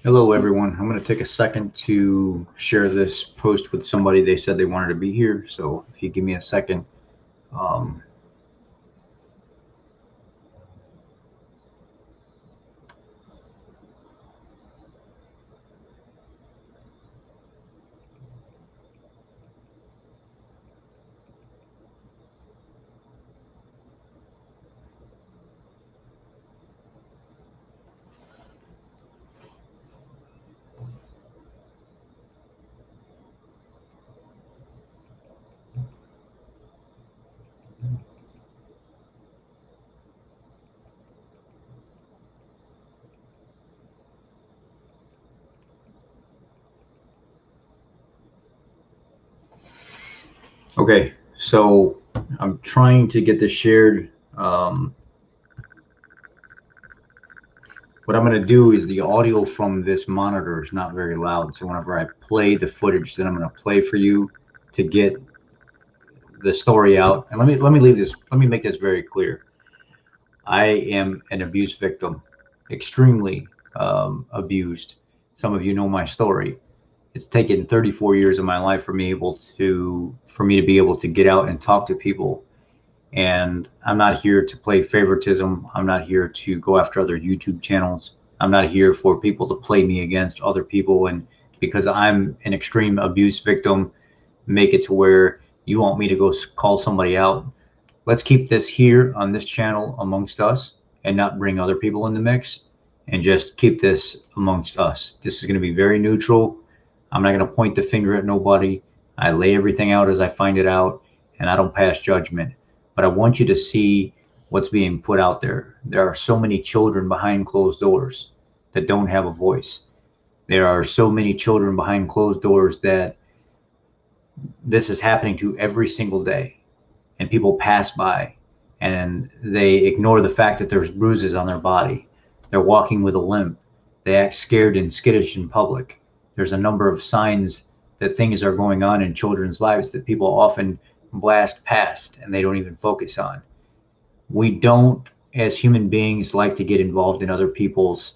Hello, everyone. I'm going to take a second to share this post with somebody. They said they wanted to be here. So if you give me a second. Um, okay, so I'm trying to get this shared. What I'm going to do is the audio from this monitor is not very loud. So whenever I play the footage that I'm going to play for you to get the story out, and let me make this very clear. I am an abuse victim, extremely abused. Some of you know my story. It's taken 34 years of my life for me to be able to get out and talk to people. And I'm not here to play favoritism. I'm not here to go after other YouTube channels. I'm not here for people to play me against other people. And because I'm an extreme abuse victim, make it to where you want me to go call somebody out. Let's keep this here on this channel amongst us and not bring other people in the mix, and just keep this amongst us. This is going to be very neutral. I'm not going to point the finger at nobody. I lay everything out as I find it out, and I don't pass judgment. But I want you to see what's being put out there. There are so many children behind closed doors that don't have a voice. There are so many children behind closed doors that this is happening to every single day, and people pass by and they ignore the fact that there's bruises on their body. They're walking with a limp. They act scared and skittish in public. There's a number of signs that things are going on in children's lives that people often blast past and they don't even focus on. We don't, as human beings, like to get involved in other people's.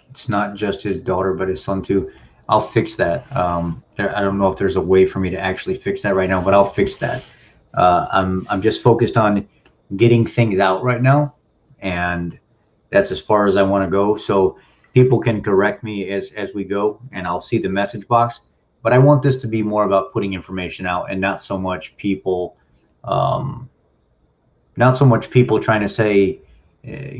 It's not just his daughter, but his son too. I'll fix that. I don't know if there's a way for me to actually fix that right now, but I'll fix that. I'm just focused on getting things out right now, and that's as far as I want to go. So people can correct me as we go, and I'll see the message box. But I want this to be more about putting information out, and um, not so much people trying to say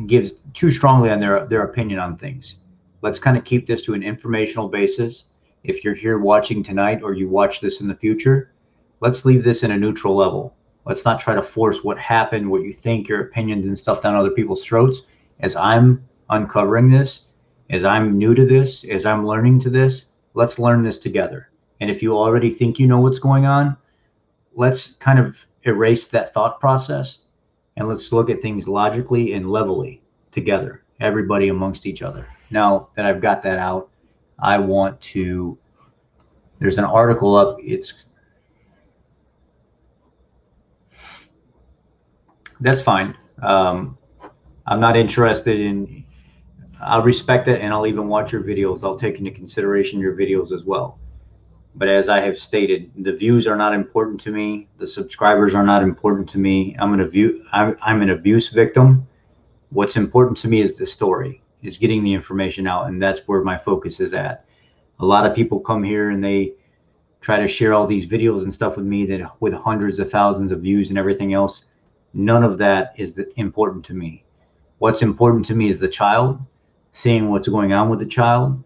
gives too strongly on their opinion on things. Let's kind of keep this to an informational basis. If you're here watching tonight or you watch this in the future, let's leave this in a neutral level. Let's not try to force what happened, what you think, your opinions and stuff down other people's throats. As I'm uncovering this, as I'm new to this, as I'm learning to this, let's learn this together. And if you already think you know what's going on, let's kind of erase that thought process and let's look at things logically and levelly together, everybody amongst each other. Now that I've got that out, I want to. There's an article up. That's fine. I'm not interested in. I'll respect it, and I'll even watch your videos. I'll take into consideration your videos as well. But as I have stated, the views are not important to me. The subscribers are not important to me. I'm an abuse victim. What's important to me is the story, is getting the information out, and that's where my focus is at. A lot of people come here and they try to share all these videos and stuff with me that with hundreds of thousands of views and everything else. None of that is important to me. What's important to me is the child, seeing what's going on with the child,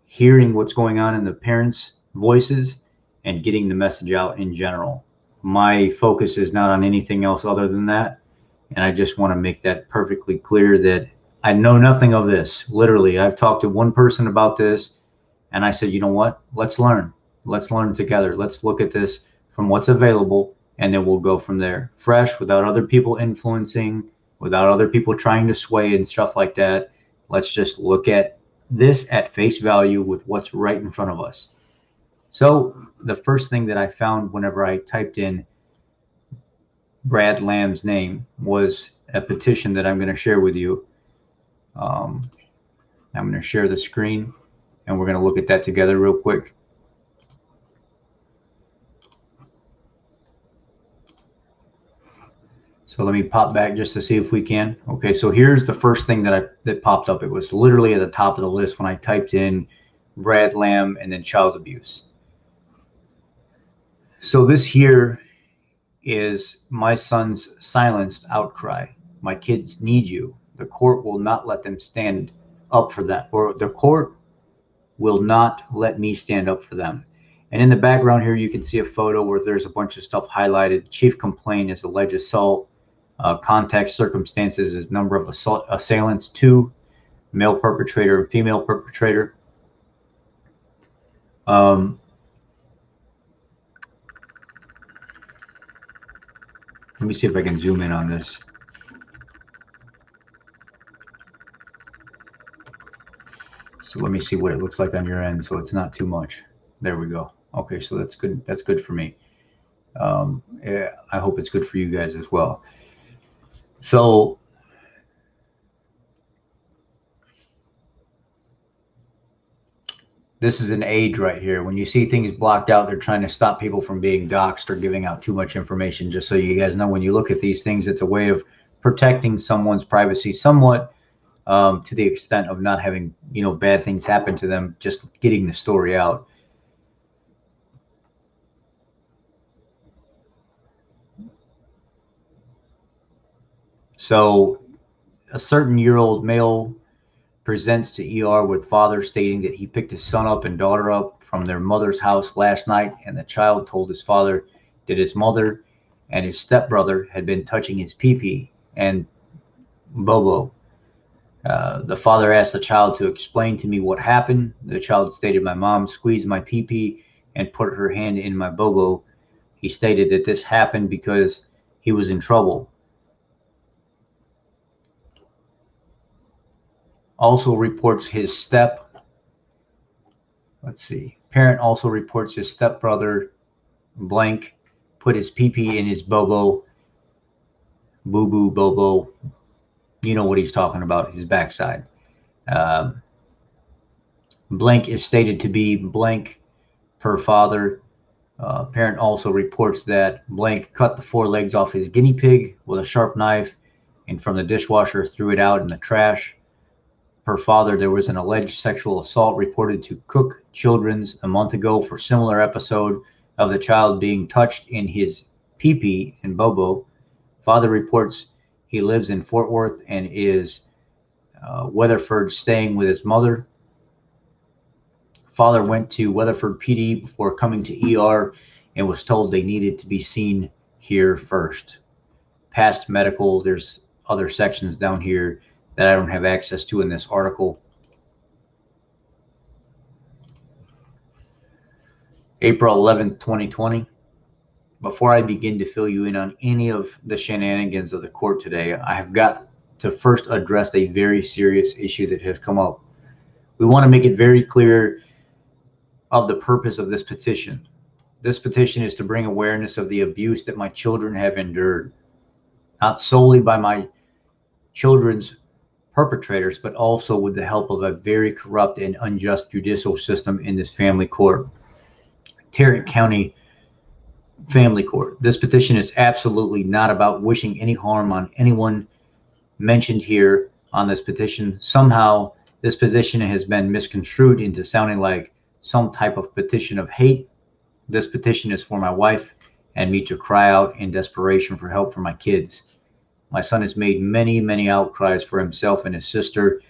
hearing what's going on in the parents' voices, and getting the message out in general. My focus is not on anything else other than that. And I just want to make that perfectly clear that I know nothing of this. Literally, I've talked to one person about this, and I said, you know what? Let's learn. Let's learn together. Let's look at this from what's available, and then we'll go from there. Fresh, without other people influencing, without other people trying to sway and stuff like that. Let's just look at this at face value with what's right in front of us. So the first thing that I found whenever I typed in Brad Lamb's name was a petition that I'm going to share with you. I'm going to share the screen, and we're going to look at that together real quick. So let me pop back just to see if we can. Okay, so here's the first thing that popped up. It was literally at the top of the list when I typed in Brad Lamb and then child abuse. So this here is my son's silenced outcry. My kids need you. The court will not let them stand up for that, or the court will not let me stand up for them. And in the background here, you can see a photo where there's a bunch of stuff highlighted. Chief complaint is alleged assault. Context circumstances is number of assailants, 2, male perpetrator and female perpetrator. Let me see if I can zoom in on this. So let me see what it looks like on your end, so it's not too much. There we go. Okay, so that's good. That's good for me. Yeah, I hope it's good for you guys as well. So this is an age right here. When you see things blocked out, they're trying to stop people from being doxxed or giving out too much information. Just so you guys know, when you look at these things, it's a way of protecting someone's privacy somewhat, to the extent of not having, you know, bad things happen to them, just getting the story out. So a certain year-old male presents to ER with father stating that he picked his son up and daughter up from their mother's house last night, and the child told his father that his mother and his stepbrother had been touching his pee-pee and bobo. The father asked the child to explain to me what happened. The child stated, "My mom squeezed my pee-pee and put her hand in my bobo." He stated that this happened because he was in trouble. Also reports his parent also reports his stepbrother blank put his pee-pee in his bobo, boo-boo, bobo. You know what he's talking about, his backside. Blank is stated to be blank per father. Parent also reports that blank cut the 4 legs off his guinea pig with a sharp knife and from the dishwasher threw it out in the trash. Per father, there was an alleged sexual assault reported to Cook Children's a month ago for similar episode of the child being touched in his pee-pee and bobo. Father reports he lives in Fort Worth and is Weatherford staying with his mother. Father went to Weatherford PD before coming to ER and was told they needed to be seen here first. Past medical, there's other sections down here that I don't have access to in this article. April 11th, 2020. Before I begin to fill you in on any of the shenanigans of the court today, I have got to first address a very serious issue that has come up. We want to make it very clear of the purpose of this petition. This petition is to bring awareness of the abuse that my children have endured, not solely by my children's perpetrators, but also with the help of a very corrupt and unjust judicial system in this family court, Tarrant County Family Court. This petition is absolutely not about wishing any harm on anyone mentioned here on this petition. Somehow, this petition has been misconstrued into sounding like some type of petition of hate. This petition is for my wife and me to cry out in desperation for help for my kids. My son has made many, many outcries for himself and his sister,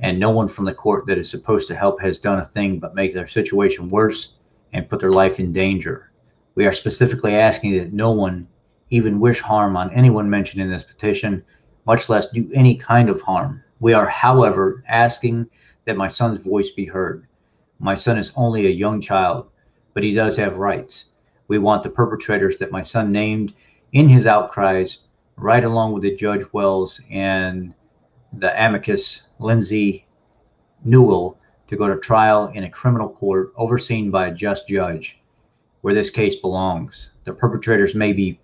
and no one from the court that is supposed to help has done a thing but make their situation worse and put their life in danger. We are specifically asking that no one even wish harm on anyone mentioned in this petition, much less do any kind of harm. We are, however, asking that my son's voice be heard. My son is only a young child, but he does have rights. We want the perpetrators that my son named in his outcries, right along with the Judge Wells and the amicus Lindsay Newell, to go to trial in a criminal court overseen by a just judge, where this case belongs. The perpetrators may be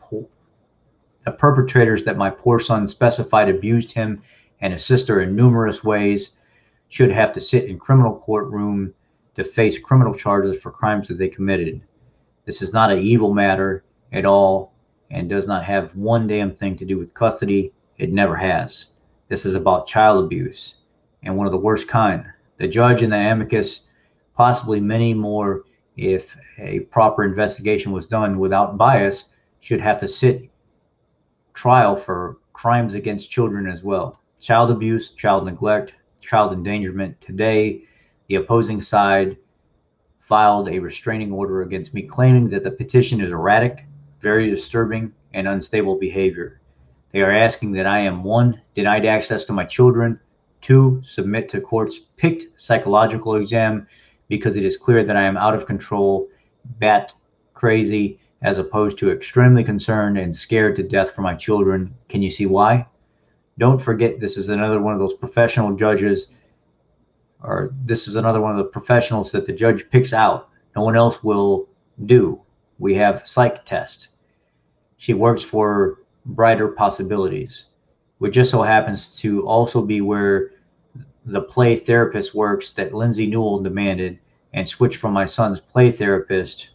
The perpetrators that my poor son specified abused him and his sister in numerous ways should have to sit in criminal courtroom to face criminal charges for crimes that they committed. This is not an evil matter at all and does not have one damn thing to do with custody. It never has. This is about child abuse, and one of the worst kind. The judge and the amicus, possibly many more if a proper investigation was done without bias, should have to sit trial for crimes against children as well. Child abuse, child neglect, child endangerment. Today, the opposing side filed a restraining order against me, claiming that the petition is erratic, very disturbing, and unstable behavior. They are asking that I am 1, denied access to my children, 2, submit to court's picked psychological exam because it is clear that I am out of control, bat crazy, as opposed to extremely concerned and scared to death for my children. Can you see why? Don't forget, this is another one of those professional judges, or this is another one of the professionals that the judge picks out. No one else will do. We have psych test. She works for Brighter Possibilities, which just so happens to also be where the play therapist works that Lindsay Newell demanded and switched from my son's play therapist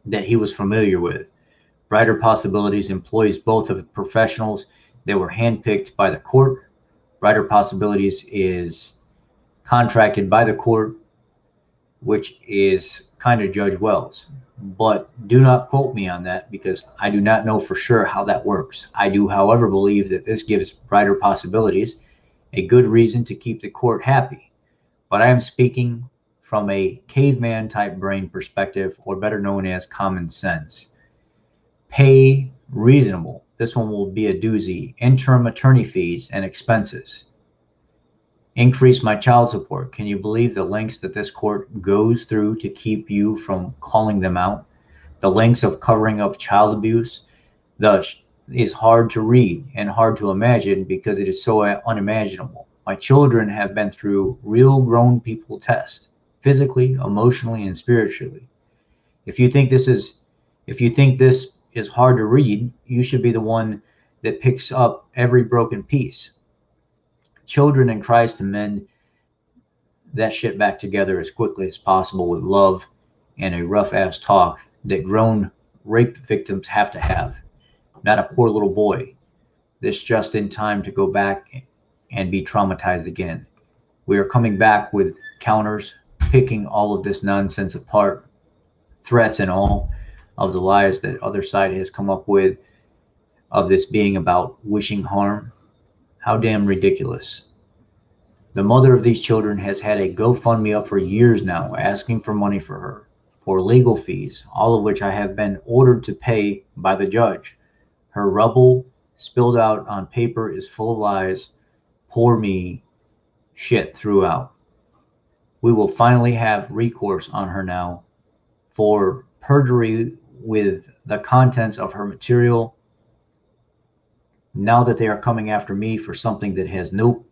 that he was familiar with. Brighter Possibilities employs both of the professionals that were handpicked by the court. Brighter Possibilities is contracted by the court, which is kind of Judge Wells. But do not quote me on that because I do not know for sure how that works. I do, however, believe that this gives Brighter Possibilities a good reason to keep the court happy. But I am speaking from a caveman type brain perspective, or better known as common sense. Pay reasonable. This one will be a doozy. Interim attorney fees and expenses. Increase my child support. Can you believe the lengths that this court goes through to keep you from calling them out? The lengths of covering up child abuse. Thus, is hard to read and hard to imagine because it is so unimaginable. My children have been through real grown people tests, physically, emotionally, and spiritually. If you think this is hard to read, you should be the one that picks up every broken piece. Children in Christ to mend that shit back together as quickly as possible with love and a rough ass talk that grown rape victims have to have. Not a poor little boy. This just in time to go back and be traumatized again. We are coming back with counters, picking all of this nonsense apart, threats and all of the lies that other side has come up with, of this being about wishing harm. How damn ridiculous. The mother of these children has had a GoFundMe up for years now, asking for money for her, for legal fees, all of which I have been ordered to pay by the judge. Her rubble spilled out on paper is full of lies. Poor me, shit throughout. We will finally have recourse on her now for perjury with the contents of her material. Now that they are coming after me for something that has no,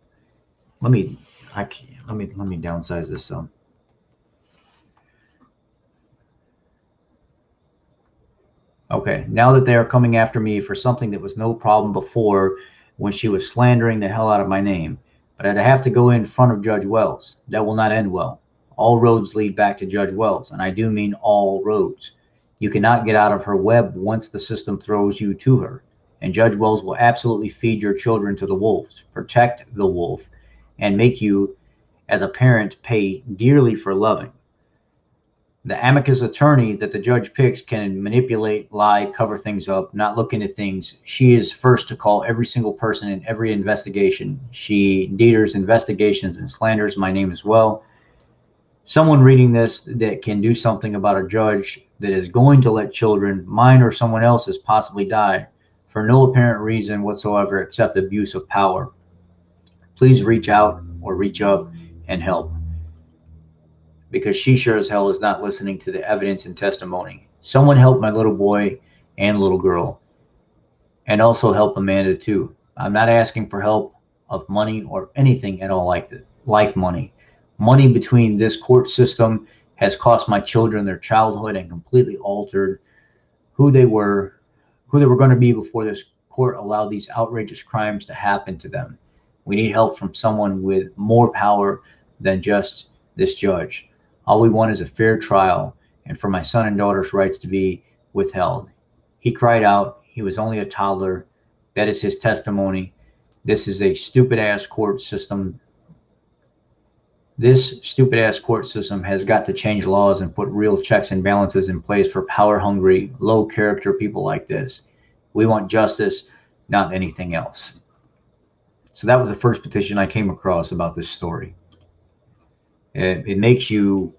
let me downsize this some. Okay, now that they are coming after me for something that was no problem before when she was slandering the hell out of my name. But I'd have to go in front of Judge Wells. That will not end well. All roads lead back to Judge Wells, and I do mean all roads. You cannot get out of her web once the system throws you to her. And Judge Wells will absolutely feed your children to the wolves, protect the wolf, and make you, as a parent, pay dearly for loving. The amicus attorney that the judge picks can manipulate, lie, cover things up, not look into things. She is first to call every single person in every investigation. She deters investigations and slanders my name as well. Someone reading this that can do something about a judge that is going to let children, mine or someone else's, possibly die for no apparent reason whatsoever except abuse of power. Please reach out or reach up and help, because she sure as hell is not listening to the evidence and testimony. Someone help my little boy and little girl, and also help Amanda too. I'm not asking for help of money or anything at all like money. Money between this court system has cost my children their childhood and completely altered who they were, who they were going to be before this court allowed these outrageous crimes to happen to them. We need help from someone with more power than just this judge. All we want is a fair trial and for my son and daughter's rights to be withheld. He cried out. He was only a toddler. That is his testimony. This is a stupid-ass court system. This stupid-ass court system has got to change laws and put real checks and balances in place for power-hungry, low-character people like this. We want justice, not anything else. So that was the first petition I came across about this story. It makes you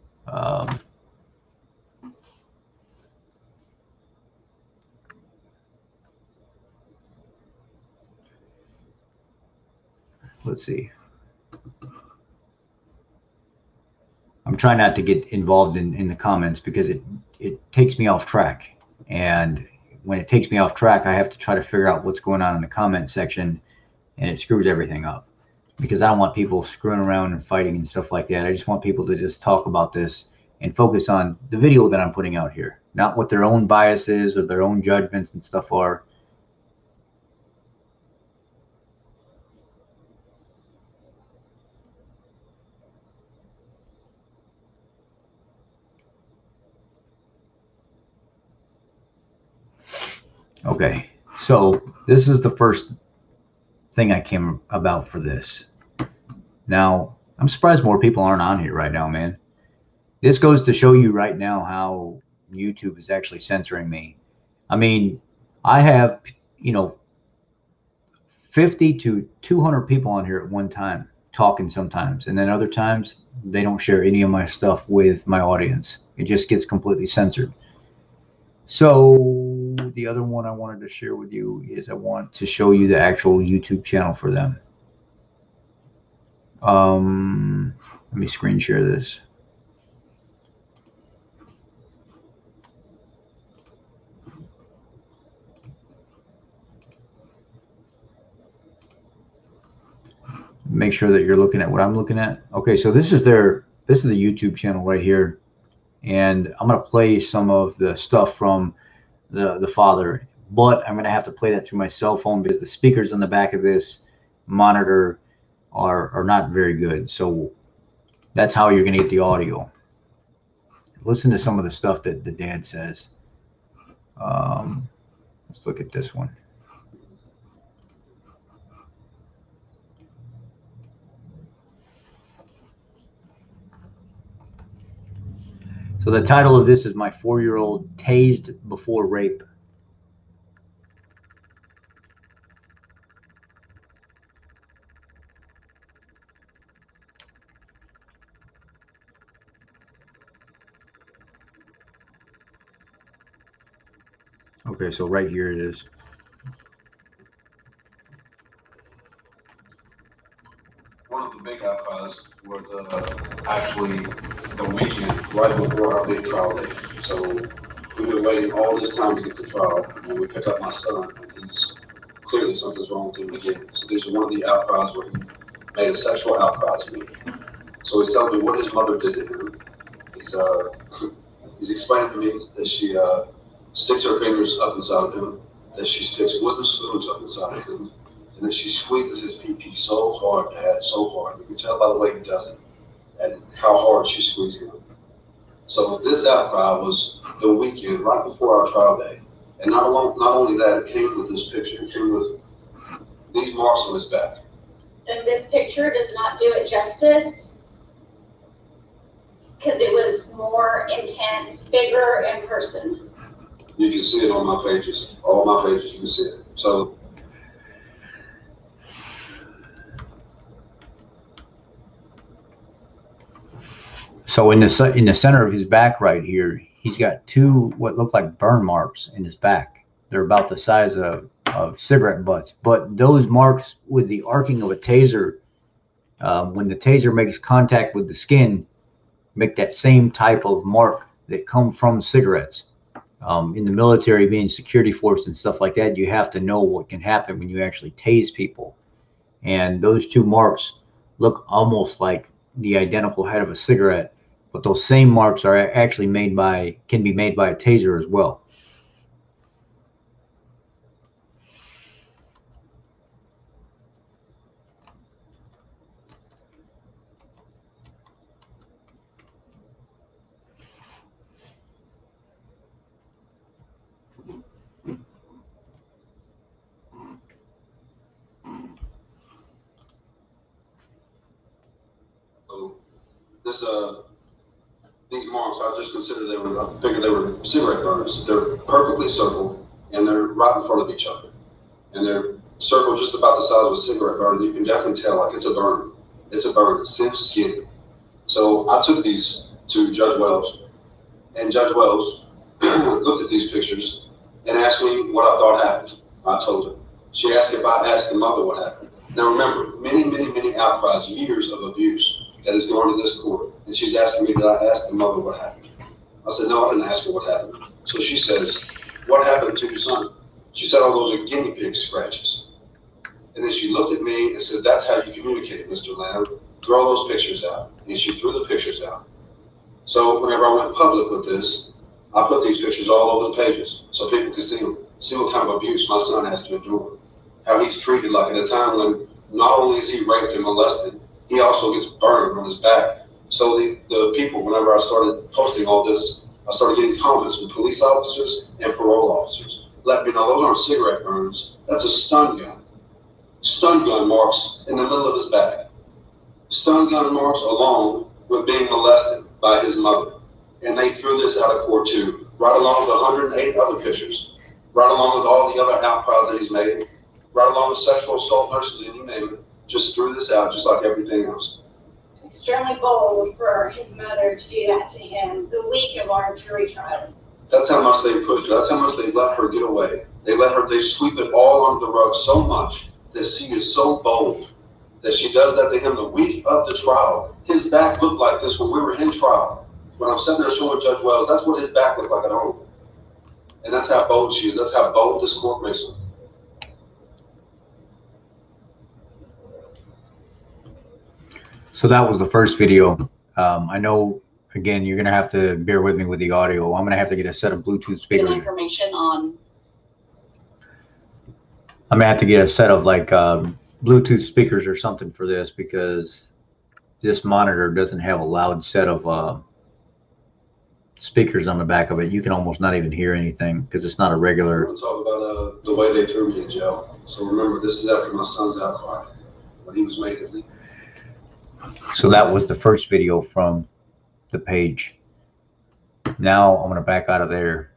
let's see. I'm trying not to get involved in the comments because it takes me off track. And when it takes me off track, I have to try to figure out what's going on in the comment section, and it screws everything up. Because I don't want people screwing around and fighting and stuff like that. I just want people to just talk about this and focus on the video that I'm putting out here, not what their own biases or their own judgments and stuff are. Okay, so this is the first thing I came about for this. Now, I'm surprised more people aren't on here right now, man. This goes to show you right now how YouTube is actually censoring me. I mean, I have, 50 to 200 people on here at one time talking sometimes. And then other times, they don't share any of my stuff with my audience. It just gets completely censored. So the other one I wanted to share with you is I want to show you the actual YouTube channel for them. Let me screen share this. Make sure that you're looking at what I'm looking at. Okay, so this is the YouTube channel right here. And I'm going to play some of the stuff from the father, but I'm going to have to play that through my cell phone because the speakers on the back of this monitor are not very good. So that's how you're going to get the audio. Listen to some of the stuff that the dad says. Let's look at this one. So the title of this is My 4-Year-Old Tased Before Rape. Okay, so right here it is. One of the big outcries were actually the weekend right before our big trial date. So we've been waiting all this time to get to trial, and we pick up my son, and he's clearly something's wrong with him again. So there's one of the outcries where he made a sexual outcry to me. So he's telling me what his mother did to him. He's explaining to me that she sticks her fingers up inside of him, that she sticks wooden spoons up inside of him, and then she squeezes his pee-pee so hard, Dad, so hard. You can tell by the way he does it and how hard she's squeezing him. So this outcry was the weekend right before our trial day. And not only that, it came with this picture. It came with these marks on his back. And this picture does not do it justice because it was more intense, bigger in person. You can see it on my pages. All my pages, you can see it. So in the center of his back right here, he's got two what look like burn marks in his back. They're about the size of cigarette butts, but those marks with the arcing of a taser, when the taser makes contact with the skin, make that same type of mark that come from cigarettes. In the military, being security force and stuff like that, you have to know what can happen when you actually tase people. And those two marks look almost like the identical head of a cigarette, but those same marks are actually can be made by a taser as well. this these marks, I just consider I figured they were cigarette burns. They're perfectly circled and they're right in front of each other. And they're circled just about the size of a cigarette burn. And you can definitely tell like it's a burn. It's a burn, it's cinched skin. So I took these to Judge Wells, and Judge Wells looked at these pictures and asked me what I thought happened. I told her. She asked if I asked the mother what happened. Now remember, many outcries, years of abuse that has gone to this court. And she's asking me, did I ask the mother what happened? I said, no, I didn't ask her what happened. So she says, what happened to your son? She said, oh, those are guinea pig scratches. And then she looked at me and said, that's how you communicate, Mr. Lamb. Throw those pictures out. And she threw the pictures out. So whenever I went public with this, I put these pictures all over the pages so people could see them, see what kind of abuse my son has to endure. How he's treated like at a time when not only is he raped and molested, he also gets burned on his back. So the people, whenever I started posting all this, I started getting comments from police officers and parole officers. Let me know those aren't cigarette burns. That's a stun gun. Stun gun marks in the middle of his back. Stun gun marks along with being molested by his mother. And they threw this out of court too, right along with 108 other pictures, right along with all the other outcries that he's made, right along with sexual assault nurses and you name it, just threw this out just like everything else. Extremely bold for his mother to do that to him the week of our jury trial. That's how much they pushed her. That's how much they let her get away. They sweep it all under the rug so much that she is so bold that she does that to him the week of the trial. His back looked like this when we were in trial. When I'm sitting there showing Judge Wells, that's what his back looked like at home. And that's how bold she is. That's how bold this court makes her. So that was the first video. I know, again, you're going to have to bear with me with the audio. I'm going to have to get a set of Bluetooth speakers. Information on. I'm going to have to get a set of like Bluetooth speakers or something for this because this monitor doesn't have a loud set of speakers on the back of it. You can almost not even hear anything because it's not a regular. I want to talk about the way they threw me in jail. So remember, this is after my son's outcry when he was made illegal. So that was the first video from the page. Now I'm going to back out of there.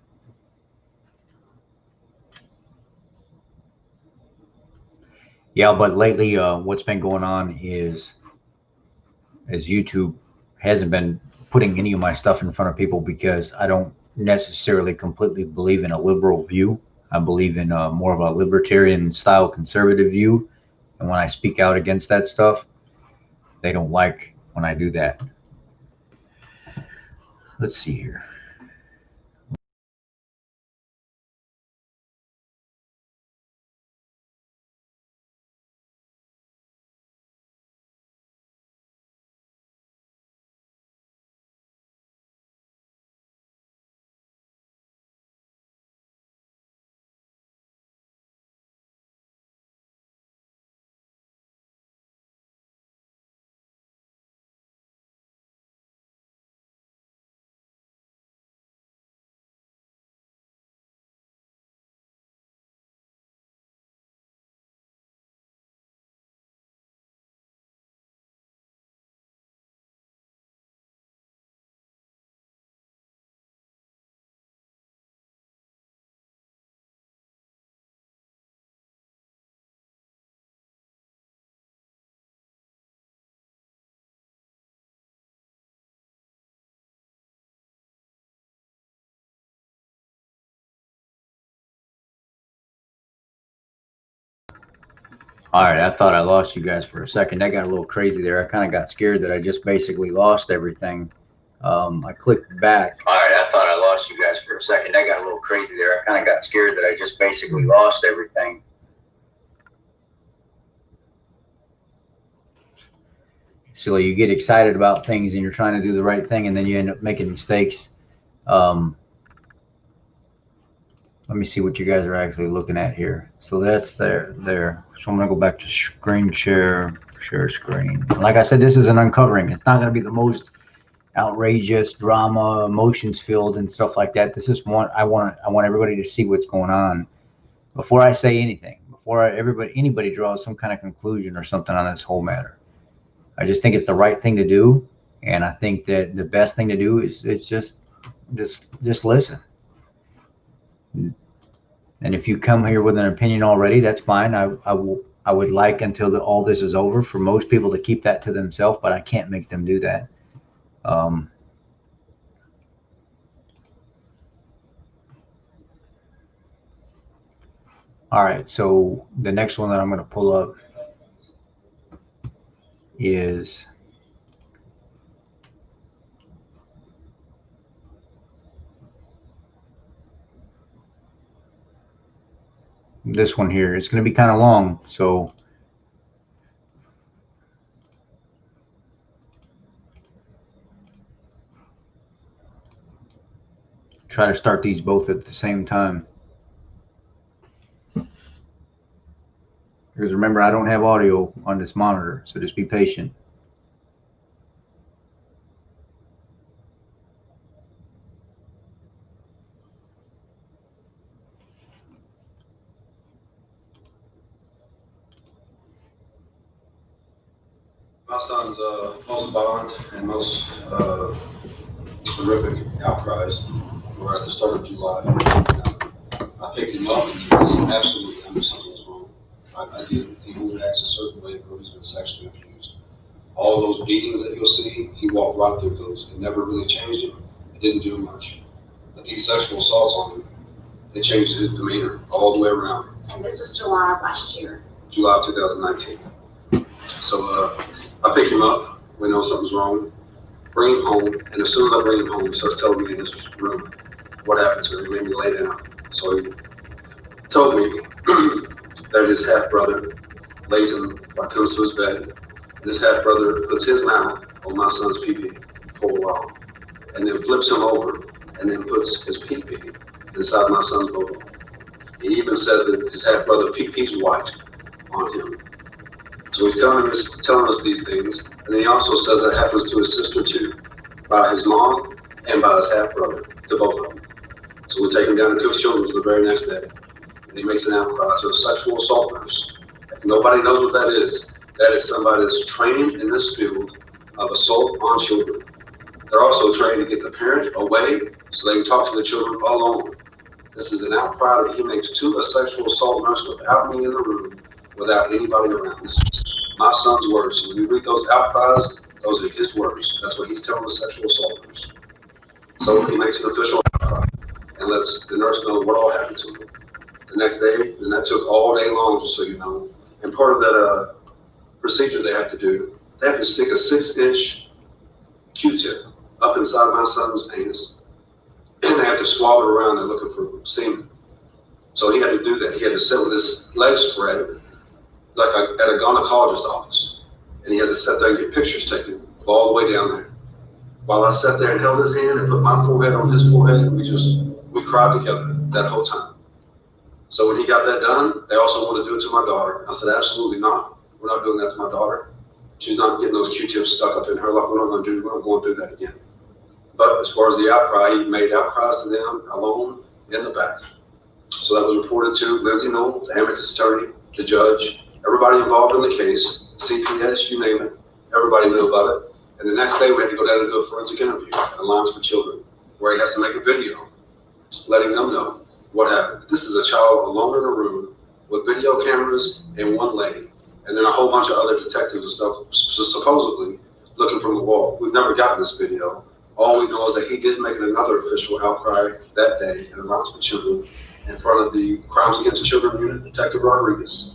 Yeah, but lately what's been going on is YouTube hasn't been putting any of my stuff in front of people because I don't necessarily completely believe in a liberal view. I believe in more of a libertarian style conservative view. And when I speak out against that stuff, they don't like when I do that. Let's see here. All right, I thought I lost you guys for a second. That got a little crazy there. I kind of got scared that I just basically lost everything. I clicked back. All right, I thought I lost you guys for a second. That got a little crazy there. I kind of got scared that I just basically lost everything. So you get excited about things and you're trying to do the right thing and then you end up making mistakes. Let me see what you guys are actually looking at here. So that's there. So I'm gonna go back to screen share screen. Like I said, this is an uncovering. It's not gonna be the most outrageous drama, emotions filled and stuff like that. This is one I want everybody to see what's going on before I say anything, before anybody draws some kind of conclusion or something on this whole matter. I just think it's the right thing to do. And I think that the best thing to do is just listen. And if you come here with an opinion already, that's fine. I would like, until all this is over, for most people to keep that to themselves, but I can't make them do that. All right, so the next one that I'm going to pull up is this one here. It's going to be kind of long, so try to start these both at the same time. Because remember, I don't have audio on this monitor, so just be patient. My son's most violent and most horrific outcries were at the start of July. I picked him up and he was absolutely under something was wrong. I did. He acts a certain way where he's been sexually abused. All those beatings that you'll see, he walked right through those. It never really changed him. It didn't do much. But these sexual assaults on him, they changed his demeanor all the way around. And this was July of last year. July 2019. So I pick him up. We know something's wrong. Bring him home. And as soon as I bring him home, he starts telling me in his room what happened to him. He made me lay down. So he told me that his half-brother lays him, comes to his bed, and his half-brother puts his mouth on my son's pee-pee for a while, and then flips him over, and then puts his pee-pee inside my son's bobo. He even said that his half-brother pee-pee's white on him. So he's telling us these things, and then he also says that happens to his sister too, by his mom and by his half-brother, to both of them. So we take him down to Cook's Children's the very next day, and he makes an outcry to a sexual assault nurse. If nobody knows what that is somebody that's trained in this field of assault on children. They're also trained to get the parent away so they can talk to the children alone. This is an outcry that he makes to a sexual assault nurse without me in the room, without anybody around. This is my son's words. So when you read those outcries, those are his words. That's what he's telling the sexual assault nurse. So he makes an official outcry and lets the nurse know what all happened to him. The next day, and that took all day long, just so you know. And part of that procedure they have to do, they have to stick a 6-inch Q-tip up inside my son's anus, and they have to swab it around and looking for semen. So he had to do that. He had to sit with his legs spread, like at a gynecologist's office, and he had to sit there and get pictures taken all the way down there. While I sat there and held his hand and put my forehead on his forehead, we cried together that whole time. So when he got that done, they also wanted to do it to my daughter. I said, absolutely not. We're not doing that to my daughter. She's not getting those Q-tips stuck up in her like we're not going through that again. But as far as the outcry, he made outcries to them alone in the back. So that was reported to Lindsay Knoll, the amicus attorney, the judge, everybody involved in the case, CPS, you name it. Everybody knew about it. And the next day we had to go down and do a forensic interview at Alliance for Children, where he has to make a video letting them know what happened. This is a child alone in a room with video cameras and one lady, and then a whole bunch of other detectives and stuff supposedly looking from the wall. We've never gotten this video. All we know is that he did make another official outcry that day in Alliance for Children in front of the Crimes Against Children Unit, Detective Rodriguez,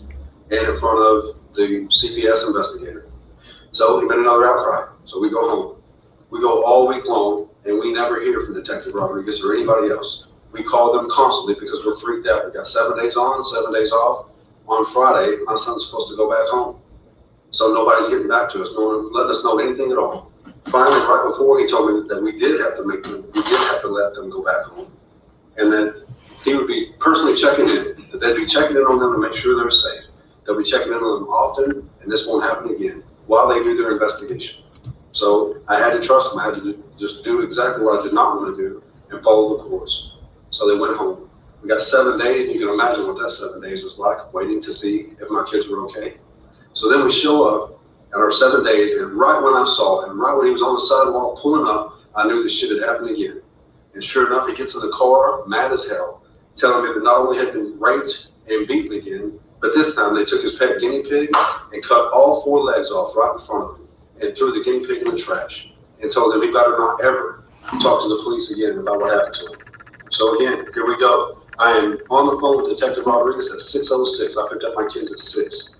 and in front of the CPS investigator. So he made another outcry. So we go home. We go all week long, and we never hear from Detective Rodriguez or anybody else. We call them constantly because we're freaked out. We got 7 days on, 7 days off. On Friday, my son's supposed to go back home. So nobody's getting back to us, no one letting us know anything at all. Finally, right before, he told me that we did have to let them go back home, and that he would be personally checking in, that they'd be checking in on them to make sure they're safe. They'll be checking in on them often, and this won't happen again while they do their investigation. So I had to trust them. I had to just do exactly what I did not want to do and follow the course. So they went home. We got 7 days, and you can imagine what that 7 days was like, waiting to see if my kids were okay. So then we show up and our 7 days, and right when I saw him, right when he was on the sidewalk pulling up, I knew this shit had happened again. And sure enough, he gets in the car, mad as hell, telling me that not only had been raped and beaten again, but this time they took his pet guinea pig and cut all 4 legs off right in front of him and threw the guinea pig in the trash and told him he better not ever talk to the police again about what happened to him. So again, here we go. I am on the phone with Detective Rodriguez at 6:06. I picked up my kids at 6.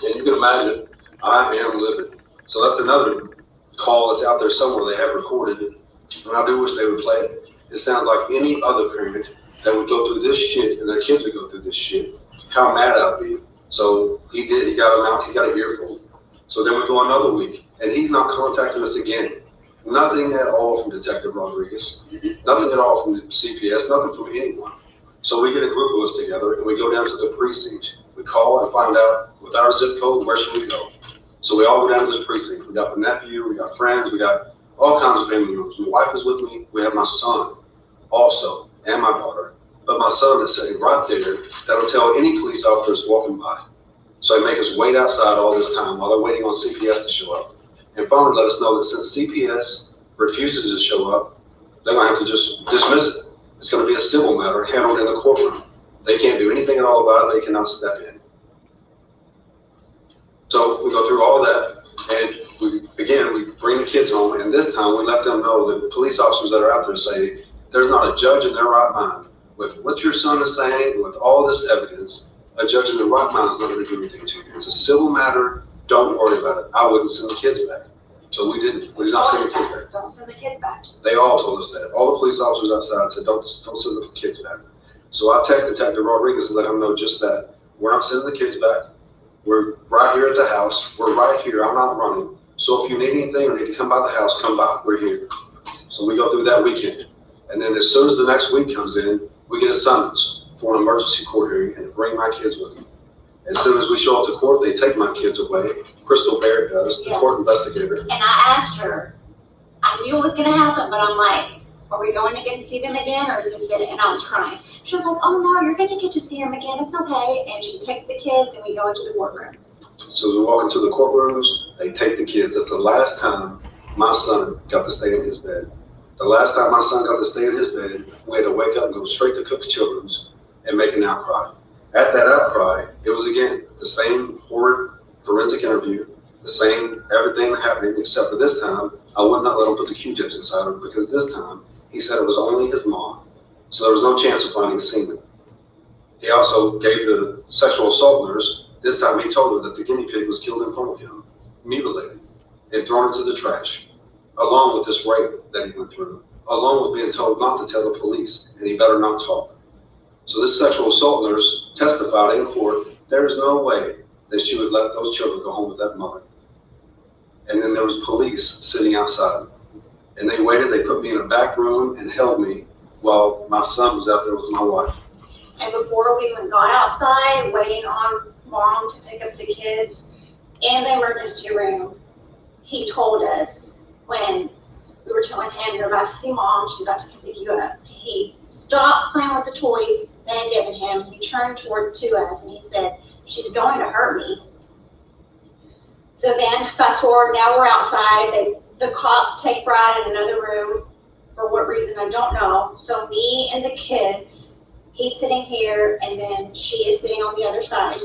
And you can imagine, I am livid. So that's another call that's out there somewhere they have recorded. And I do wish they would play it. It sounds like any other parent that would go through this shit and their kids would go through this shit, how mad I'd be. So he did, he got him out, he got an earful. So then we go another week, and he's not contacting us again. Nothing at all from Detective Rodriguez, nothing at all from the CPS, nothing from anyone. So we get a group of us together, and we go down to the precinct. We call and find out, with our zip code, where should we go? So we all go down to this precinct. We got the nephew, we got friends, we got all kinds of family members. My wife is with me, we have my son also, and my daughter. But my son is sitting right there, that'll tell any police officers walking by. So they make us wait outside all this time while they're waiting on CPS to show up. And finally let us know that since CPS refuses to show up, they're gonna have to just dismiss it. It's gonna be a civil matter handled in the courtroom. They can't do anything at all about it, they cannot step in. So we go through all that, and we bring the kids home, and this time we let them know that the police officers that are out there say, there's not a judge in their right mind. With what your son is saying, with all this evidence, a judge in their right mind is not gonna do anything to you. It's a civil matter, don't worry about it. I wouldn't send the kids back. So we didn't, we did not send the kids back. Don't send the kids back. They all told us that. All the police officers outside said, don't send the kids back. So I texted Detective Rodriguez and let him know just that. We're not sending the kids back. We're right here at the house. We're right here. I'm not running. So if you need anything or need to come by the house, come by. We're here. So we go through that weekend. And then as soon as the next week comes in, we get a summons for an emergency court hearing and bring my kids with me. As soon as we show up to court, they take my kids away. Crystal Barrett does, the court investigator. And I asked her, I knew it was gonna happen, but I'm like, are we going to get to see them again, or is this it? And I was crying. She was like, oh no, you're gonna get to see them again, it's okay. And she takes the kids and we go into the courtroom. So as we walk into the courtrooms, they take the kids. That's the last time my son got to stay in his bed. The last time my son got to stay in his bed, we had to wake up and go straight to Cook's Children's and make an outcry. At that outcry, it was again the same horrid forensic interview, the same everything happening, except for this time, I would not let him put the Q-tips inside her because this time he said it was only his mom. So there was no chance of finding semen. He also gave the sexual assault nurse, this time he told her that the guinea pig was killed in front of him, mutilated, and thrown into the trash, along with this rape that he went through, along with being told not to tell the police, and he better not talk. So this sexual assault nurse testified in court, there is no way that she would let those children go home with that mother. And then there was police sitting outside. And they waited, they put me in a back room and held me while my son was out there with my wife. And before we even got outside, waiting on mom to pick up the kids in the emergency room, he told us when we were telling him, you're about to see mom, she's about to come pick you up. He stopped playing with the toys they had given him. He turned toward to us and he said, she's going to hurt me. So then fast forward, now we're outside. The cops take Brad in another room for what reason, I don't know. So me and the kids, he's sitting here and then she is sitting on the other side.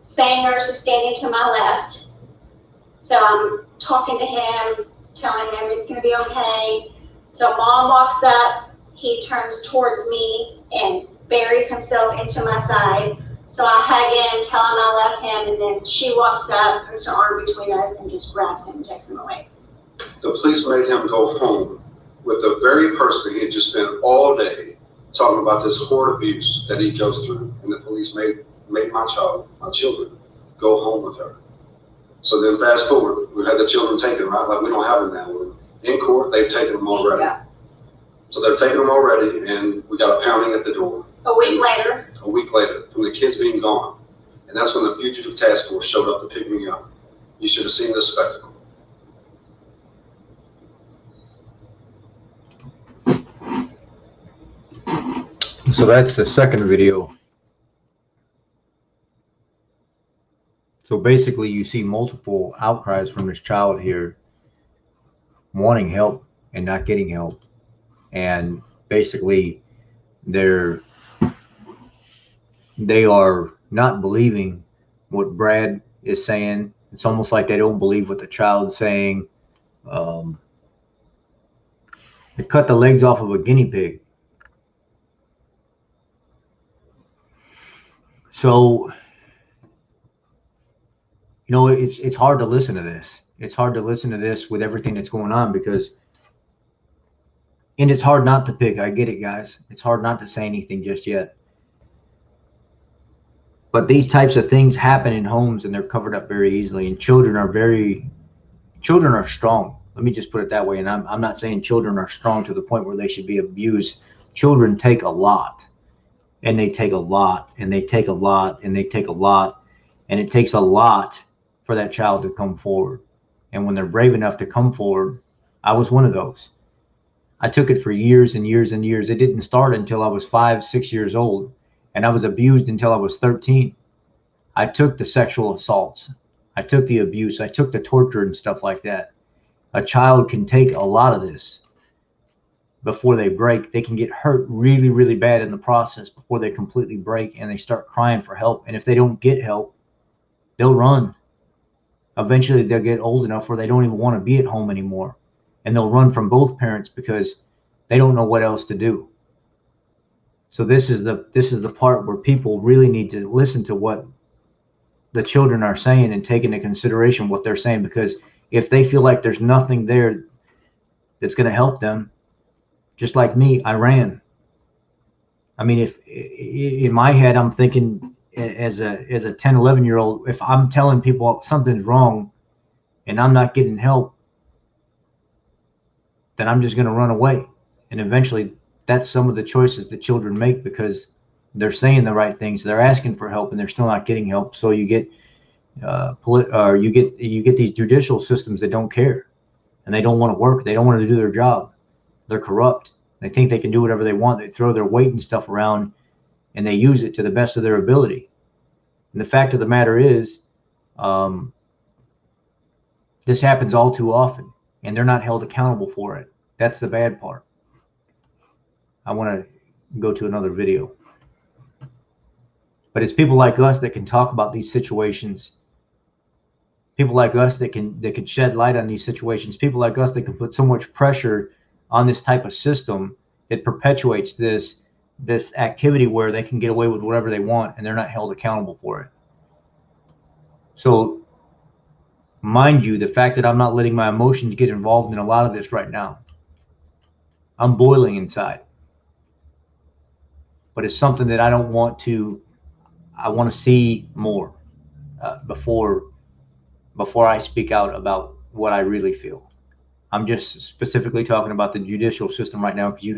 Same nurse is standing to my left. So I'm talking to him, telling him it's gonna be okay. So mom walks up, he turns towards me and buries himself into my side. So I hug him, tell him I love him, and then she walks up, puts her arm between us, and just grabs him and takes him away. The police made him go home with the very person he had just spent all day talking about this horrid abuse that he goes through, and the police made my children, go home with her. So then fast forward, we had the children taken, right? Like we don't have them now. We're in court, they've taken them already. Yeah. So they're taking them already, and we got a pounding at the door. A week later, from the kids being gone. And that's when the fugitive task force showed up to pick me up. You should have seen this spectacle. So that's the second video. So basically, you see multiple outcries from this child here wanting help and not getting help. And basically, they are not believing what Brad is saying. It's almost like they don't believe what the child's saying. They cut the legs off of a guinea pig. So, you know, it's hard to listen to this. It's hard to listen to this with everything that's going on because, and it's hard not to pick. I get it, guys. It's hard not to say anything just yet. But these types of things happen in homes and they're covered up very easily. And children are strong. Let me just put it that way. And I'm not saying children are strong to the point where they should be abused. Children take a lot, and they take a lot, and they take a lot, and they take a lot. And it takes a lot for that child to come forward. And when they're brave enough to come forward, I was one of those. I took it for years and years and years. It didn't start until I was 5, 6 years old. And I was abused until I was 13. I took the sexual assaults. I took the abuse. I took the torture and stuff like that. A child can take a lot of this before they break. They can get hurt really, really bad in the process before they completely break and they start crying for help. And if they don't get help, they'll run. Eventually, they'll get old enough where they don't even want to be at home anymore. And they'll run from both parents because they don't know what else to do. So this is the part where people really need to listen to what the children are saying and take into consideration what they're saying, because if they feel like there's nothing there that's going to help them, just like me, I ran. I mean, if in my head I'm thinking as a 10, 11-year-old, if I'm telling people something's wrong and I'm not getting help, then I'm just going to run away. And eventually that's some of the choices that children make because they're saying the right things. They're asking for help and they're still not getting help. So you get you get these judicial systems that don't care and they don't want to work. They don't want to do their job. They're corrupt. They think they can do whatever they want. They throw their weight and stuff around and they use it to the best of their ability. And the fact of the matter is, this happens all too often and they're not held accountable for it. That's the bad part. I want to go to another video. But it's people like us that can talk about these situations. People like us that can shed light on these situations. People like us that can put so much pressure on this type of system that perpetuates this activity where they can get away with whatever they want and they're not held accountable for it. So mind you, the fact that I'm not letting my emotions get involved in a lot of this right now, I'm boiling inside. But it's something that I don't want to, I want to see more before I speak out about what I really feel. I'm just specifically talking about the judicial system right now because you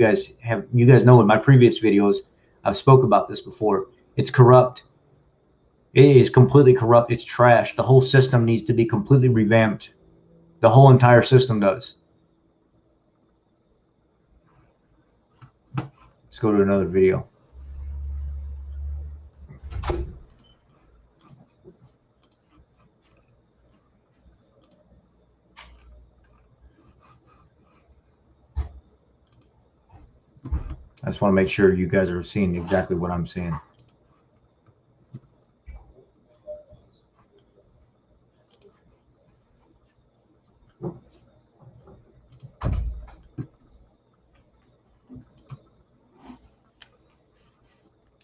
guys know in my previous videos I've spoke about this before. It's corrupt. It is completely corrupt. It's trash. The whole system needs to be completely revamped. The whole entire system does. Let's go to another video. I just want to make sure you guys are seeing exactly what I'm seeing.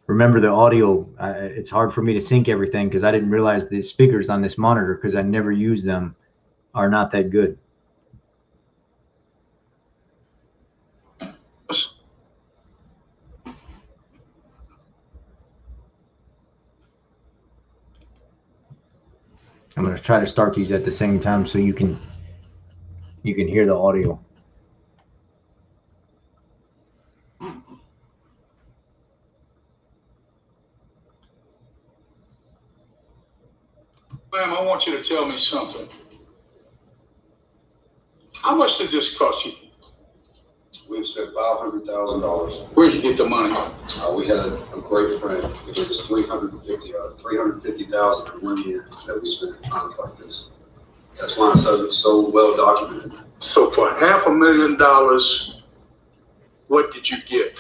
Remember the audio, it's hard for me to sync everything because I didn't realize the speakers on this monitor, because I never use them, are not that good. I'm going to try to start these at the same time so you can hear the audio. Ma'am, I want you to tell me something. How much did this cost you? We've spent $500,000. Where'd you get the money? I We had a great friend that gave us $350,000 in 1 year that we spent trying to fight this. That's why it's so well documented. So for $500,000, what did you get?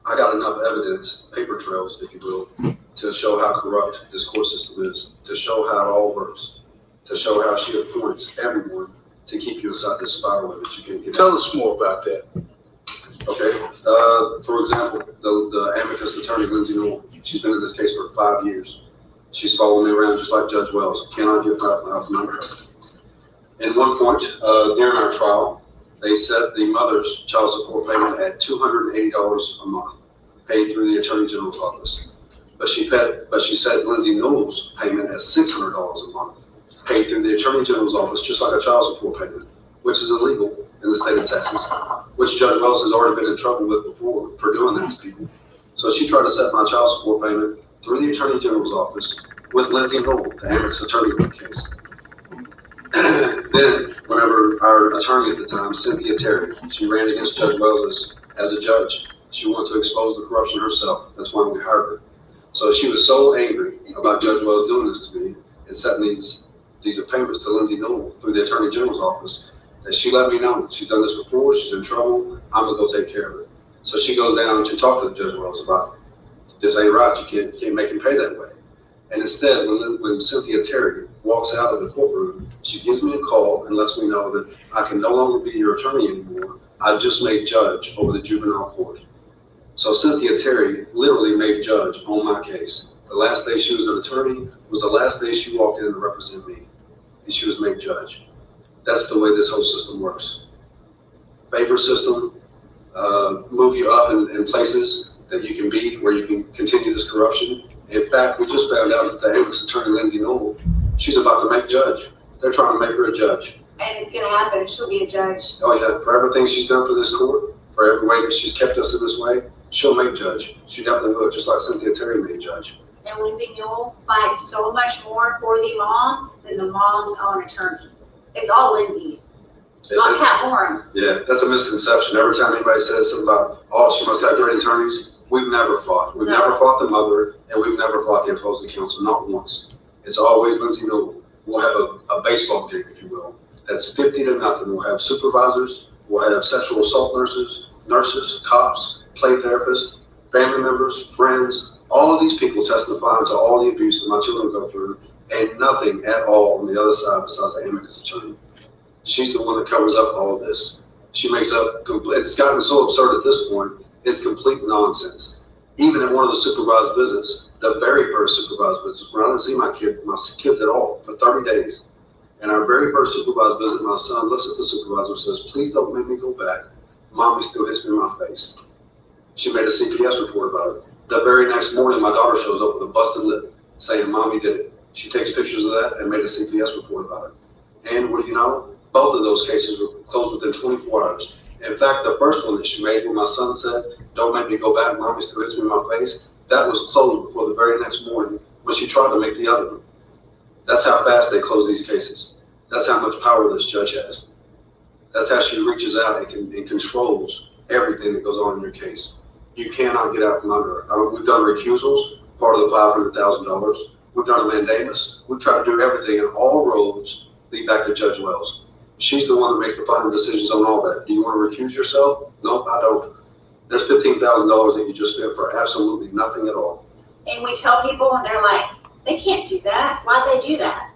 I got enough evidence, paper trails, if you will, to show how corrupt this court system is, to show how it all works, to show how she appoints everyone to keep you inside this spiral that you can't get out. Tell us more about that. Okay. For example, the amicus attorney, Lindsay Newell, she's been in this case for 5 years. She's following me around just like Judge Wells. Cannot get out from under her. At one point, during our trial, they set the mother's child support payment at $280 a month, paid through the Attorney General's office. But she set Lindsay Newell's payment at $600 a month, paid through the Attorney General's office, just like a child support payment, which is illegal in the state of Texas, which Judge Wells has already been in trouble with before for doing that to people. So she tried to set my child support payment through the Attorney General's office with Lindsay Newell, the amicus attorney in the case. Then, whenever our attorney at the time, Cynthia Terry, she ran against Judge Wells as a judge. She wanted to expose the corruption herself. That's why we hired her. So she was so angry about Judge Wells doing this to me and setting these payments to Lindsay Newell through the Attorney General's office that she let me know. She's done this before. She's in trouble. I'm going to go take care of it. So she goes down to talk to Judge Wells about this ain't right. You can't make him pay that way. And instead, when Cynthia Terry walks out of the courtroom, she gives me a call and lets me know that I can no longer be your attorney anymore. I just made judge over the juvenile court. So Cynthia Terry literally made judge on my case. The last day she was an attorney was the last day she walked in to represent me, and she was made judge. That's the way this whole system works. Favor system, move you up in places that you can be where you can continue this corruption. In fact, we just found out that the amicus attorney, Lindsay Newell, she's about to make judge. They're trying to make her a judge. And it's gonna happen, she'll be a judge. Oh yeah, for everything she's done for this court, for every way that she's kept us in this way, she'll make judge. She definitely will, just like Cynthia Terry made judge. And Lindsay Newell fights so much more for the mom than the mom's own attorney. It's all Lindsay, not Pat Moran. Yeah, that's a misconception. Every time anybody says something about, oh, she must have great attorneys, we've never fought. We've never fought the mother, and we've never fought the opposing counsel, not once. It's always Lindsay Newell. We'll have a baseball game, if you will, that's 50-0. We'll have supervisors, we'll have sexual assault nurses, cops, play therapists, family members, friends, all of these people testifying to all the abuse that my children go through, and nothing at all on the other side besides the amicus attorney. She's the one that covers up all of this. She makes up, it's gotten so absurd at this point, it's complete nonsense. Even at one of the supervised visits, the very first supervised visit, where I didn't see my kids at all for 30 days. And our very first supervised visit, my son looks at the supervisor and says, please don't make me go back. Mommy still hits me in my face. She made a CPS report about it. The very next morning, my daughter shows up with a busted lip saying, Mommy did it. She takes pictures of that and made a CPS report about it. And what do you know? Both of those cases were closed within 24 hours. In fact, the first one that she made when my son said, don't make me go back, Mommy still hits me in my face, that was closed before the very next morning when she tried to make the other one. That's how fast they close these cases. That's how much power this judge has. That's how she reaches out and controls everything that goes on in your case. You cannot get out from under her. We've done recusals, part of the $500,000. We've done a mandamus. We've tried to do everything, and all roads lead back to Judge Wells. She's the one that makes the final decisions on all that. Do you want to recuse yourself? Nope, I don't. There's $15,000 that you just spent for absolutely nothing at all. And we tell people, and they're like, they can't do that. Why'd they do that?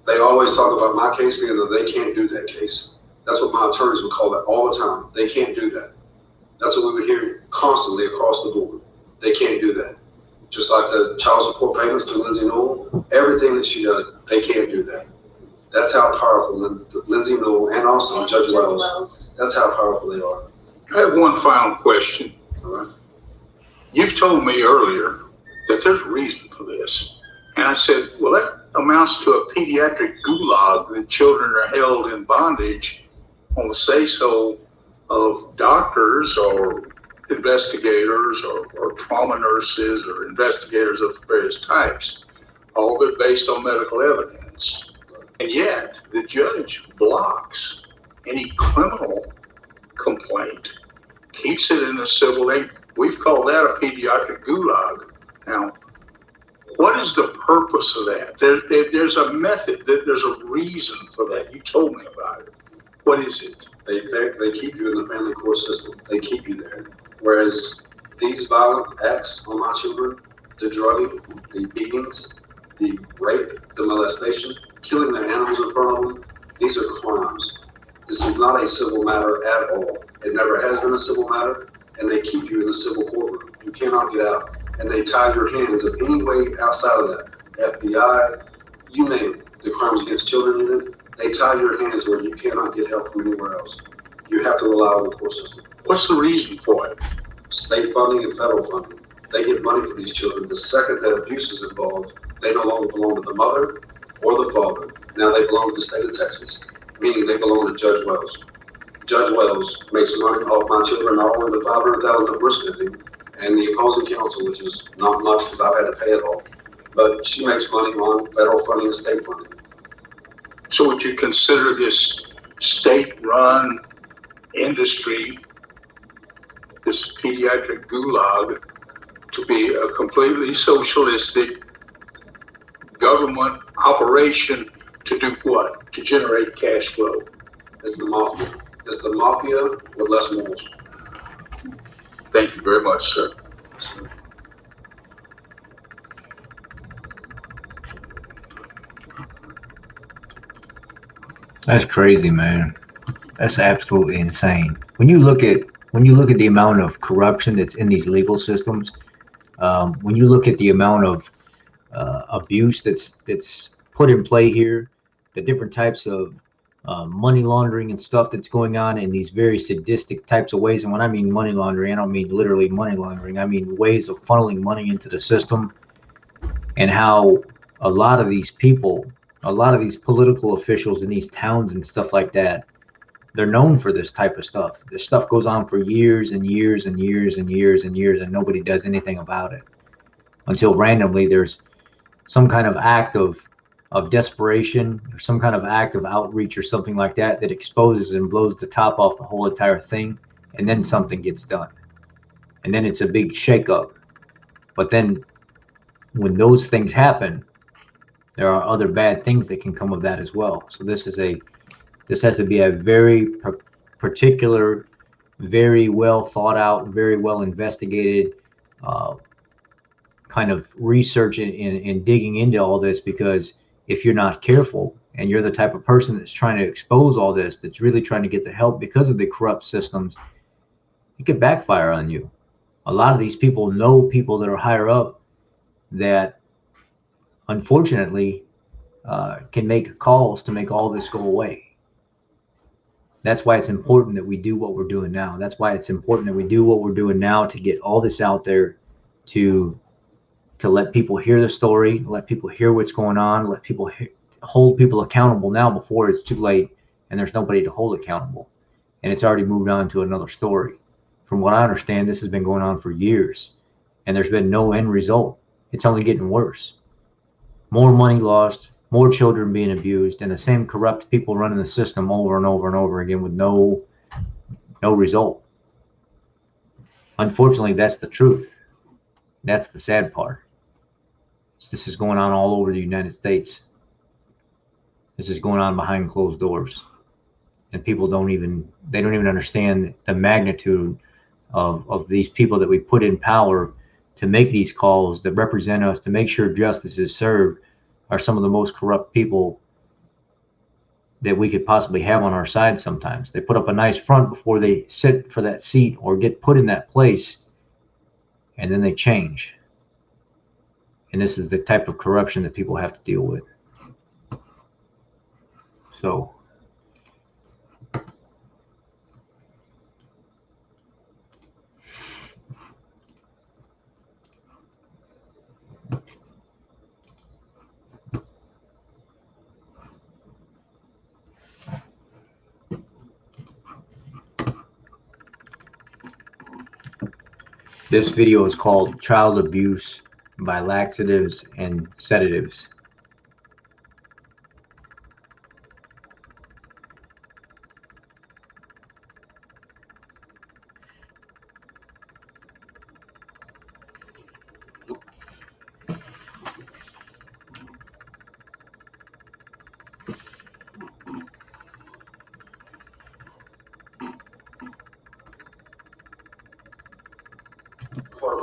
They always talk about my case being that they can't do that case. That's what my attorneys would call it all the time. They can't do that. That's what we would hear constantly across the board. They can't do that. Just like the child support payments to Lindsay Newell, everything that she does, they can't do that. That's how powerful Lindsay Newell and also Judge Wells, that's how powerful they are. I have one final question. All right. You've told me earlier that there's reason for this. And I said, well, that amounts to a pediatric gulag that children are held in bondage on the say-so of doctors or investigators or trauma nurses or investigators of various types. All of it based on medical evidence. And yet, the judge blocks any criminal complaint, keeps it in the civil. We've called that a pediatric gulag. Now, what is the purpose of that? There's a method, there's a reason for that. You told me about it. What is it? They keep you in the family court system. They keep you there. Whereas these violent acts on my children, the drugging, the beatings, the rape, the molestation, killing the animals in front of them, these are crimes. This is not a civil matter at all. It never has been a civil matter, and they keep you in the civil courtroom. You cannot get out. And they tie your hands in any way outside of that. FBI, you name it, the crimes against children unit, they tie your hands where you cannot get help from anywhere else. You have to rely on the court system. What's the reason for it? State funding and federal funding. They get money for these children. The second that abuse is involved, they no longer belong to the mother or the father. Now they belong to the state of Texas, meaning they belong to Judge Wells. Judge Wells makes money off my children, not only the $500,000 that we're spending, and the opposing counsel, which is not much because I've had to pay it off, but she makes money on federal funding and state funding. So would you consider this state-run industry, this pediatric gulag, to be a completely socialistic government operation to do what? To generate cash flow? It's the mafia. It's the mafia with less morals. Thank you very much, sir. That's crazy, man. That's absolutely insane. When you look at the amount of corruption that's in these legal systems, when you look at the amount of abuse that's put in play here, the different types of money laundering and stuff that's going on in these very sadistic types of ways. And when I mean money laundering, I don't mean literally money laundering. I mean ways of funneling money into the system, and how a lot of these people, a lot of these political officials in these towns and stuff like that, they're known for this type of stuff. This stuff goes on for years and years and years and years and years, and nobody does anything about it until randomly there's some kind of act of desperation or some kind of act of outreach or something like that that exposes and blows the top off the whole entire thing, and then something gets done, and then it's a big shakeup. But then when those things happen, there are other bad things that can come of that as well. So this has to be a very particular, very well thought out, very well investigated kind of research and digging into all this, because if you're not careful and you're the type of person that's trying to expose all this, that's really trying to get the help because of the corrupt systems, it could backfire on you. A lot of these people know people that are higher up that unfortunately can make calls to make all this go away. That's why it's important that we do what we're doing now. That's why it's important that we do what we're doing now to get all this out there, to let people hear the story, let people hear what's going on, let people hold people accountable now before it's too late and there's nobody to hold accountable. And it's already moved on to another story. From what I understand, this has been going on for years and there's been no end result. It's only getting worse. More money lost, more children being abused, and the same corrupt people running the system over and over and over again with no result. Unfortunately, that's the truth. That's the sad part. This is going on all over the United States. This is going on behind closed doors, and people don't even understand the magnitude of these people that we put in power to make these calls, that represent us, to make sure justice is served, are some of the most corrupt people that we could possibly have on our side. Sometimes they put up a nice front before they sit for that seat or get put in that place, and then they change. And this is the type of corruption that people have to deal with. So this video is called Child Abuse by Laxatives and Sedatives.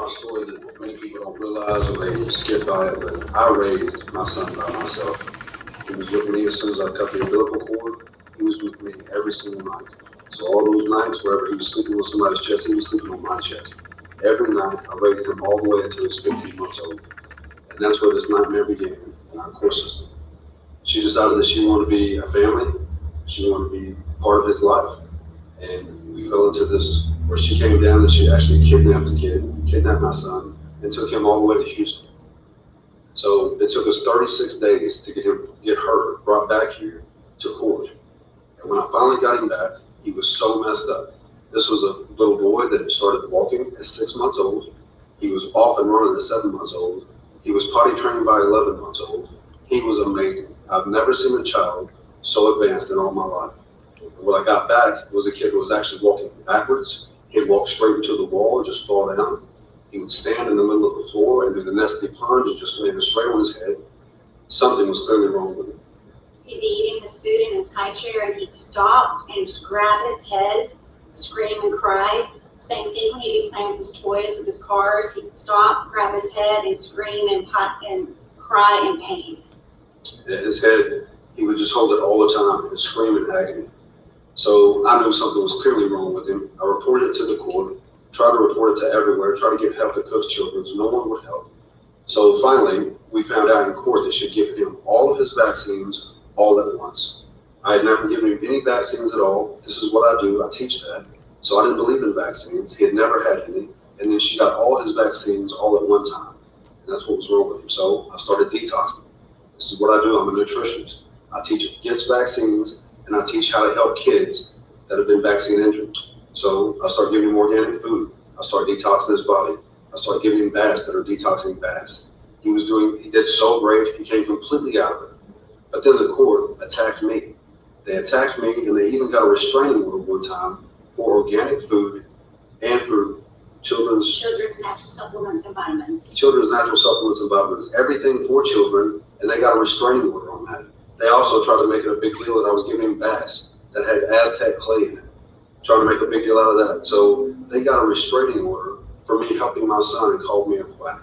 my story that many people don't realize or they skip by it, but I raised my son by myself. He was with me as soon as I cut the umbilical cord. He was with me every single night. So all those nights, wherever he was sleeping with somebody's chest, he was sleeping on my chest. Every night, I raised him all the way until he was 15 months old. And that's where this nightmare began in our court system. She decided that she wanted to be a family. She wanted to be part of his life. And we fell into this, where she came down and she actually kidnapped the kid, kidnapped my son, and took him all the way to Houston. So it took us 36 days to get her brought back here to court. And when I finally got him back, he was so messed up. This was a little boy that started walking at 6 months old. He was off and running at 7 months old. He was potty trained by 11 months old. He was amazing. I've never seen a child so advanced in all my life. And when I got back was a kid who was actually walking backwards. He'd walk straight into the wall and just fall down. He would stand in the middle of the floor and do the nesty plunge and just land it straight on his head. Something was clearly wrong with him. He'd be eating his food in his high chair and he'd stop and just grab his head, scream and cry. Same thing when he'd be playing with his toys, with his cars. He'd stop, grab his head and scream and cry in pain. His head, he would just hold it all the time and scream in agony. So I knew something was clearly wrong with him. I reported it to the court, tried to report it to everywhere, tried to get help to Cook's Children's. No one would help. So finally, we found out in court they should give him all of his vaccines all at once. I had never given him any vaccines at all. This is what I do. I teach that. So I didn't believe in vaccines. He had never had any. And then she got all his vaccines all at one time. And that's what was wrong with him. So I started detoxing. This is what I do. I'm a nutritionist. I teach against vaccines, and I teach how to help kids that have been vaccine injured. So I started giving him organic food. I started detoxing his body. I started giving him baths that are detoxing baths. He did so great. He came completely out of it. But then the court attacked me. They attacked me, and they even got a restraining order one time for organic food and for children's natural supplements and vitamins. Children's natural supplements and vitamins, everything for children, and they got a restraining order on that. They also tried to make it a big deal that I was giving him baths that had Aztec clay in it, trying to make a big deal out of that. So they got a restraining order for me helping my son and called me a quack.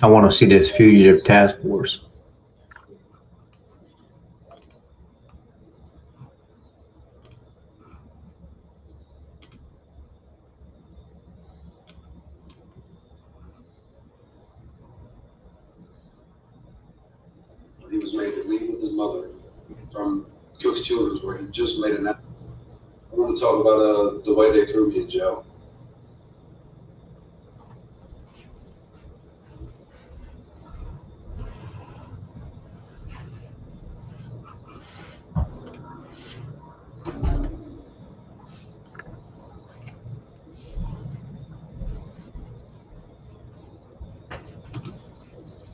I want to see this fugitive task force. He was made to leave with his mother from Cook's Children's, where he just made an. I want to talk about the way they threw me in jail.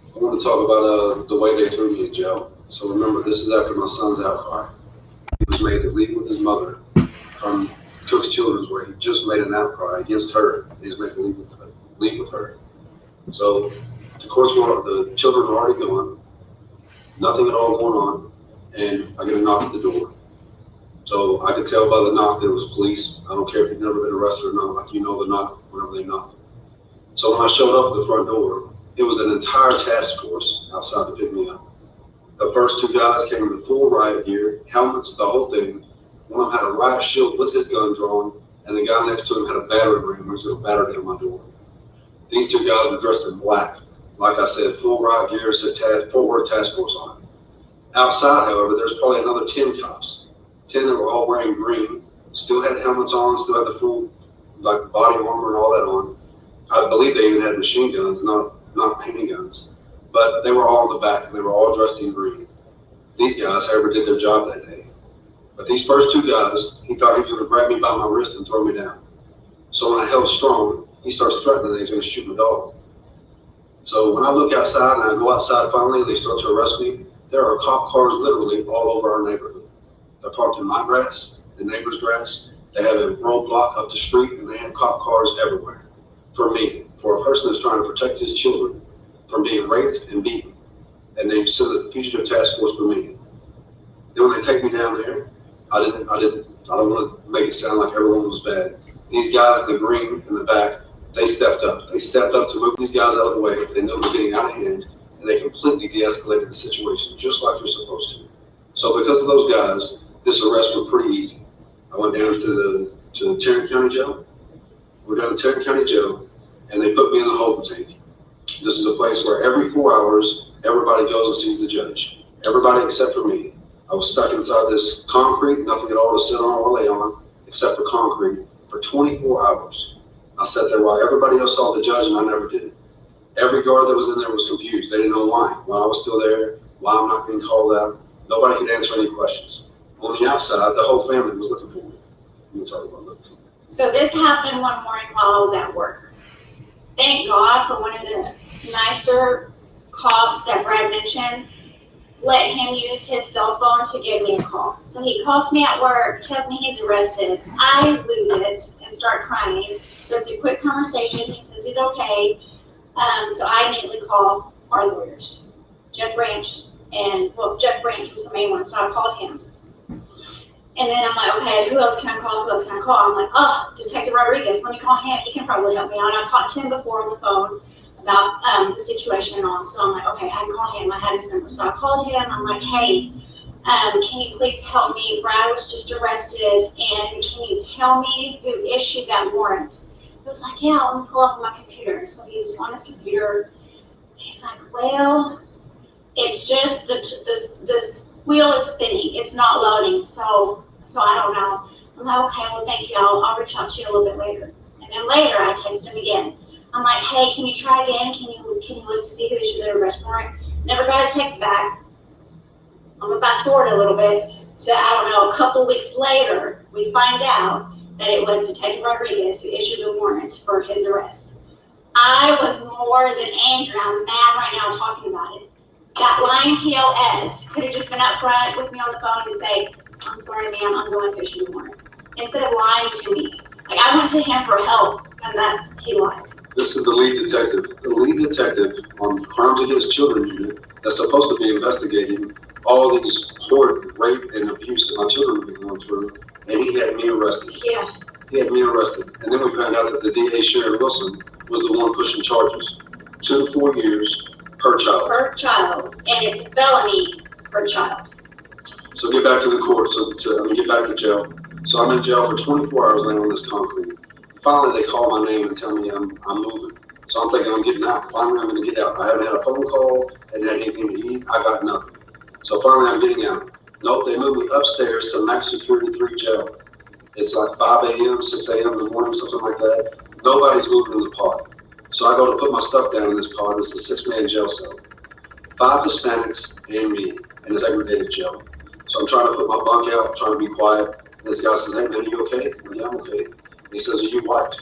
I want to talk about the way they threw me in jail. So remember, this is after my son's outcry. He was made to leave with his mother from Cook's Children's, where he just made an outcry against her. He was made to leave with her. So the children were already gone, nothing at all going on, and I get a knock at the door. So I could tell by the knock that it was police. I don't care if you've never been arrested or not, like you know the knock whenever they knock. So when I showed up at the front door, it was an entire task force outside to pick me up. The first two guys came in the full riot gear, helmets, the whole thing. One of them had a riot shield with his gun drawn, and the guy next to him had a battering ram who was going to batter down my door. These two guys were dressed in black. Like I said, full riot gear, said full-word task force on it. Outside, however, there's probably another 10 cops. 10 that were all wearing green, still had helmets on, still had the full body armor and all that on. I believe they even had machine guns, not handguns. But they were all in the back, and they were all dressed in green. These guys, however, did their job that day. But these first two guys, he thought he was going to grab me by my wrist and throw me down. So when I held strong, he starts threatening that he's going to shoot my dog. So when I look outside and I go outside finally and they start to arrest me, there are cop cars literally all over our neighborhood. They're parked in my grass, the neighbor's grass. They have a roadblock up the street and they have cop cars everywhere. For me, for a person that's trying to protect his children from being raped and beaten. And they send the fugitive task force for me. Then when they take me down there, I don't want to make it sound like everyone was bad. These guys in the green in the back, they stepped up. They stepped up to move these guys out of the way. They knew it was getting out of hand, and they completely de-escalated the situation, just like you're supposed to. So because of those guys, this arrest was pretty easy. I went down to the Tarrant County Jail. We got to Tarrant County Jail, and they put me in the holding tank. This is a place where every 4 hours, everybody goes and sees the judge. Everybody except for me. I was stuck inside this concrete, nothing at all to sit on or lay on, except for concrete, for 24 hours. I sat there while everybody else saw the judge, and I never did. Every guard that was in there was confused. They didn't know why I was still there, why I'm not being called out. Nobody could answer any questions. On the outside, the whole family was looking for me. We talk about looking for me. So this happened one morning while I was at work. Thank God for one of the nicer cops that Brad mentioned, let him use his cell phone to give me a call. So he calls me at work, tells me he's arrested. I lose it and start crying. So it's a quick conversation. He says he's okay. So I immediately call our lawyers, Jeff Branch, and Jeff Branch was the main one, so I called him. And then I'm like, okay, who else can I call? Who else can I call? I'm like, oh, Detective Rodriguez, let me call him. He can probably help me out. I've talked to him before on the phone about the situation and all. So I'm like, okay, I can call him. I had his number. So I called him. I'm like, hey, can you please help me? Brad was just arrested, and can you tell me who issued that warrant? He was like, yeah, let me pull up on my computer. So he's on his computer. He's like, well, it's just this wheel is spinning. It's not loading. So I don't know. I'm like, okay, well, thank you. I'll reach out to you a little bit later. And then later, I text him again. I'm like, hey, can you try again? Can you look to see who issued the arrest warrant? Never got a text back. I'm gonna fast forward a little bit. So I don't know, a couple weeks later, we find out that it was Detective Rodriguez who issued the warrant for his arrest. I was more than angry. I'm mad right now talking about it. That lying POS could have just been up front with me on the phone and say, I'm sorry, ma'am, I'm going to issue the warrant. Instead of lying to me. Like, I went to him for help, and he lied. This is the lead detective on Crimes Against Children unit that's supposed to be investigating all these horrid rape and abuse that my children have been going through, and he had me arrested. Yeah. He had me arrested. And then we found out that the DA, Sharon Wilson, was the one pushing charges. 2 to 4 years per child. Per child, and it's felony per child. So get back to the court, get back to jail. So I'm in jail for 24 hours laying on this concrete. Finally, they call my name and tell me I'm moving. So I'm thinking I'm getting out. Finally, I'm going to get out. I haven't had a phone call, hadn't had anything to eat. I got nothing. So finally, I'm getting out. Nope, they moved me upstairs to Max Security 3 jail. It's like 5 a.m., 6 a.m. in the morning, something like that. Nobody's moving in the pod. So I go to put my stuff down in this pod. It's a 6-man jail cell. 5 Hispanics and me in a segregated jail. So I'm trying to put my bunk out, trying to be quiet. And this guy says, hey man, are you okay? I'm like, yeah, I'm okay. And he says, are you white?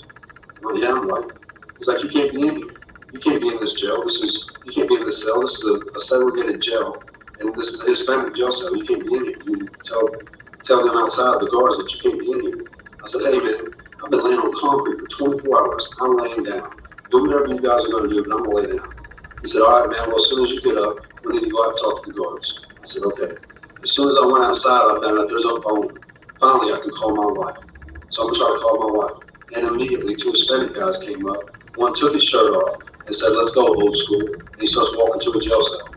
I'm like, yeah, I'm white. He's like, you can't be in here. You can't be in this jail. You can't be in this cell. This is a segregated jail. And this is a Hispanic jail cell. You can't be in here. You tell them outside, the guards, that you can't be in here. I said, hey man, I've been laying on concrete for 24 hours. I'm laying down. Do whatever you guys are going to do, but I'm going to lay down. He said, all right, man, well, as soon as you get up, we need to go out and talk to the guards. I said, okay. As soon as I went outside, I found out there's a phone. Finally, I can call my wife. So I'm going to try to call my wife. And immediately, 2 Hispanic guys came up. One took his shirt off and said, let's go, old school. And he starts walking to a jail cell.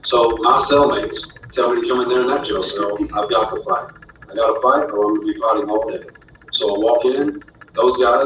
So my cellmates tell me to come in there in that jail cell. I've got to fight. I got to fight or I'm going to be fighting all day. So I walk in. Those guys,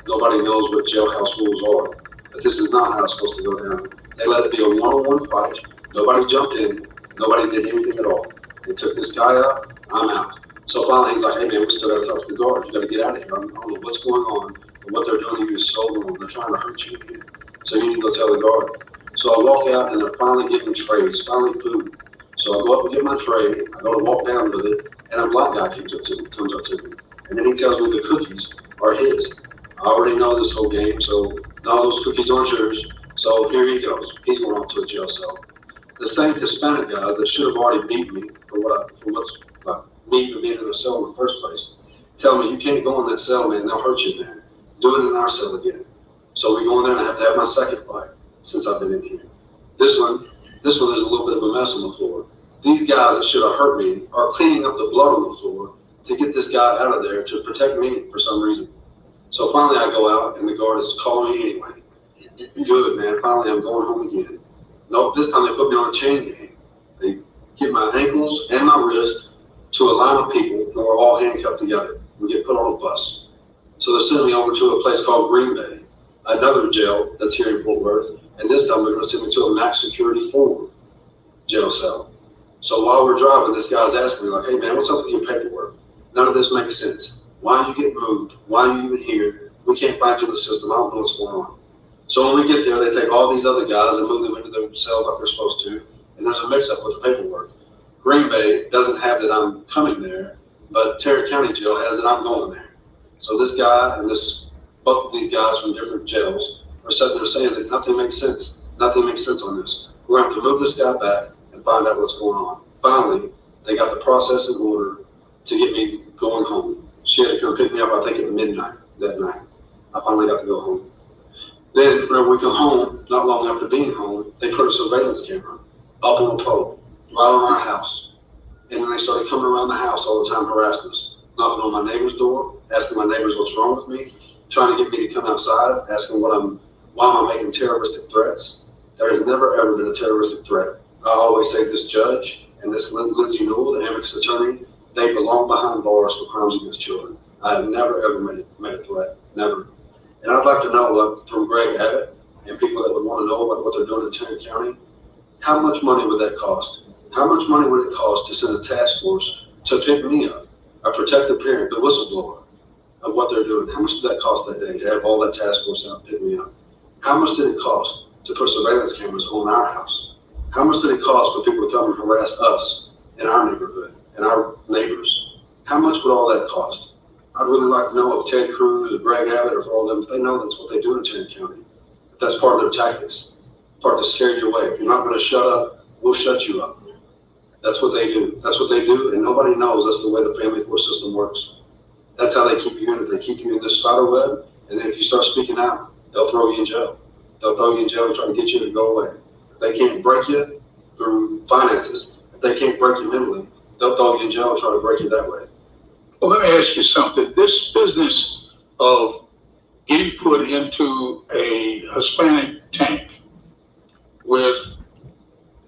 nobody knows what jailhouse rules are. But this is not how it's supposed to go down. They let it be a one-on-one fight. Nobody jumped in. Nobody did anything at all. They took this guy up. I'm out. So finally, he's like, hey, man, we still got to talk to the guard. You got to get out of here. I don't know what's going on. But what they're doing to you is so wrong. They're trying to hurt you here. So you need to go tell the guard. So I walk out, and they're finally giving trays, finally food. So I go up and get my tray. I go to walk down with it, and a black guy comes up to me. And then he tells me the cookies are his. I already know this whole game, so all those cookies aren't yours. So here he goes. He's going off to a jail cell. The same Hispanic guys that should have already beat me for what's me even being in the cell in the first place, tell me you can't go in that cell, man. They'll hurt you in there. Do it in our cell again. So we go in there and I have to have my second fight since I've been in here. This one, there's a little bit of a mess on the floor. These guys that should have hurt me are cleaning up the blood on the floor to get this guy out of there to protect me for some reason. So finally I go out and the guard is calling me anyway. Good, man. Finally I'm going home again. Nope, this time they put me on a chain gang. They get my ankles and my wrist to a line of people who are all handcuffed together. We get put on a bus. So they're sending me over to a place called Green Bay, another jail that's here in Fort Worth. And this time they're going to send me to a max security 4 jail cell. So while we're driving, this guy's asking me like, hey man, what's up with your paperwork? None of this makes sense. Why you get moved? Why are you even here? We can't find you in the system. I don't know what's going on. So when we get there, they take all these other guys and move them into their cells like they're supposed to. And there's a mix up with the paperwork. Green Bay doesn't have that I'm coming there, but Tarrant County Jail has that I'm going there. So this guy and both of these guys from different jails are sitting there saying that nothing makes sense. Nothing makes sense on this. We're going to have to move this guy back and find out what's going on. Finally, they got the process in order to get me going home. She had to come pick me up, I think, at midnight that night. I finally got to go home. Then, whenever we come home, not long after being home, they put a surveillance camera up on a pole right on our house. And then they started coming around the house all the time harassing us, knocking on my neighbor's door, asking my neighbors what's wrong with me, trying to get me to come outside, asking why am I making terroristic threats. There has never ever been a terroristic threat. I always say this judge and this Lindsay Newell, the amicus attorney, they belong behind bars for crimes against children. I have never ever made a threat, never. And I'd like to know, like, from Greg Abbott and people that would want to know about what they're doing in Tarrant County, how much money would that cost? How much money would it cost to send a task force to pick me up, a protective parent, the whistleblower, of what they're doing? How much did that cost that day to have all that task force out and pick me up? How much did it cost to put surveillance cameras on our house? How much did it cost for people to come and harass us in our neighborhood and our neighbors? How much would all that cost? I'd really like to know if Ted Cruz or Greg Abbott or all of them, if they know that's what they do in Tarrant County. If that's part of their tactics, part to scare you away. If you're not going to shut up, we'll shut you up. That's what they do. That's what they do, and nobody knows that's the way the family court system works. That's how they keep you in it. They keep you in this spider web, and then if you start speaking out, they'll throw you in jail. They'll throw you in jail and try to get you to go away. If they can't break you through finances, if they can't break you mentally, they'll throw you in jail and try to break you that way. Well, let me ask you something. This business of getting put into a Hispanic tank with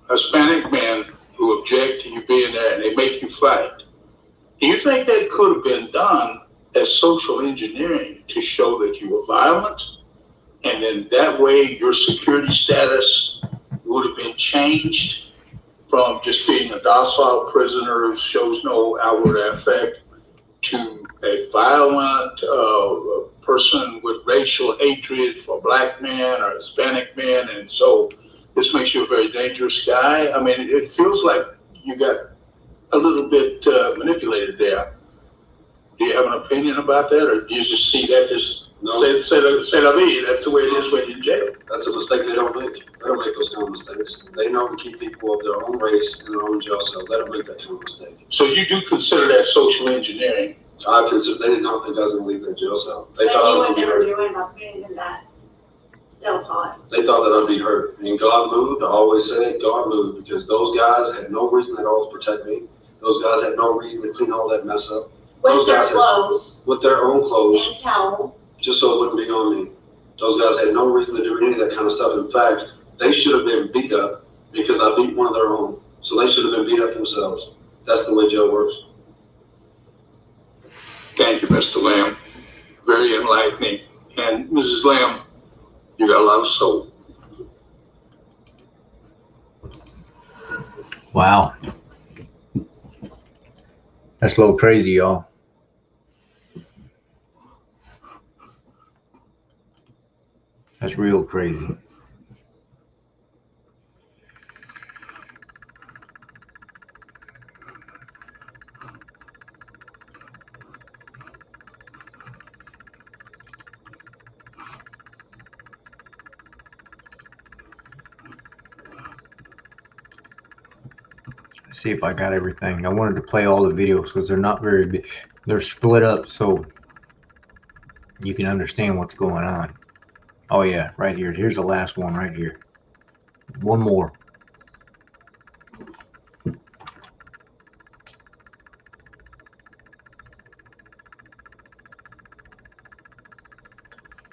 Hispanic men who object to you being there and they make you fight. Do you think that could have been done as social engineering to show that you were violent? And then that way your security status would have been changed from just being a docile prisoner who shows no outward affect to a violent person with racial hatred for black men or Hispanic men, and so this makes you a very dangerous guy. I mean, it feels like you got a little bit manipulated there. Do you have an opinion about that, or do you just see that as say la vie? That's the way it is when you're in jail. That's a mistake they don't make. They don't make those kind of mistakes. They know to keep people of their own race in their own jail cells. They don't make that kind of mistake. So you do consider that social engineering? I consider they did not think I was going to leave that jail cell. They thought I was going to be hurt. You end up being in that cell pod. They thought that I'd be hurt. And God moved. I always say God moved because those guys had no reason at all to protect me. Those guys had no reason to clean all that mess up. With their clothes. With their own clothes. And towel. Just so it wouldn't be on me. Those guys had no reason to do any of that kind of stuff. In fact, they should have been beat up because I beat one of their own. So they should have been beat up themselves. That's the way jail works. Thank you, Mr. Lamb. Very enlightening. And Mrs. Lamb, you got a lot of soul. Wow. That's a little crazy, y'all. That's real crazy. see if I got everything. I wanted to play all the videos because they're not very big. They're split up so you can understand what's going on. Oh yeah, right here. Here's the last one right here. One more.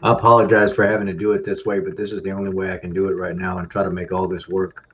I apologize for having to do it this way, but this is the only way I can do it right now and try to make all this work.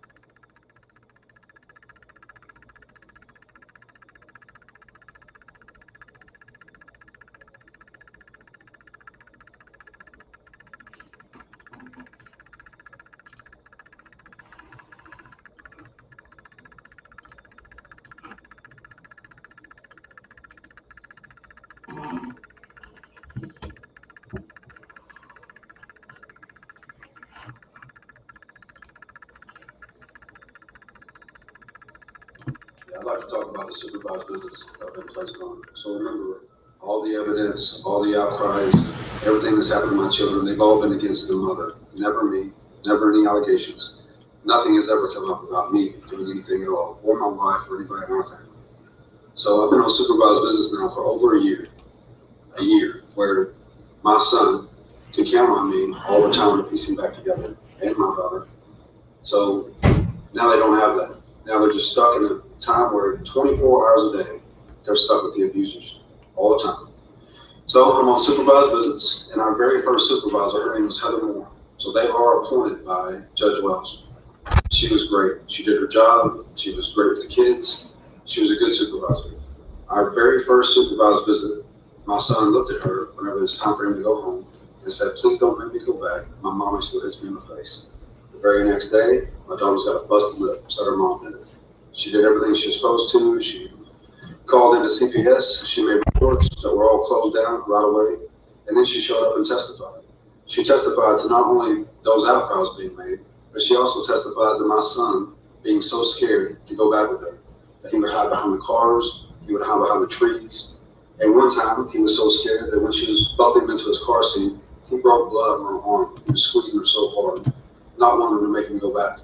I'd like to talk about the supervised visits that have been placed on. So remember, all the evidence, all the outcries, everything that's happened to my children, they've all been against the mother. Never me, never any allegations. Nothing has ever come up about me doing anything at all, or my wife, or anybody in our family. So I've been on supervised visits now for over a year, where my son could count on me all the time to piece him back together, and my daughter. So now they don't have that. Now they're just stuck in a time where 24 hours a day, they're stuck with the abusers all the time. So I'm on supervised visits, and our very first supervisor, her name was Heather Moore. So they are appointed by Judge Wells. She was great. She did her job. She was great with the kids. She was a good supervisor. Our very first supervised visit, my son looked at her whenever it was time for him to go home and said, "Please don't make me go back. My mommy still hits me in the face." The very next day, my daughter's got a busted lip, said her mom did it. She did everything she was supposed to. She called into CPS. She made reports that were all closed down right away. And then she showed up and testified. She testified to not only those outcries being made, but she also testified to my son being so scared to go back with her that he would hide behind the cars, he would hide behind the trees. And one time, he was so scared that when she was bumping him into his car seat, he broke blood on her arm. He was squeezing her so hard, not wanting to make him go back.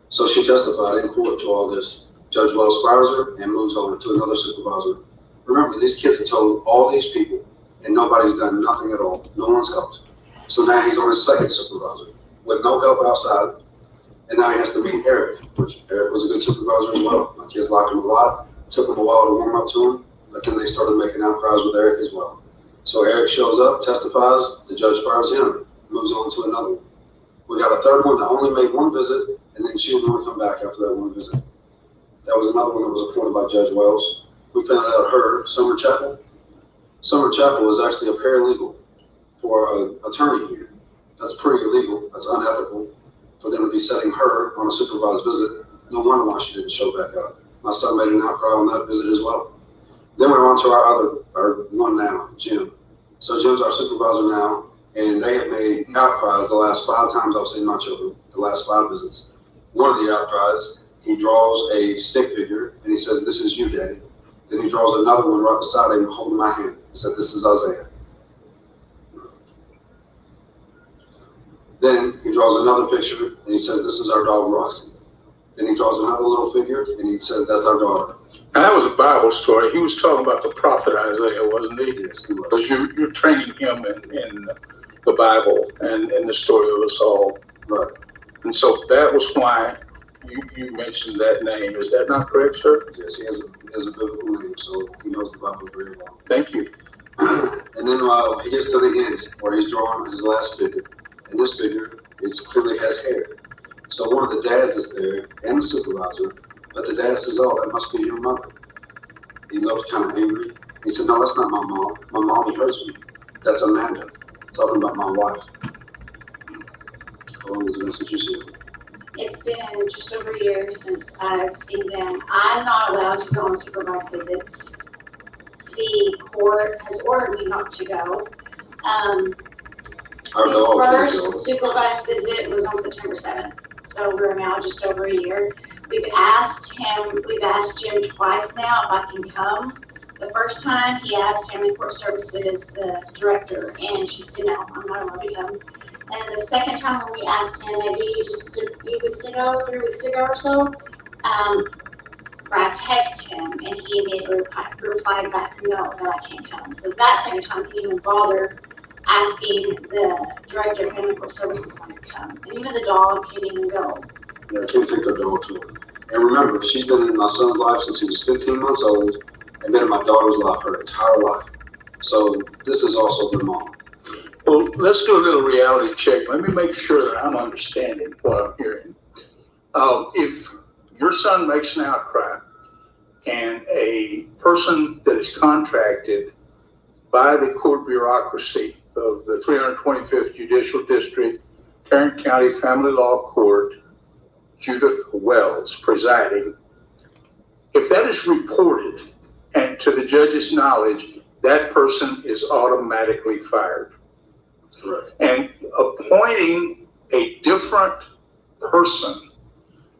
So she testified in court to all this. Judge Wells fires her and moves on to another supervisor. Remember, these kids have told all these people, and nobody's done nothing at all. No one's helped. So now he's on his second supervisor with no help outside. And now he has to meet Eric, which Eric was a good supervisor as well. My kids liked him a lot. Took him a while to warm up to him, but then they started making outcries with Eric as well. So Eric shows up, testifies, the judge fires him, moves on to another one. We got a third one that only made one visit, and then she would only come back after that one visit. That was another one that was appointed by Judge Wells. We found out her, Summer Chapel. Summer Chapel is actually a paralegal for an attorney here. That's pretty illegal. That's unethical for them to be setting her on a supervised visit. No wonder why she didn't show back up. My son made an outcry on that visit as well. Then we're on to our one now, Jim. So Jim's our supervisor now, and they have made outcries the last 5 times I've seen my children, the last 5 visits. One of the outcries, he draws a stick figure and he says, "This is you, Daddy." Then he draws another one right beside him holding my hand. He said, "This is Isaiah." Then he draws another picture and he says, "This is our dog, Roxy." Then he draws another little figure and he said, "That's our daughter." Now that was a Bible story. He was talking about the prophet Isaiah, wasn't he? Yes, he was. Because you're training him in the Bible and in the story of us all. Right. And so that was why you mentioned that name. Is that not correct, sir? Yes, he has a biblical name, so he knows the Bible very well. Thank you. And then he gets to the end where he's drawing his last figure. And this figure, it clearly has hair. So one of the dads is there and the supervisor, but the dad says, "Oh, that must be your mother." He looked kind of angry. He said, "No, that's not my mom. My mom hurts me. That's Amanda." Talking about my wife. How long has it been since you seen her? It's been just over a year since I've seen them. I'm not allowed to go on supervised visits. The court has ordered me not to go. His first supervised visit was on September 7th, so we're now just over a year. We've asked Jim twice now if I can come. The first time he asked Family Court Services, the director, and she said, "No, I'm not allowed to come." And the second time when we asked him, maybe just a few weeks ago, 3 weeks ago or so, where I texted him and he immediately replied back, no, that I can't come. So that same time, he didn't even bother asking the director of clinical services when to come. And even the dog can't even go. Yeah, I can't take the dog to her. And remember, she's been in my son's life since he was 15 months old and been in my daughter's life her entire life. So this is also their mom. Well, let's do a little reality check. Let me make sure that I'm understanding what I'm hearing. If your son makes an outcry and a person that is contracted by the court bureaucracy of the 325th Judicial District, Tarrant County Family Law Court, Judith Wells presiding, if that is reported and to the judge's knowledge, that person is automatically fired. Correct. And appointing a different person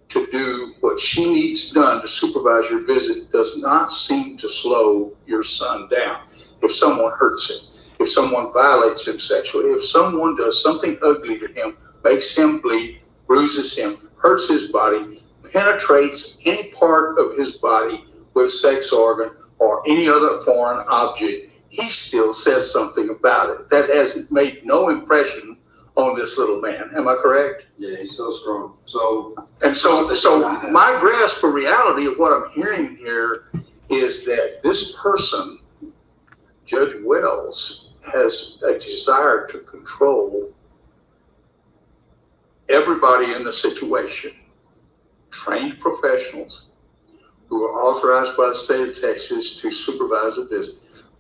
to do what she needs done to supervise your visit does not seem to slow your son down. If someone hurts him, if someone violates him sexually, if someone does something ugly to him, makes him bleed, bruises him, hurts his body, penetrates any part of his body with sex organ or any other foreign object, he still says something about it. That has made no impression on this little man. Am I correct? Yeah, he's so strong. So my grasp for reality of what I'm hearing here is that this person, Judge Wells, has a desire to control everybody in the situation. Trained professionals who are authorized by the state of Texas to supervise a visit.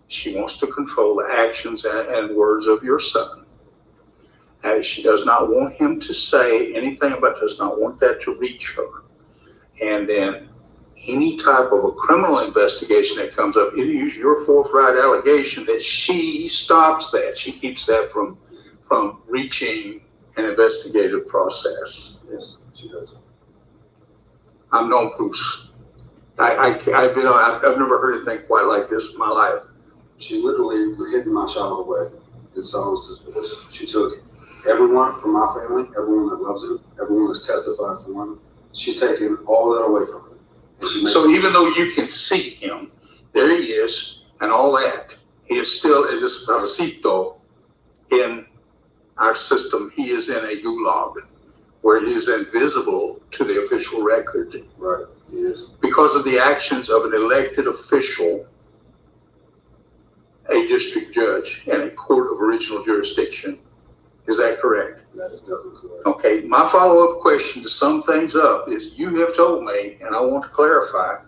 She wants to control the actions and words of your son. She does not want him to say anything about, does not want that to reach her. And then any type of a criminal investigation that comes up, it is your forthright allegation that she stops that. She keeps that from reaching an investigative process. yes, she does. I'm known Bruce. I've never heard anything quite like this in my life. She literally hidden my child away and silenced his voice. She took everyone from my family, everyone that loves him, everyone that's testified for him. She's taken all that away from him. And she So even though you can see him, there he is, and all that, he is still a desaparecido in our system. He is in a gulag where he is invisible to the official record. Right, he is. Because of the actions of an elected official, a district judge, and a court of original jurisdiction. Is that correct? That is definitely correct. Okay, my follow-up question to sum things up is you have told me, and I want to clarify,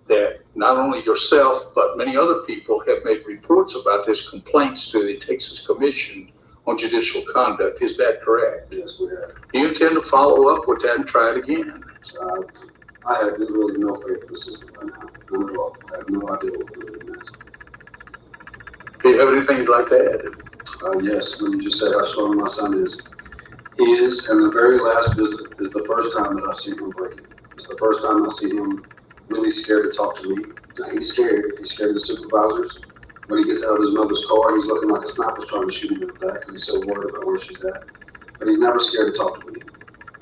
that not only yourself, but many other people have made reports about this, complaints to the Texas Commission on Judicial Conduct. Is that correct? Yes, we have. Do you intend to follow up with that and try it again? I have literally no faith in the system right now. None at all. I have no idea what we're doing next. Do you have anything you'd like to add? Yes, let me just say how strong my son is. He is, and the very last visit is the first time that I've seen him breaking. It's the first time I've seen him really scared to talk to me. Now, he's scared. He's scared of the supervisors. When he gets out of his mother's car, he's looking like a sniper's trying to shoot him in the back because he's so worried about where she's at. But he's never scared to talk to me.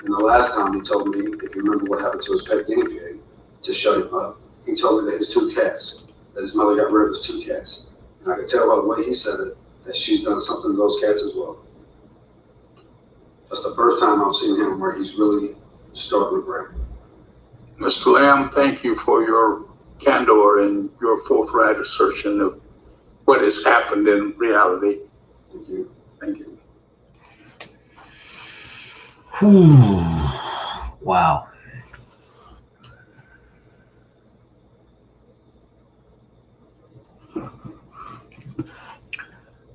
And the last time he told me, if you remember what happened to his pet guinea pig, to shut him up, he told me that his two cats, that his mother got rid of his two cats. And I could tell by the way he said it, that she's done something to those cats as well. That's the first time I've seen him where he's really starting to break. Mr. Lamb, thank you for your candor and your forthright assertion of what has happened in reality. Thank you. Thank you. Wow.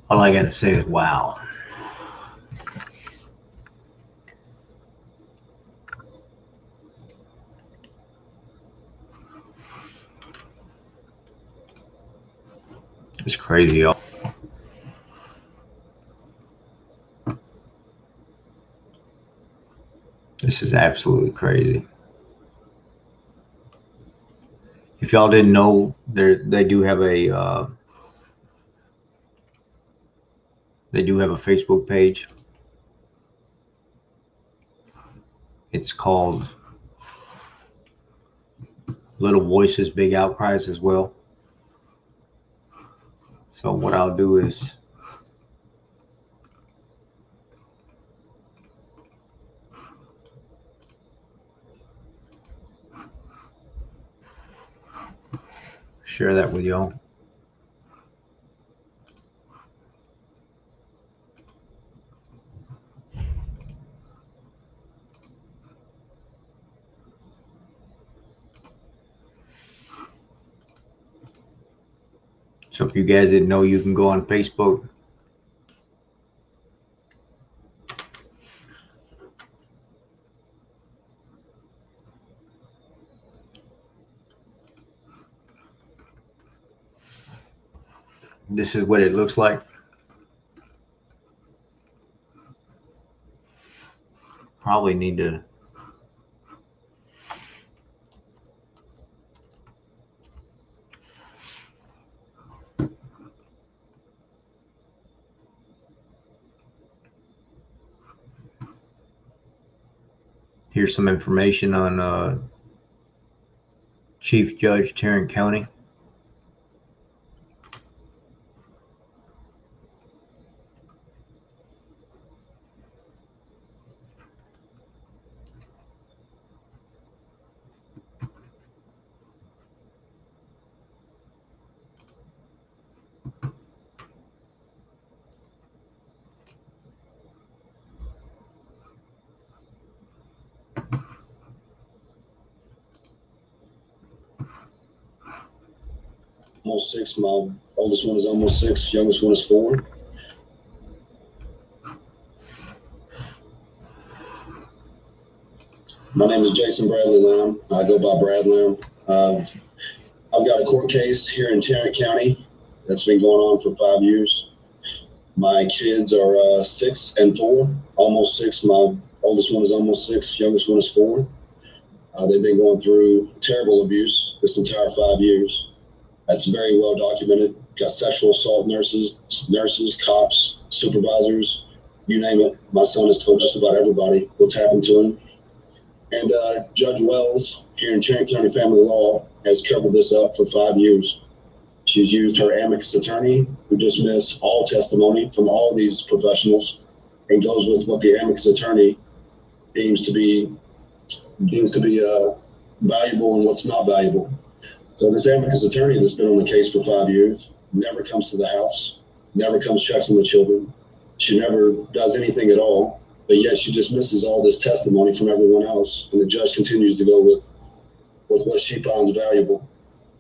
All I got to say is wow. It's crazy, y'all. This is absolutely crazy. If y'all didn't know, they do have a Facebook page. It's called Little voices, big outcries as well. So what I'll do is share that with y'all. So if you guys didn't know, you can go on Facebook. This is what it looks like. Probably need to here's some information on Chief Judge Tarrant County. Almost 6. My oldest one is almost 6. Youngest one is 4. My name is Jason Bradley Lamb. I go by Brad Lamb. I've got a court case here in Tarrant County that's been going on for 5 years. My kids are 6 and 4, almost 6. My oldest one is almost 6. Youngest one is 4. They've been going through terrible abuse this entire 5 years. That's very well documented. Got sexual assault nurses, cops, supervisors, you name it. My son has told just about everybody what's happened to him. And Judge Wells here in Tarrant County Family Law has covered this up for 5 years. She's used her amicus attorney who dismiss all testimony from all these professionals and goes with what the amicus attorney deems to be valuable and what's not valuable. So this amicus attorney that's been on the case for 5 years never comes to the house, never comes checks on the children. She never does anything at all, but yet she dismisses all this testimony from everyone else, and the judge continues to go with what she finds valuable.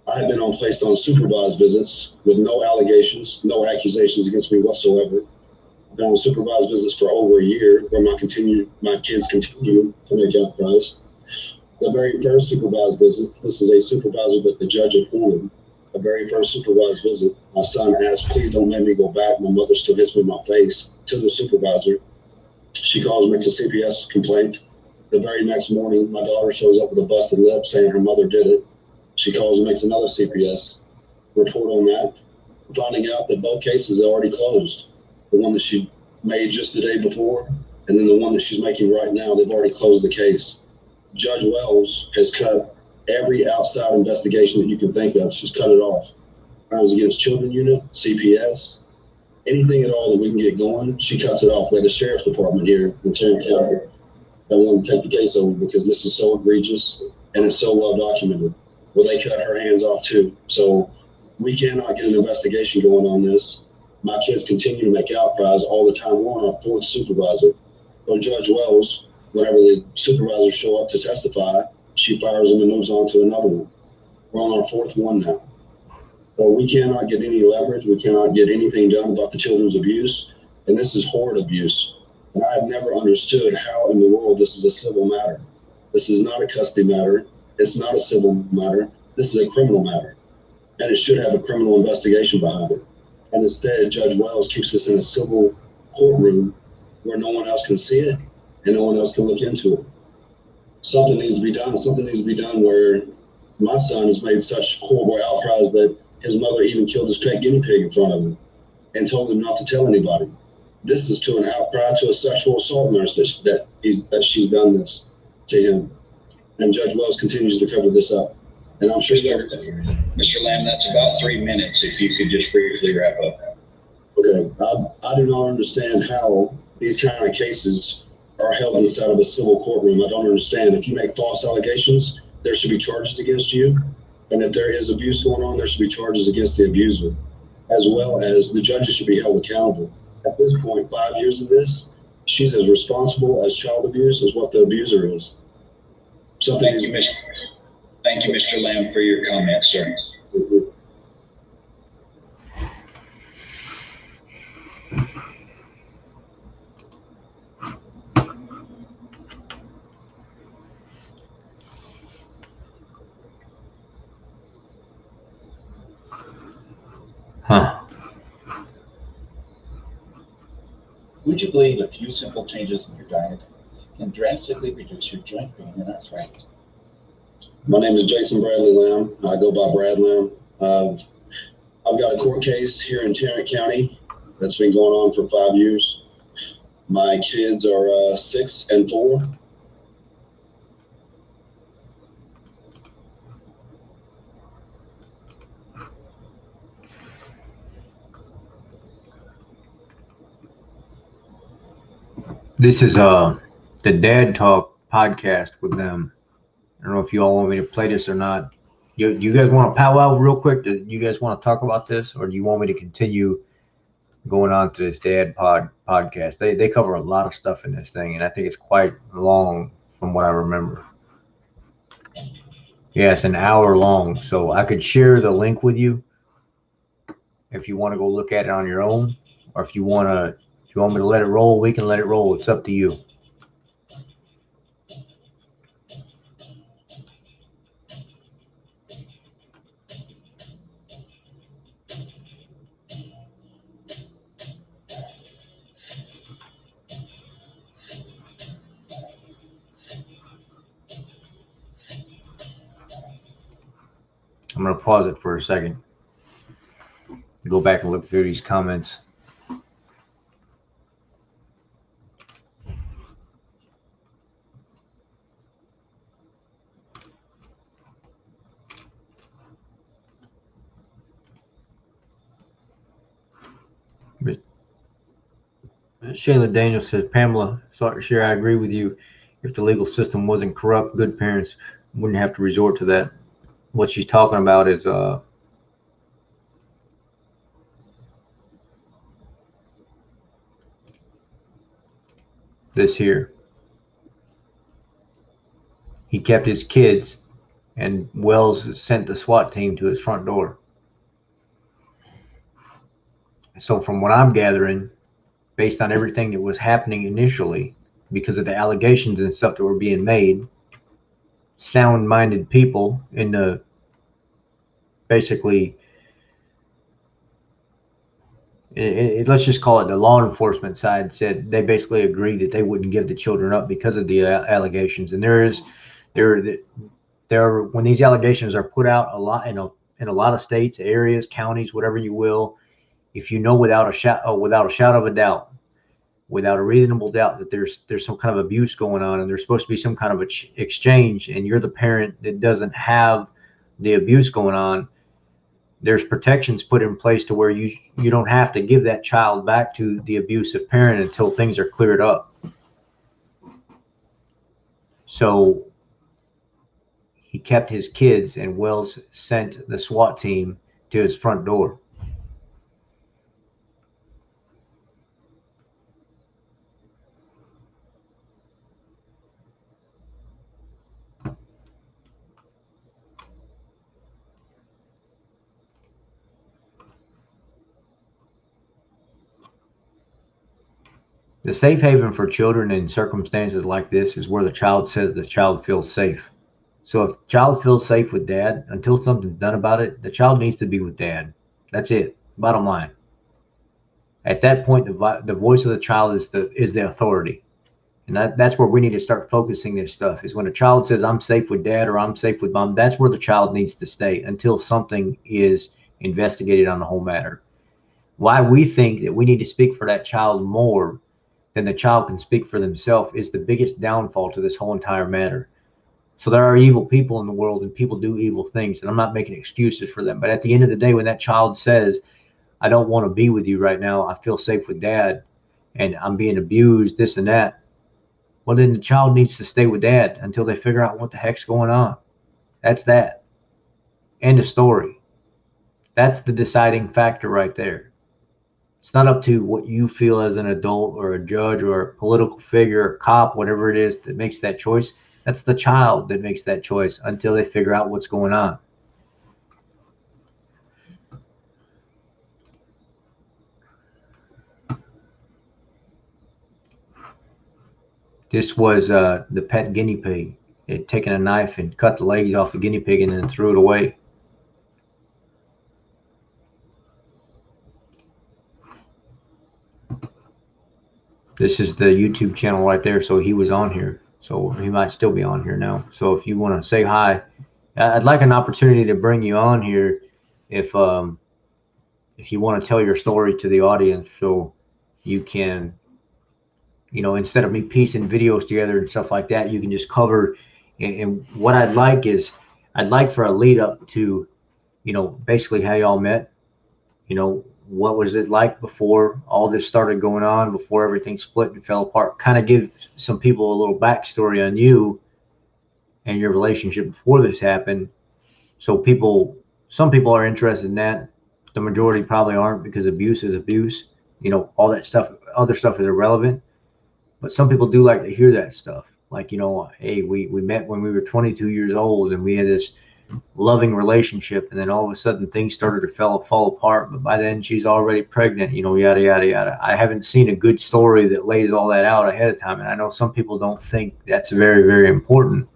I have been placed on supervised visits with no allegations, no accusations against me whatsoever. I've been on supervised visits for over a year where my kids continue to make outcries. The very first supervised visit, this is a supervisor that the judge appointed. The very first supervised visit, my son asked, please don't make me go back. My mother still hits me in my face, to the supervisor. She calls, makes a CPS complaint. The very next morning, my daughter shows up with a busted lip saying her mother did it. She calls and makes another CPS report on that, finding out that both cases are already closed. The one that she made just the day before, and then the one that she's making right now, they've already closed the case. Judge Wells has cut every outside investigation that you can think of. She's cut it off. Crimes Against Children Unit, CPS, anything at all that we can get going, she cuts it off. We had the sheriff's department here in Tarrant County that wanted to take the case over because this is so egregious and it's so well documented. Well, they cut her hands off too. So we cannot get an investigation going on this. My kids continue to make outcries all the time. We're on our 4th supervisor. So Judge Wells, whenever the supervisors show up to testify, she fires them and moves on to another one. We're on our 4th one now. So we cannot get any leverage. We cannot get anything done about the children's abuse. And this is horrid abuse. And I have never understood how in the world this is a civil matter. This is not a custody matter. It's not a civil matter. This is a criminal matter. And it should have a criminal investigation behind it. And instead, Judge Wells keeps us in a civil courtroom where no one else can see it and no one else can look into it. Something needs to be done. Something needs to be done where my son has made such horrible outcries that his mother even killed his pet guinea pig in front of him and told him not to tell anybody. This is to an outcry to a sexual assault nurse that she's done this to him. And Judge Wells continues to cover this up. And I'm sure Mr. Lamb, that's about 3 minutes. If you could just briefly wrap up. okay, I do not understand how these kind of cases are held inside of a civil courtroom. I don't understand. If you make false allegations, there should be charges against you. And if there is abuse going on, there should be charges against the abuser, as well as the judges should be held accountable. At this point, 5 years of this, she's as responsible as child abuse as what the abuser is. Thank you, Mr. Lamb, for your comments, sir. Huh. Would you believe a few simple changes in your diet can drastically reduce your joint pain and arthritis? My name is Jason Bradley Lamb. I go by Brad Lamb. I've got a court case here in Tarrant County that's been going on for 5 years. My kids are 6 and 4. This is the Dad Talk podcast with them. I don't know if you all want me to play this or not. Do you guys want to powwow real quick? Do you guys want to talk about this, or do you want me to continue going on to this Dad podcast? They cover a lot of stuff in this thing, and I think it's quite long from what I remember. Yeah, it's an hour long, so I could share the link with you if you want to go look at it on your own, or if you want me to let it roll, we can let it roll. It's up to you. I'm going to pause it for a second. Go back and look through these comments. Shayla Daniels says, Pamela, sorry, sure, I agree with you. If the legal system wasn't corrupt, good parents wouldn't have to resort to that. What she's talking about is this here. He kept his kids, and Wells sent the SWAT team to his front door. So from what I'm gathering, based on everything that was happening initially, because of the allegations and stuff that were being made, sound-minded people in the basically, let's just call it the law enforcement side, said they basically agreed that they wouldn't give the children up because of the allegations. And when these allegations are put out a lot in a lot of states, areas, counties, whatever you will, if you know without a shadow of a doubt, without a reasonable doubt that there's some kind of abuse going on, and there's supposed to be some kind of exchange, and you're the parent that doesn't have the abuse going on, there's protections put in place to where you don't have to give that child back to the abusive parent until things are cleared up. So he kept his kids, and Wells sent the SWAT team to his front door. The safe haven for children in circumstances like this is where the child says the child feels safe. So if the child feels safe with dad, until something's done about it, the child needs to be with dad. That's it. Bottom line. At that point, the voice of the child is the authority. And that's where we need to start focusing this stuff, is when a child says, I'm safe with dad or I'm safe with mom, that's where the child needs to stay until something is investigated on the whole matter. Why we think that we need to speak for that child more than the child can speak for themselves is the biggest downfall to this whole entire matter. So there are evil people in the world, and people do evil things, and I'm not making excuses for them. But at the end of the day, when that child says, I don't want to be with you right now, I feel safe with dad, and I'm being abused, this and that, well, then the child needs to stay with dad until they figure out what the heck's going on. That's that. End of story. That's the deciding factor right there. It's not up to what you feel as an adult or a judge or a political figure or cop, whatever it is that makes that choice. That's the child that makes that choice until they figure out what's going on. This was the pet guinea pig. It had taken a knife and cut the legs off the guinea pig and then threw it away. This is the YouTube channel right there. So he was on here. So he might still be on here now. So if you want to say hi, I'd like an opportunity to bring you on here if you want to tell your story to the audience, so you can, you know, instead of me piecing videos together and stuff like that, you can just cover. And what I'd like is, I'd like for a lead up to, you know, basically how y'all met, you know, what was it like before all this started going on, before everything split and fell apart, kind of give some people a little backstory on you and your relationship before this happened. So some people are interested in that. The majority probably aren't, because abuse is abuse. You know, all that stuff, other stuff is irrelevant. But some people do like to hear that stuff. Like, you know, hey, we met when we were 22 years old and we had this loving relationship, and then all of a sudden things started to fall apart, but by then she's already pregnant, you know, yada yada yada. I haven't seen a good story that lays all that out ahead of time, and I know some people don't think that's very, very important,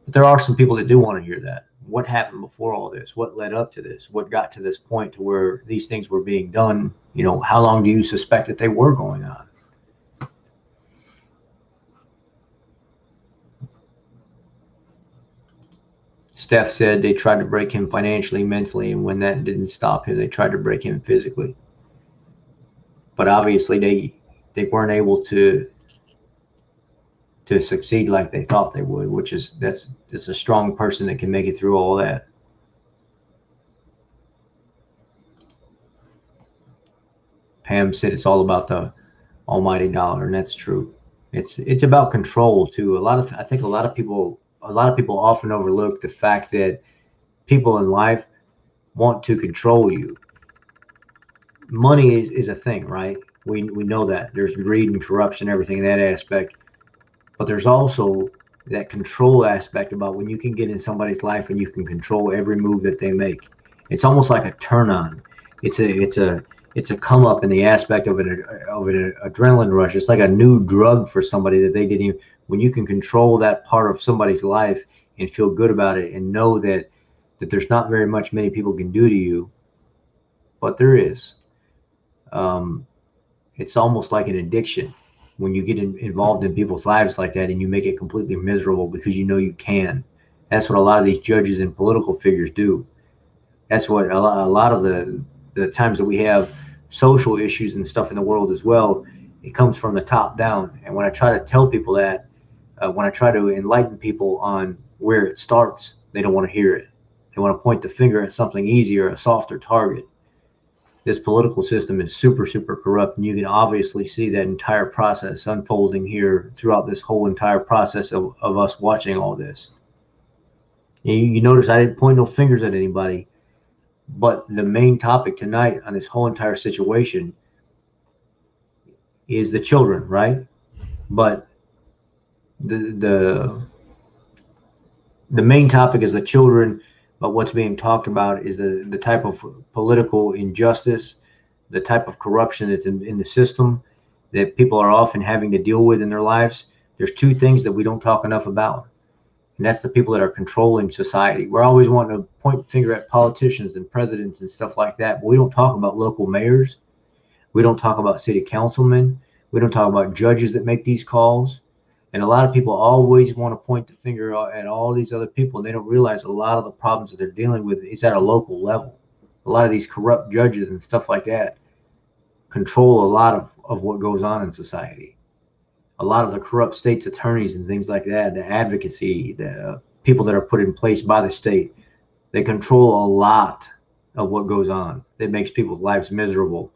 but there are some people that do want to hear that. What happened before all this? What led up to this? What got to this point to where these things were being done? You know, how long do you suspect that they were going on? Steph said they tried to break him financially, mentally, and when that didn't stop him, they tried to break him physically. But obviously they weren't able to succeed like they thought they would, which is that's a strong person that can make it through all that. Pam said it's all about the almighty dollar, and that's true. It's about control too. I think a lot of people often overlook the fact that people in life want to control you. Money is a thing, right? We know that. There's greed and corruption, everything in that aspect. But there's also that control aspect about when you can get in somebody's life and you can control every move that they make. It's almost like a turn on. It's a come up in the aspect of an adrenaline rush. It's like a new drug for somebody that they didn't even. When you can control that part of somebody's life and feel good about it and know that there's not very much many people can do to you, but there is. It's almost like an addiction when you get involved in people's lives like that and you make it completely miserable because you know you can. That's what a lot of these judges and political figures do. That's what a lot of the times that we have social issues and stuff in the world as well, it comes from the top down. And when I try to tell people that, when I try to enlighten people on where it starts, they don't want to hear it. They want to point the finger at something easier, a softer target. This political system is super, super corrupt, and you can obviously see that entire process unfolding here throughout this whole entire process of us watching all this. You notice I didn't point no fingers at anybody, but the main topic tonight on this whole entire situation is the children, right? But the main topic is the children, but what's being talked about is the type of political injustice, the type of corruption that's in the system that people are often having to deal with in their lives. There's two things that we don't talk enough about, and that's the people that are controlling society. We're always wanting to point the finger at politicians and presidents and stuff like that, but we don't talk about local mayors. We don't talk about city councilmen. We don't talk about judges that make these calls. And a lot of people always want to point the finger at all these other people, and they don't realize a lot of the problems that they're dealing with is at a local level. A lot of these corrupt judges and stuff like that control a lot of what goes on in society. a lot of the corrupt state's attorneys and things like that, the advocacy, the people that are put in place by the state, they control a lot of what goes on. It makes people's lives miserable.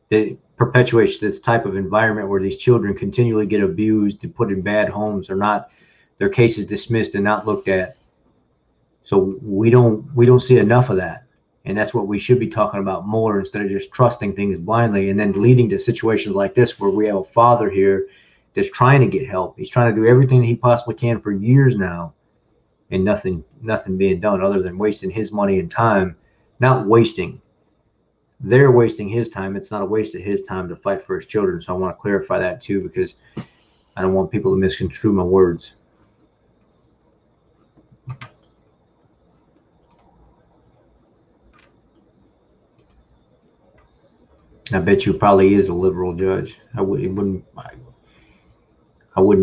It perpetuates this type of environment where these children continually get abused and put in bad homes, or not, their cases dismissed and not looked at. So we don't see enough of that. And that's what we should be talking about more, instead of just trusting things blindly and then leading to situations like this where we have a father here that's trying to get help. He's trying to do everything he possibly can for years now, and nothing being done other than wasting his money and time. Not wasting, they're wasting his time. It's not a waste of his time to fight for his children. So I want to clarify that too, because I don't want people to misconstrue my words. I bet you probably is a liberal judge. I wouldn't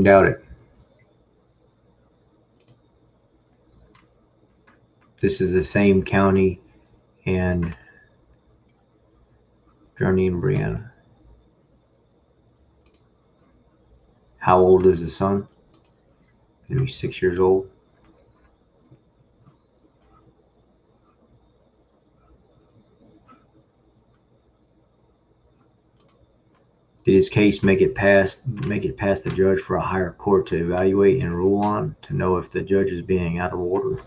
doubt it. This is the same county and Journey and Brianna. How old is the son? Maybe 6 years old. Did his case make it past the judge for a higher court to evaluate and rule on, to know if the judge is being out of order?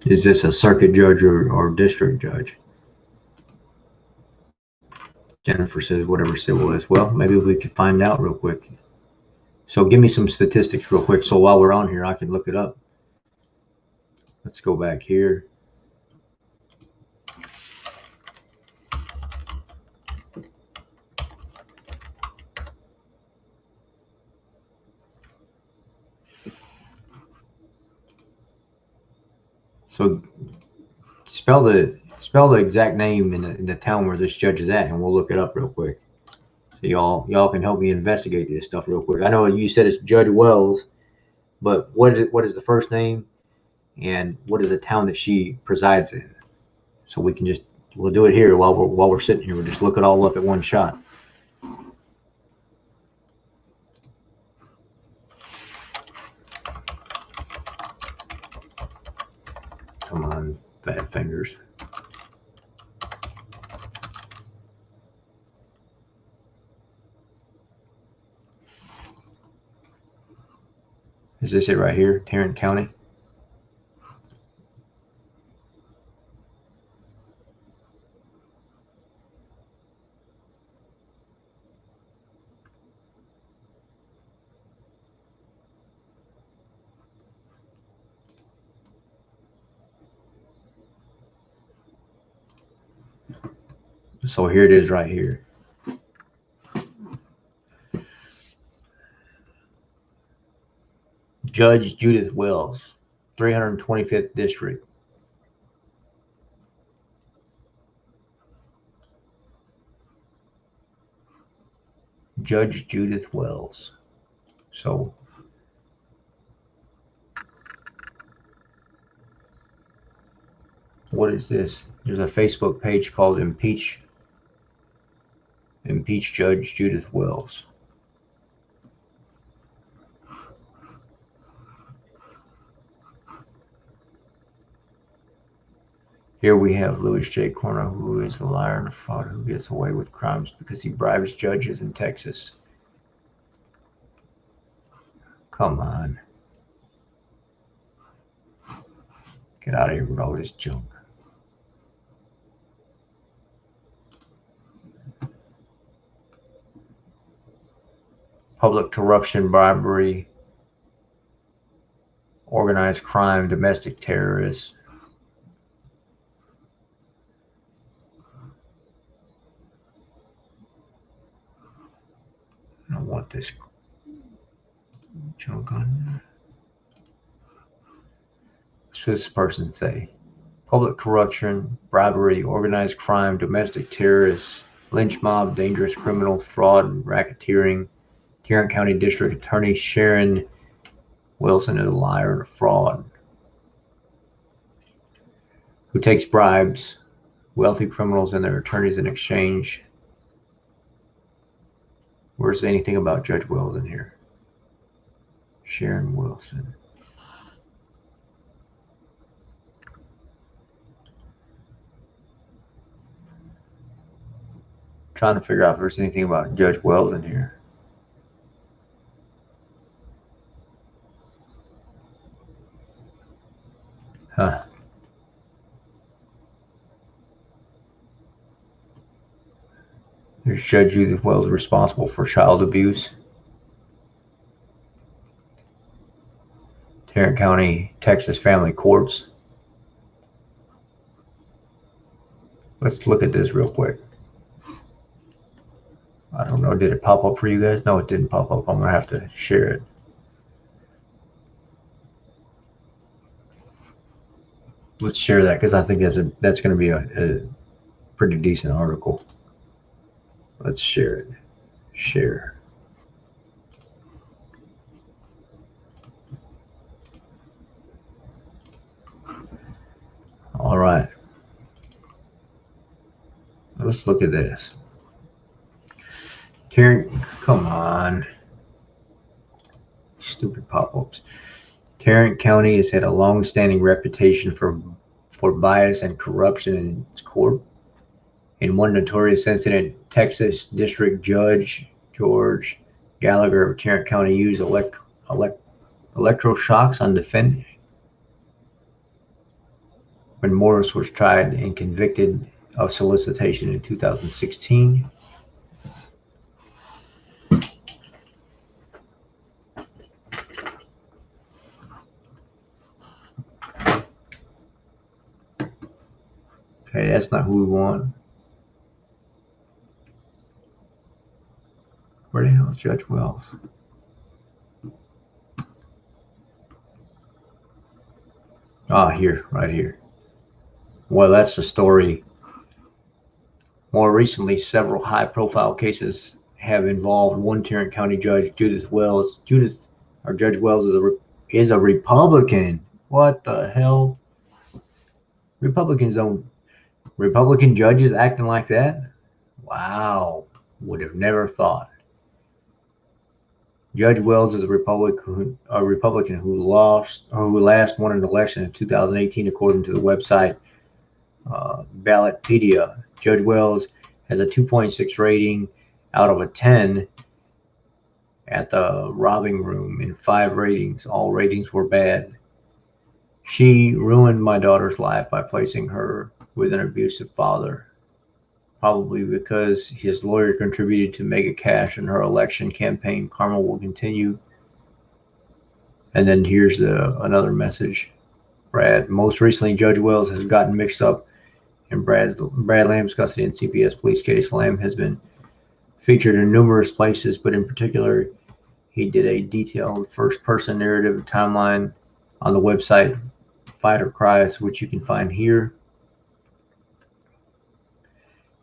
Is this a circuit judge or district judge? Jennifer says whatever civil is. Well, maybe we could find out real quick. So give me some statistics real quick. So while we're on here, I can look it up. Let's go back here. So spell the exact name in the town where this judge is at, and we'll look it up real quick. So y'all can help me investigate this stuff real quick. I know you said it's Judge Wells, but what is the first name, and what is the town that she presides in? So we'll do it here while we're sitting here. We'll just look it all up at one shot. Come on, fat fingers. Is this it right here? Tarrant County? So here it is right here. Judge Judith Wells, 325th District. Judge Judith Wells. So what is this? There's a Facebook page called Impeach Judge Judith Wells. Here we have Louis J. Corner, who is a liar and a fraud, who gets away with crimes because he bribes judges in Texas. Come on. Get out of here with all this junk. Public corruption, bribery, organized crime, domestic terrorists. I don't want this junk on there. What should this person say? public corruption, bribery, organized crime, domestic terrorists, lynch mob, dangerous criminal, fraud, and racketeering. Tarrant County District Attorney Sharon Wilson is a liar and a fraud who takes bribes, wealthy criminals and their attorneys in exchange. Where's anything about Judge Wells in here? Sharon Wilson. Trying to figure out if there's anything about Judge Wells in here. Huh. There's Judge Judith Wells responsible for child abuse. Tarrant County, Texas Family Courts. Let's look at this real quick. I don't know, did it pop up for you guys? No, it didn't pop up. I'm gonna have to share it. Let's share that because I think that's going to be a pretty decent article. Let's share it. Share. All right. Let's look at this. Tarrant, come on. Stupid pop-ups. Tarrant County has had a long-standing reputation for bias and corruption in its court. In one notorious incident, Texas District Judge George Gallagher of Tarrant County used electroshocks on defendant when Morris was tried and convicted of solicitation in 2016. Okay, that's not who we want. Where the hell is Judge Wells? Ah, here, right here. Well, that's the story. More recently, several high-profile cases have involved one Tarrant County judge, Judith Wells. Judge Wells is a Republican. What the hell? Republican judges acting like that? Wow, would have never thought. Judge Wells is a Republican who last won an election in 2018, according to the website Ballotpedia. Judge Wells has a 2.6 rating out of a 10 at the Robbing Room in 5 ratings. All ratings were bad. She ruined my daughter's life by placing her with an abusive father, probably because his lawyer contributed to mega cash in her election campaign. Karma will continue. And then here's another message. Brad, most recently, Judge Wells has gotten mixed up in Brad Lamb's custody and CPS police case. Lamb has been featured in numerous places, but in particular, he did a detailed first-person narrative timeline on the website Fight or Cries, which you can find here.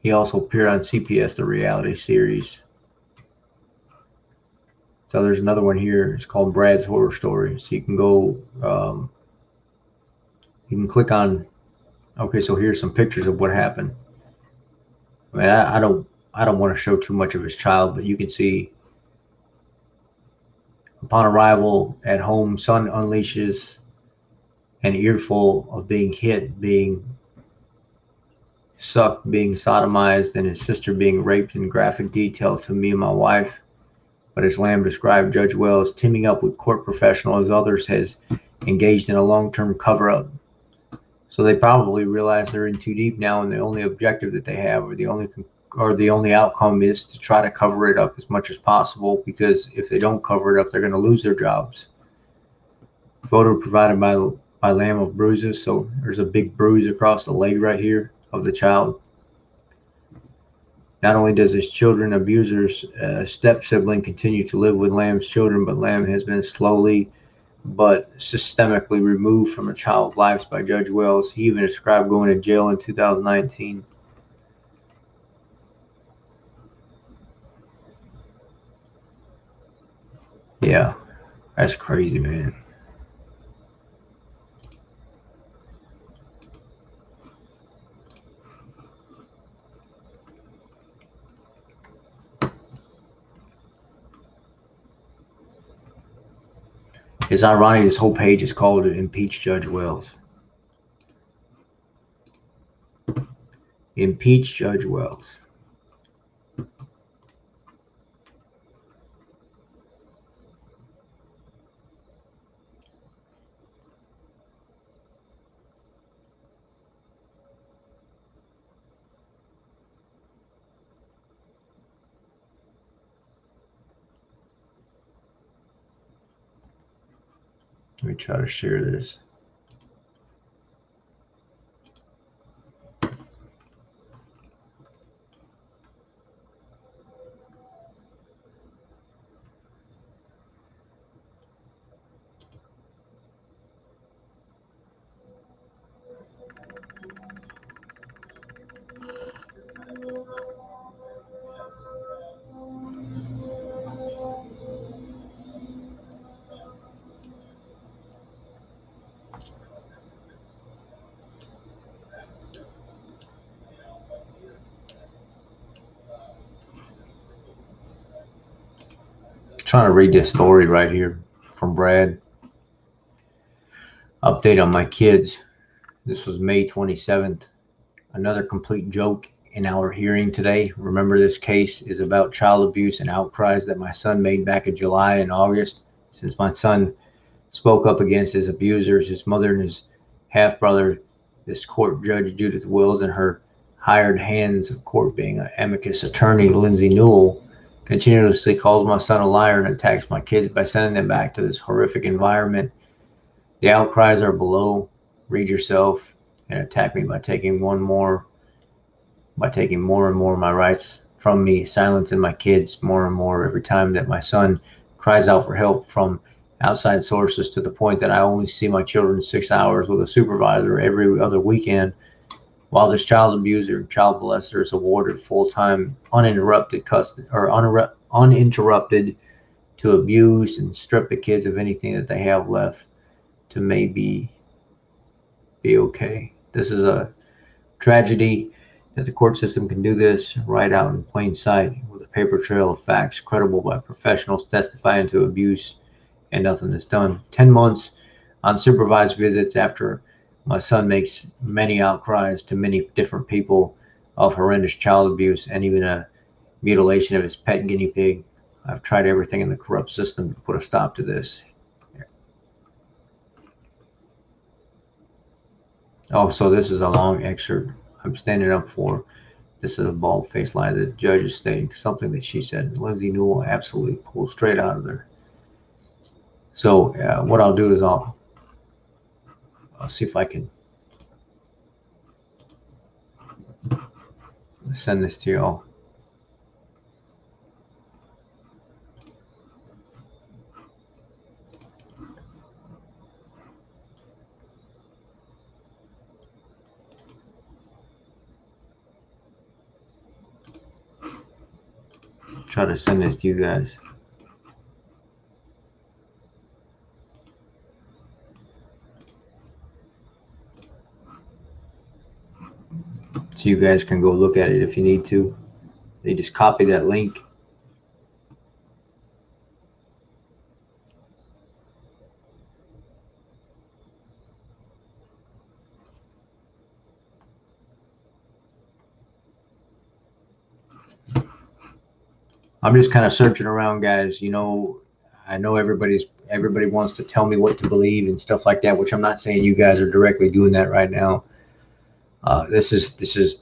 He also appeared on CPS, the reality series. So there's another one here. It's called Brad's Horror Story. So you can go, you can click on. Okay, so here's some pictures of what happened. I mean, I don't want to show too much of his child, but you can see. Upon arrival at home, son unleashes an earful of being hit, being sucked, being sodomized, and his sister being raped in graphic detail to me and my wife. But as Lamb described, Judge Wells, teaming up with court professionals, others, has engaged in a long-term cover-up. So they probably realize they're in too deep now, and the only objective that they have, or the only outcome, is to try to cover it up as much as possible, because if they don't cover it up, they're going to lose their jobs. Photo provided by Lamb of bruises. So there's a big bruise across the leg right here of the child. Not only does his children abuser's step-sibling continue to live with Lamb's children, but Lamb has been slowly but systemically removed from a child's lives by Judge Wells. He even described going to jail in 2019. Yeah, that's crazy, man. It's ironic this whole page is called Impeach Judge Wells. Impeach Judge Wells. Let me try to share this. Trying to read this story right here from Brad. Update on my kids. This was May 27th. Another complete joke in our hearing today. Remember, this case is about child abuse and outcries that my son made back in July and August. Since my son spoke up against his abusers, his mother and his half-brother, this court judge Judith Wills and her hired hands of court being an amicus attorney Lindsay Newell continuously calls my son a liar and attacks my kids by sending them back to this horrific environment. The outcries are below. Read yourself and attack me by taking more and more of my rights from me, silencing my kids more and more every time that my son cries out for help from outside sources, to the point that I only see my children 6 hours with a supervisor every other weekend, while this child abuser, child molester is awarded full-time uninterrupted custody, or uninterrupted, to abuse and strip the kids of anything that they have left to maybe be okay. This is a tragedy that the court system can do this right out in plain sight with a paper trail of facts credible by professionals testifying to abuse, and nothing is done. 10 months on supervised visits after my son makes many outcries to many different people of horrendous child abuse and even a mutilation of his pet guinea pig. I've tried everything in the corrupt system to put a stop to this. Oh, so this is a long excerpt I'm standing up for. This is a bald-faced lie. The judge is stating something that she said. Lindsay Newell absolutely pulled straight out of there. So what I'll do is I'll see if I can send this to y'all. Try to send this to you guys. So you guys can go look at it if you need to. They just copy that link. I'm just kind of searching around, guys. You know, I know everybody wants to tell me what to believe and stuff like that, which I'm not saying you guys are directly doing that right now. This is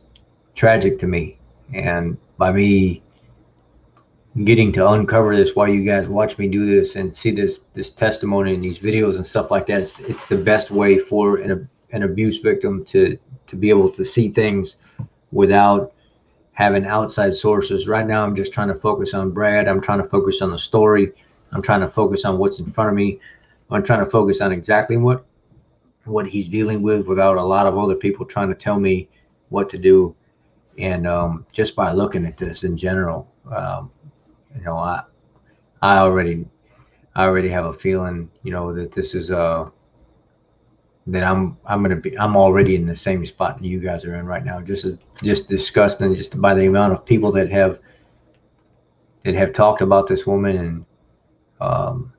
tragic to me, and by me getting to uncover this while you guys watch me do this and see this testimony and these videos and stuff like that, it's the best way for an abuse victim to be able to see things without having outside sources. Right now, I'm just trying to focus on Brad. I'm trying to focus on the story. I'm trying to focus on what's in front of me. I'm trying to focus on exactly what he's dealing with without a lot of other people trying to tell me what to do. And just by looking at this in general, you know, I already have a feeling, you know, that this is that I'm already in the same spot that you guys are in right now. Just disgusting, just by the amount of people that have talked about this woman. And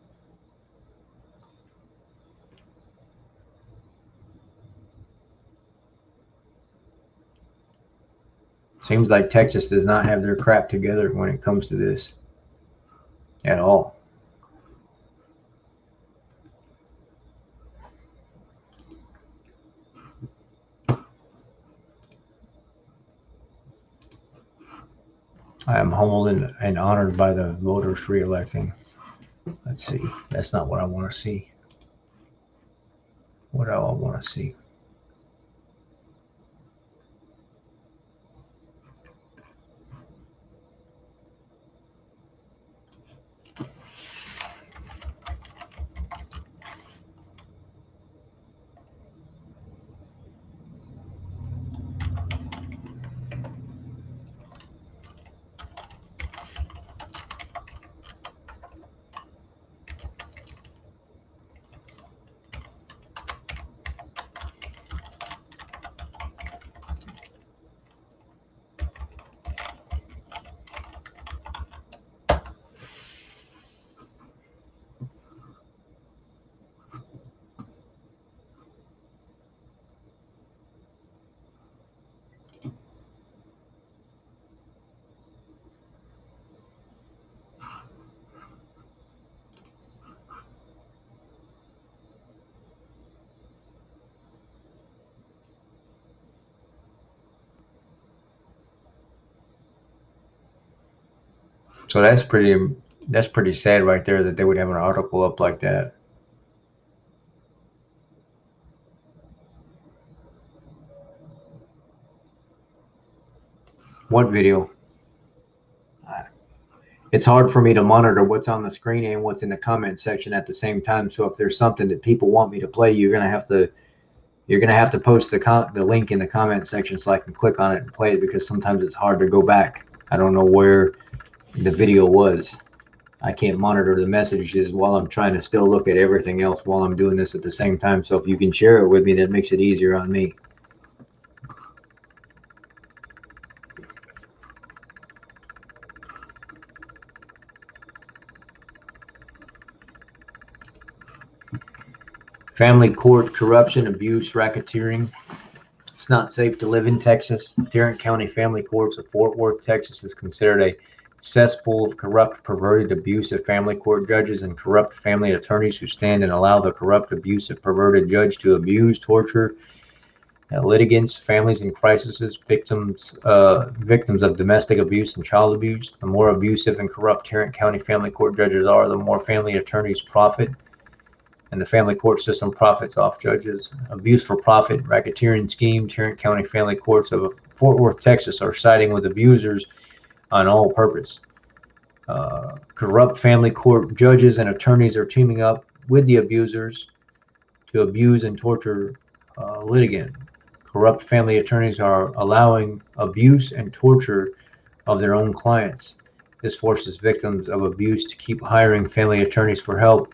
seems like Texas does not have their crap together when it comes to this at all. I am humbled and honored by the voters re-electing. Let's see. That's not what I want to see. What do I want to see? So that's pretty sad right there that they would have an article up like that. What video? It's hard for me to monitor what's on the screen and what's in the comment section at the same time. So if there's something that people want me to play, you're gonna have to post the link in the comment section so I can click on it and play it, because sometimes it's hard to go back. I don't know where the video was. I can't monitor the messages while I'm trying to still look at everything else while I'm doing this at the same time. So if you can share it with me, that makes it easier on me. Family court corruption, abuse, racketeering. It's not safe to live in Texas. Tarrant County Family Courts of Fort Worth, Texas is considered a cesspool of corrupt, perverted, abusive family court judges and corrupt family attorneys who stand and allow the corrupt, abusive, perverted judge to abuse, torture litigants, families in crises, victims of domestic abuse and child abuse. The more abusive and corrupt Tarrant County Family Court judges are, the more family attorneys profit, and the family court system profits off judges. Abuse for profit, racketeering scheme. Tarrant County Family Courts of Fort Worth, Texas are siding with abusers on all purpose. Corrupt family court judges and attorneys are teaming up with the abusers to abuse and torture litigant. Corrupt family attorneys are allowing abuse and torture of their own clients. This forces victims of abuse to keep hiring family attorneys for help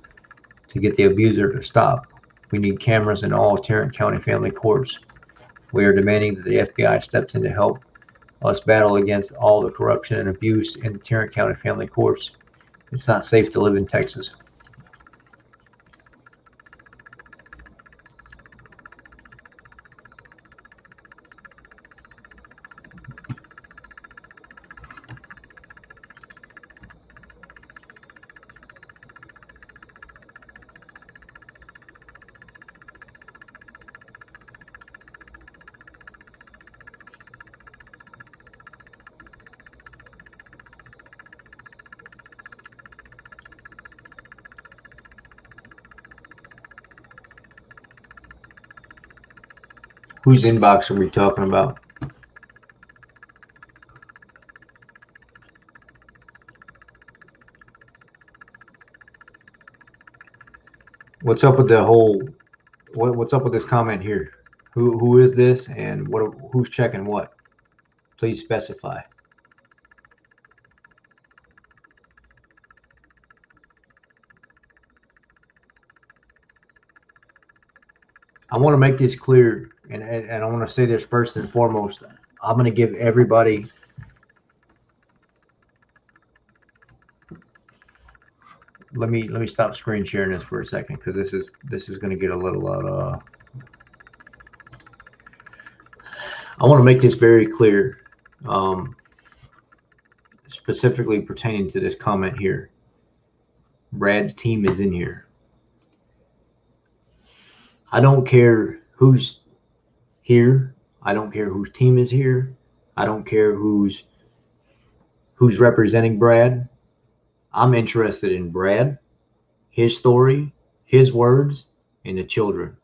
to get the abuser to stop. We need cameras in all Tarrant County family courts. We are demanding that the FBI steps in to help us battle against all the corruption and abuse in the Tarrant County family courts. It's not safe to live in Texas. Whose inbox are we talking about? What's up with the whole? What's up with this comment here? Who is this, and who's checking what? Please specify. I want to make this clear, and I want to say this first and foremost. I'm going to give everybody. Let me stop screen sharing this for a second, because this is going to get a little I want to make this very clear, specifically pertaining to this comment here. Brad's team is in here. I don't care who's here. I don't care whose team is here. I don't care who's representing Brad. I'm interested in Brad, his story, his words, and the children.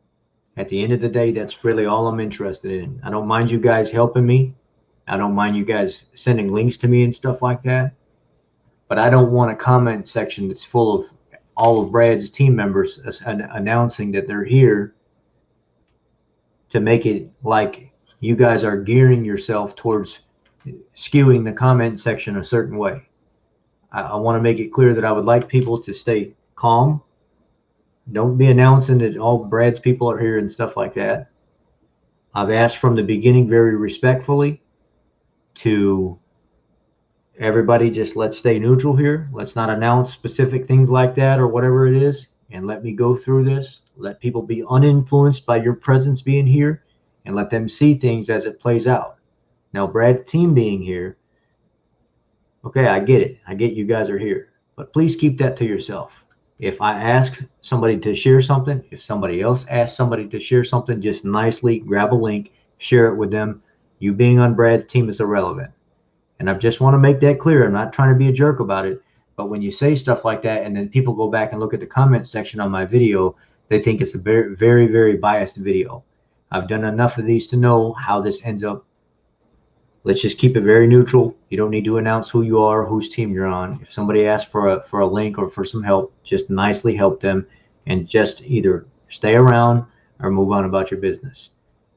At the end of the day, that's really all I'm interested in. I don't mind you guys helping me. I don't mind you guys sending links to me and stuff like that. But I don't want a comment section that's full of all of Brad's team members announcing that they're here to make it like you guys are gearing yourself towards skewing the comment section a certain way. I want to make it clear that I would like people to stay calm. Don't be announcing that all Brad's people are here and stuff like that. I've asked from the beginning very respectfully to everybody, just let's stay neutral here. Let's not announce specific things like that or whatever it is. And let me go through this. Let people be uninfluenced by your presence being here, and let them see things as it plays out. Now, Brad's team being here, okay, I get it. I get you guys are here. But please keep that to yourself. If I ask somebody to share something, if somebody else asks somebody to share something, just nicely grab a link, share it with them. You being on Brad's team is irrelevant. And I just want to make that clear. I'm not trying to be a jerk about it. But when you say stuff like that, and then people go back and look at the comment section on my video, they think it's a very, very, very biased video. I've done enough of these to know how this ends up. Let's just keep it very neutral. You don't need to announce who you are, whose team you're on. If somebody asks for a link or for some help, just nicely help them, and just either stay around or move on about your business.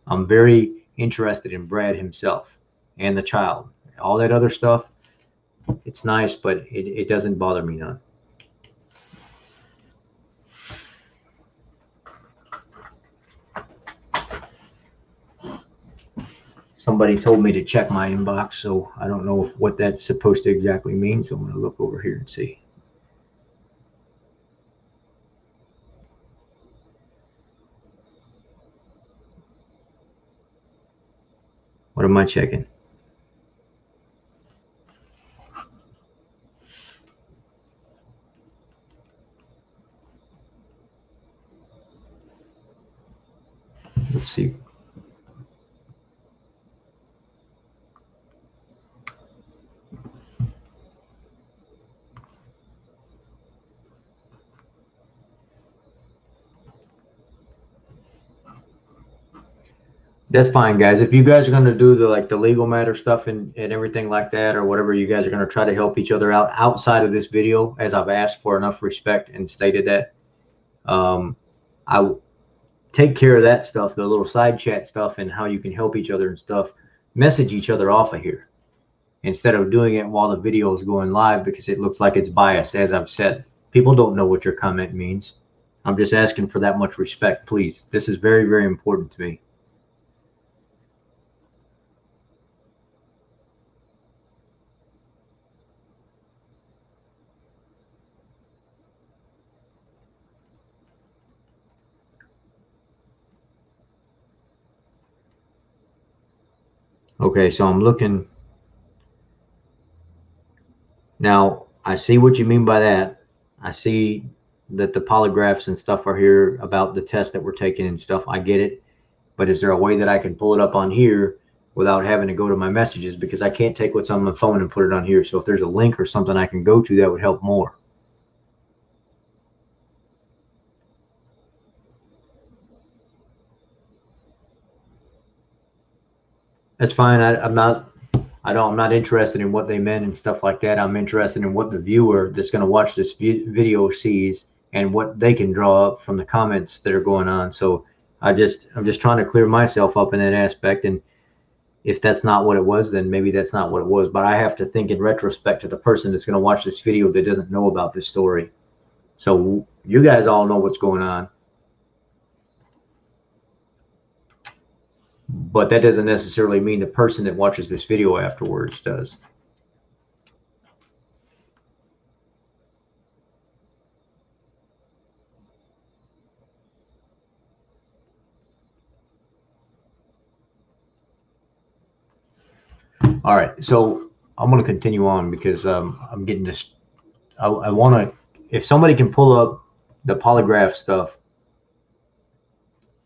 I'm very interested in Brad himself and the child. All that other stuff, it's nice, but it doesn't bother me none. Somebody told me to check my inbox, so I don't know what that's supposed to exactly mean. So I'm going to look over here and see. What am I checking? Let's see. That's fine, guys. If you guys are going to do the legal matter stuff and everything like that, or whatever, you guys are going to try to help each other out outside of this video, as I've asked for enough respect and stated that, I will take care of that stuff, the little side chat stuff, and how you can help each other and stuff. Message each other off of here instead of doing it while the video is going live, because it looks like it's biased. As I've said, people don't know what your comment means. I'm just asking for that much respect, please. This is very, very important to me. Okay, so I'm looking. Now, I see what you mean by that. I see that the polygraphs and stuff are here about the test that we're taking and stuff. I get it. But is there a way that I can pull it up on here without having to go to my messages? Because I can't take what's on my phone and put it on here. So if there's a link or something I can go to, that would help more. That's fine. I'm not interested in what they meant and stuff like that. I'm interested in what the viewer that's going to watch this video sees and what they can draw up from the comments that are going on. So I'm just trying to clear myself up in that aspect. And if that's not what it was, then maybe that's not what it was. But I have to think in retrospect to the person that's going to watch this video that doesn't know about this story. So you guys all know what's going on. But that doesn't necessarily mean the person that watches this video afterwards does. All right, so I'm going to continue on because I'm getting this. I want to, if somebody can pull up the polygraph stuff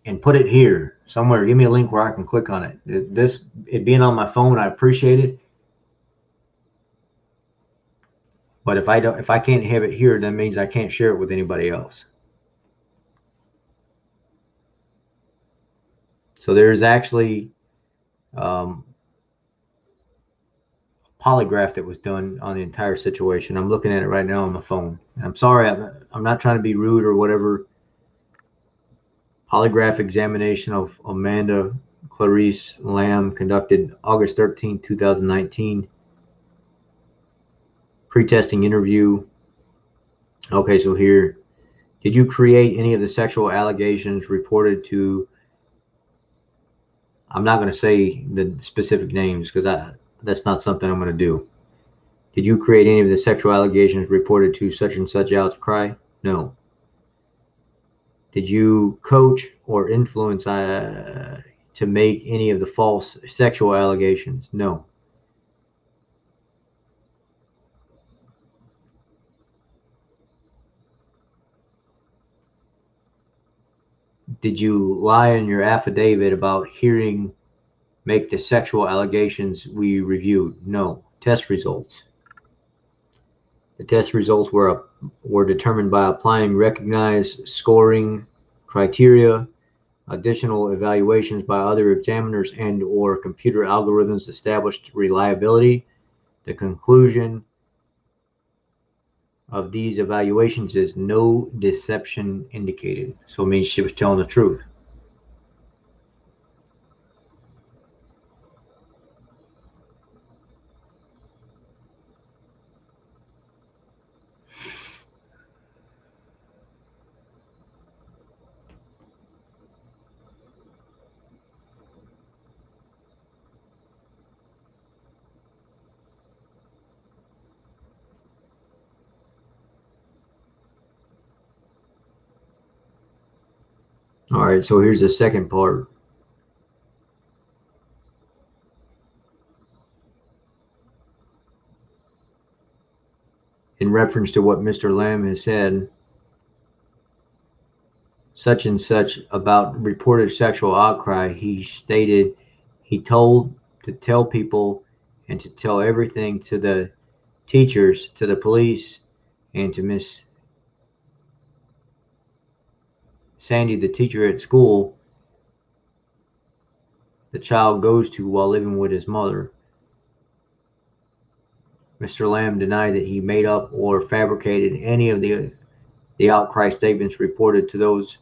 and put it here somewhere, give me a link where I can click on it. It being on my phone, I appreciate it. But if I can't have it here, that means I can't share it with anybody else. So there's actually polygraph that was done on the entire situation. I'm looking at it right now on my phone. I'm sorry, I'm not trying to be rude or whatever. Polygraph examination of Amanda Clarice Lamb conducted August 13, 2019. Pre-testing interview. Okay, so here, did you create any of the sexual allegations reported to? I'm not going to say the specific names because that's not something I'm going to do. Did you create any of the sexual allegations reported to such and such outcry? No. Did you coach or influence to make any of the false sexual allegations? No. Did you lie in your affidavit about make the sexual allegations we reviewed? No. Test results. The test results were determined by applying recognized scoring criteria, additional evaluations by other examiners, and or computer algorithms established reliability. The conclusion of these evaluations is no deception indicated. So it means she was telling the truth. All right, so here's the second part. In reference to what Mr. Lamb has said, such and such about reported sexual outcry, he stated he told to tell people and to tell everything to the teachers, to the police, and to Miss Sandy, the teacher at school the child goes to while living with his mother. Mr. Lamb denied that he made up or fabricated any of the outcry statements reported to those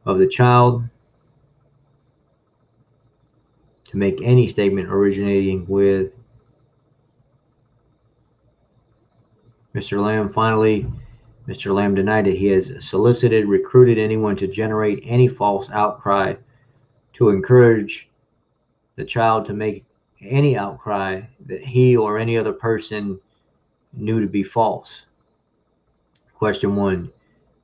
of the child to make any statement originating with Mr. Lamb. Finally, Mr. Lamb denied that he has solicited, recruited anyone to generate any false outcry to encourage the child to make any outcry that he or any other person knew to be false. Question 1.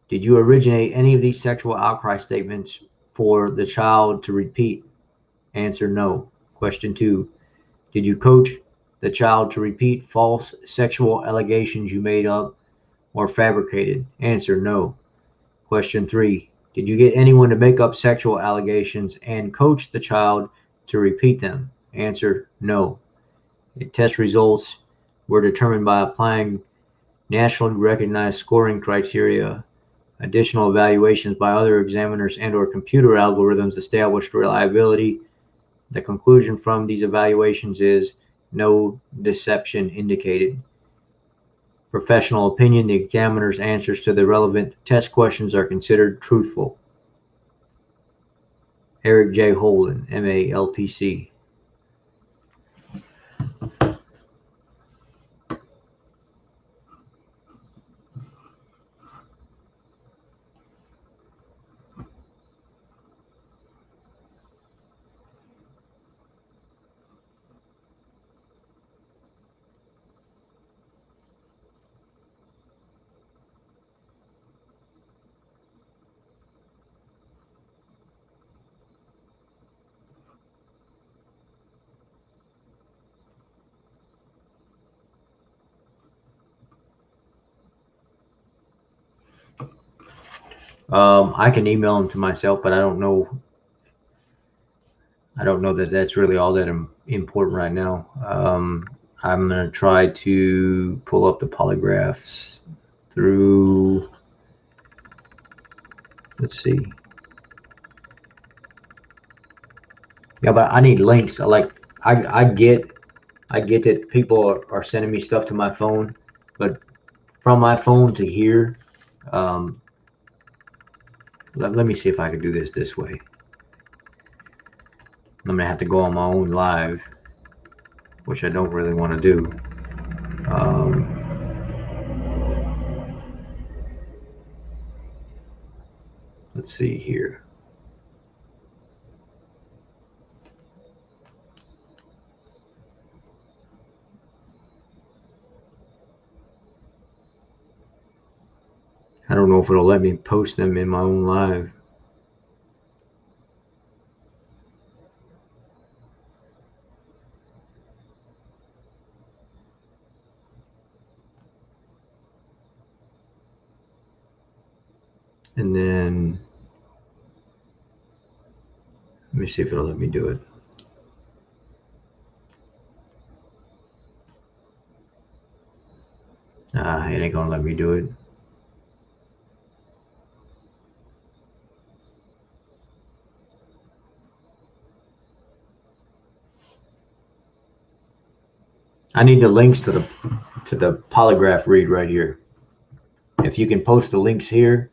Did you originate any of these sexual outcry statements for the child to repeat? Answer: no. Question 2. Did you coach the child to repeat false sexual allegations you made up or fabricated? Answer: no. Question 3. Did you get anyone to make up sexual allegations and coach the child to repeat them? Answer: no. The test results were determined by applying nationally recognized scoring criteria, additional evaluations by other examiners, and or computer algorithms established reliability. The conclusion from these evaluations is no deception indicated. professional opinion, the examiner's answers to the relevant test questions are considered truthful. Eric J. Holden, MA, LPC. I can email them to myself, but I don't know that that's really all that important right now. I'm going to try to pull up the polygraphs through, let's see. Yeah, but I need links. I get that people are sending me stuff to my phone, but from my phone to here, let me see if I can do this way. I'm gonna have to go on my own live, which I don't really want to do. Let's see here. I don't know if it'll let me post them in my own live. And then let me see if it'll let me do it. It ain't gonna let me do it. I need the links to the polygraph read right here. If you can post the links here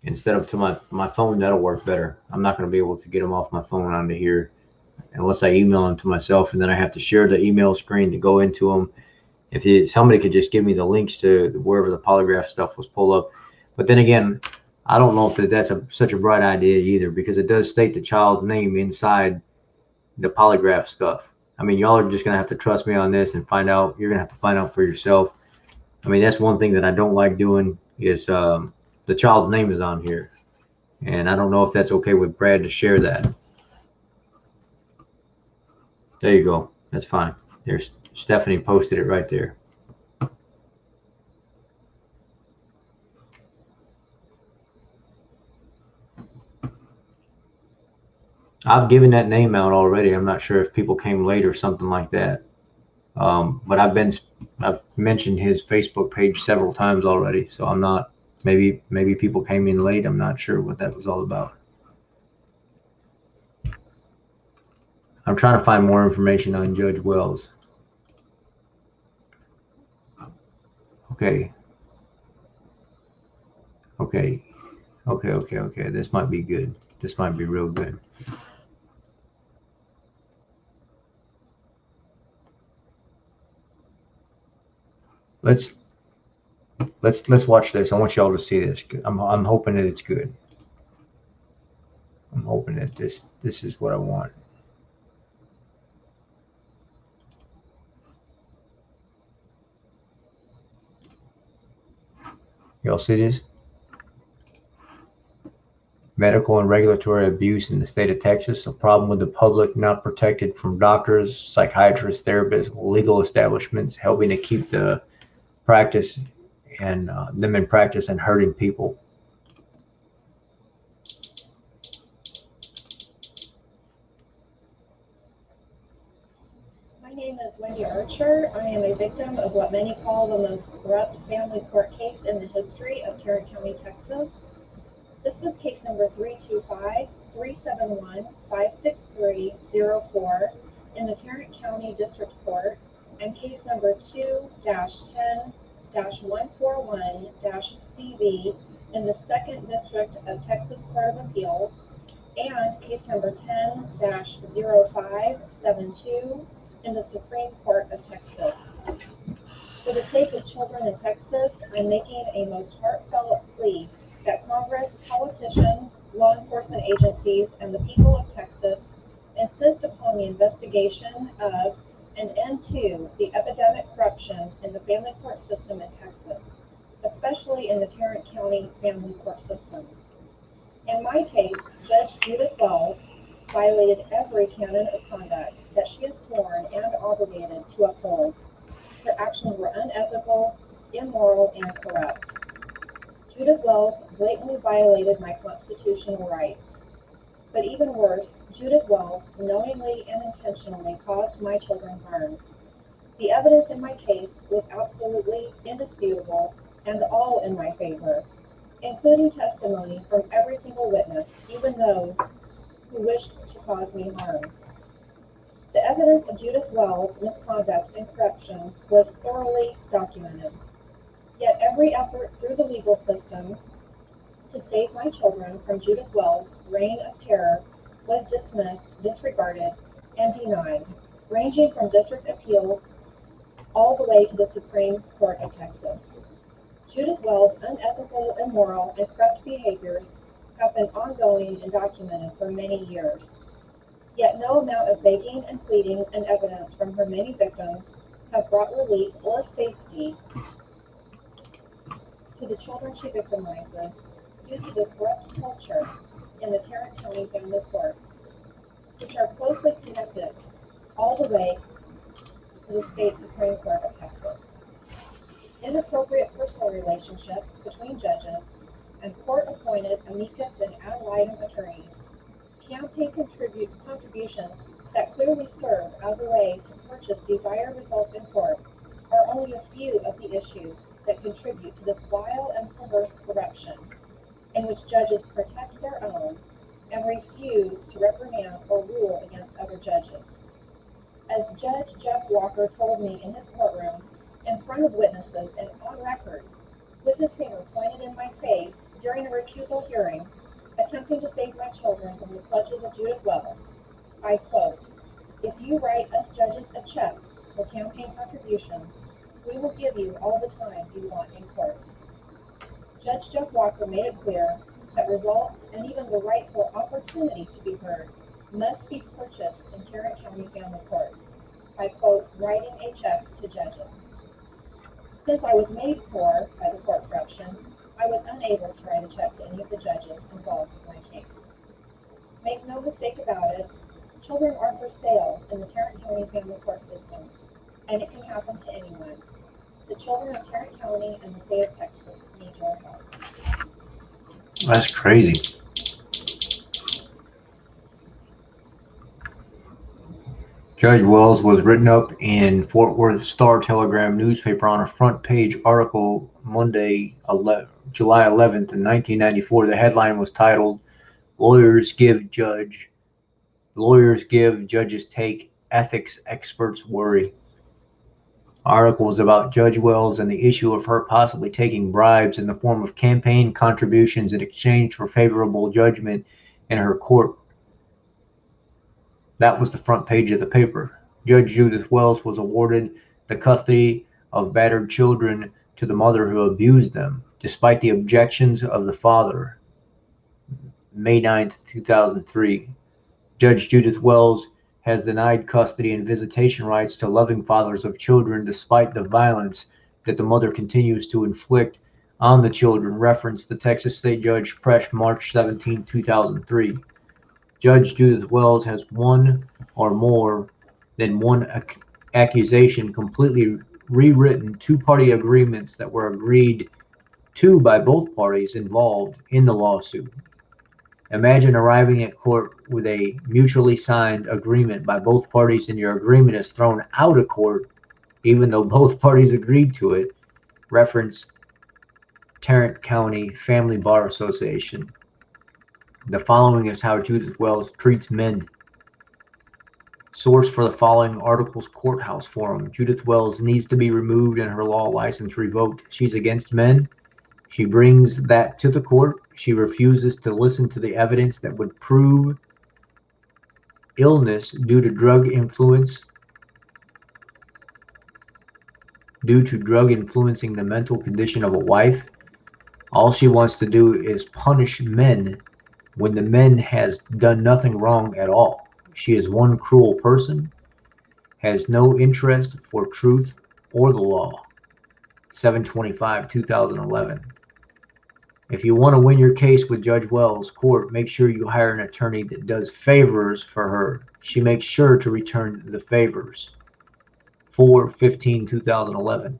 instead of to my phone, that'll work better. I'm not going to be able to get them off my phone onto here unless I email them to myself, and then I have to share the email screen to go into them. If somebody could just give me the links to wherever the polygraph stuff was pulled up. But then again, I don't know if that's such a bright idea either, because it does state the child's name inside the polygraph stuff. I mean, y'all are just going to have to trust me on this and find out. You're going to have to find out for yourself. I mean, that's one thing that I don't like doing is the child's name is on here. And I don't know if that's okay with Brad to share that. There you go. That's fine. There's Stephanie posted it right there. I've given that name out already. I'm not sure if people came late or something like that. But I've mentioned his Facebook page several times already, so I'm not, maybe people came in late. I'm not sure what that was all about. I'm trying to find more information on Judge Wells. Okay. This might be good. This might be real good. Let's watch this. I want y'all to see this. I'm hoping that it's good. I'm hoping that this is what I want. Y'all see this? Medical and regulatory abuse in the state of Texas, a problem with the public not protected from doctors, psychiatrists, therapists, legal establishments, helping to keep the practice and them in practice and hurting people. My name is Wendy Archer. I am a victim of what many call the most corrupt family court case in the history of Tarrant County, Texas. This was case number 325-371-56304 in the Tarrant County District Court, and case number 2-10-201-5 10-141-CV in the 2nd District of Texas Court of Appeals, and case number 10-0572 in the Supreme Court of Texas. For the sake of children in Texas, I'm making a most heartfelt plea that Congress, politicians, law enforcement agencies, and the people of Texas insist upon the investigation of and end to the epidemic corruption in the family court system in Texas, especially in the Tarrant County Family Court System. In my case, Judge Judith Wells violated every canon of conduct that she is sworn and obligated to uphold. Her actions were unethical, immoral, and corrupt. Judith Wells blatantly violated my constitutional rights. But even worse, Judith Wells knowingly and intentionally caused my children harm. The evidence in my case was absolutely indisputable and all in my favor, including testimony from every single witness, even those who wished to cause me harm. The evidence of Judith Wells' misconduct and corruption was thoroughly documented. Yet every effort through the legal system to save my children from Judith Wells' reign of terror was dismissed, disregarded, and denied, ranging from district appeals all the way to the Supreme Court of Texas. Judith Wells' unethical, immoral, and corrupt behaviors have been ongoing and documented for many years. Yet no amount of begging and pleading and evidence from her many victims have brought relief or safety to the children she victimizes due to the corrupt culture in the Tarrant County Family Courts, which are closely connected all the way to the state Supreme Court of Texas. Inappropriate personal relationships between judges and court-appointed amicus and ad litem attorneys, campaign contributions that clearly serve as a way to purchase desired results in court are only a few of the issues that contribute to this vile and perverse corruption, in which judges protect their own and refuse to reprimand or rule against other judges. As Judge Jeff Walker told me in his courtroom, in front of witnesses and on record, with his finger pointed in my face during a recusal hearing, attempting to save my children from the clutches of Judith Wells, I quote, "If you write us judges a check for campaign contributions, we will give you all the time you want in court." Judge Jeff Walker made it clear that results and even the rightful opportunity to be heard must be purchased in Tarrant County Family Courts by, quote, "writing a check to judges." Since I was made poor by the court corruption, I was unable to write a check to any of the judges involved in my case. Make no mistake about it, children are for sale in the Tarrant County Family Court System, and it can happen to anyone. The children of Tarrant County and the state of Texas need your help. That's crazy. Judge Wells was written up in Fort Worth Star-Telegram newspaper on a front page article Monday, July 11th in 1994. The headline was titled, Lawyers give Judges Take, Ethics Experts Worry. The article was about Judge Wells and the issue of her possibly taking bribes in the form of campaign contributions in exchange for favorable judgment in her court. That was the front page of the paper. Judge Judith Wells was awarded the custody of battered children to the mother who abused them, despite the objections of the father. May 9th, 2003. Judge Judith Wells has denied custody and visitation rights to loving fathers of children despite the violence that the mother continues to inflict on the children, referenced the Texas State Judge Press, March 17, 2003. Judge Judith Wells has one or more than one accusation completely rewritten two-party agreements that were agreed to by both parties involved in the lawsuit. Imagine arriving at court with a mutually signed agreement by both parties and your agreement is thrown out of court even though both parties agreed to it. Reference Tarrant County Family Bar Association. The following is how Judith Wells treats men. Source for the following articles: Courthouse Forum. Judith Wells needs to be removed and her law license revoked. She's against men. She brings that to the court. She refuses to listen to the evidence that would prove illness due to drug influencing the mental condition of a wife. All she wants to do is punish men when the men has done nothing wrong at all. She is one cruel person, has no interest for truth or the law. 7/25/2011. If you want to win your case with Judge Wells' court, make sure you hire an attorney that does favors for her. She makes sure to return the favors. 4/15/2011.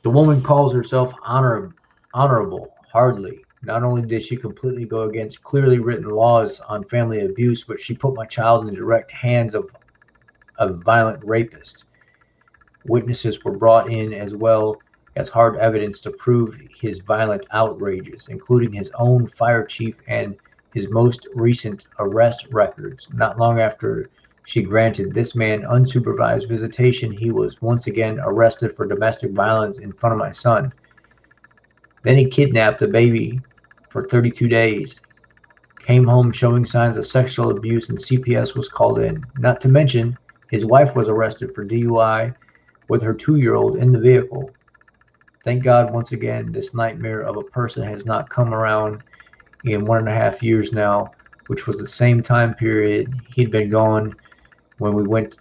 The woman calls herself honorable. Hardly. Not only did she completely go against clearly written laws on family abuse, but she put my child in the direct hands of a violent rapist. Witnesses were brought in as well as hard evidence to prove his violent outrages, including his own fire chief and his most recent arrest records. Not long after she granted this man unsupervised visitation, he was once again arrested for domestic violence in front of my son. Then he kidnapped a baby for 32 days, came home showing signs of sexual abuse, and CPS was called in. Not to mention, his wife was arrested for DUI with her 2-year-old in the vehicle. Thank God, once again, this nightmare of a person has not come around in 1.5 years now, which was the same time period he'd been gone when we went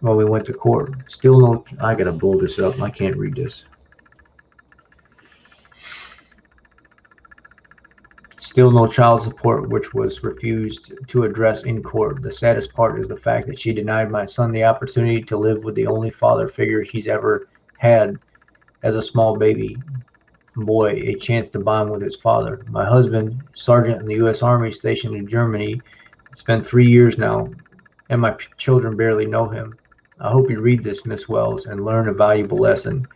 to court. Still no, I gotta blow this up. I can't read this. Still no child support, which was refused to address in court. The saddest part is the fact that she denied my son the opportunity to live with the only father figure he's ever had as a small baby boy, a chance to bond with his father. My husband, sergeant in the U.S. Army stationed in Germany, it's been 3 years now, and my children barely know him. I hope you read this, Miss Wells, and learn a valuable lesson.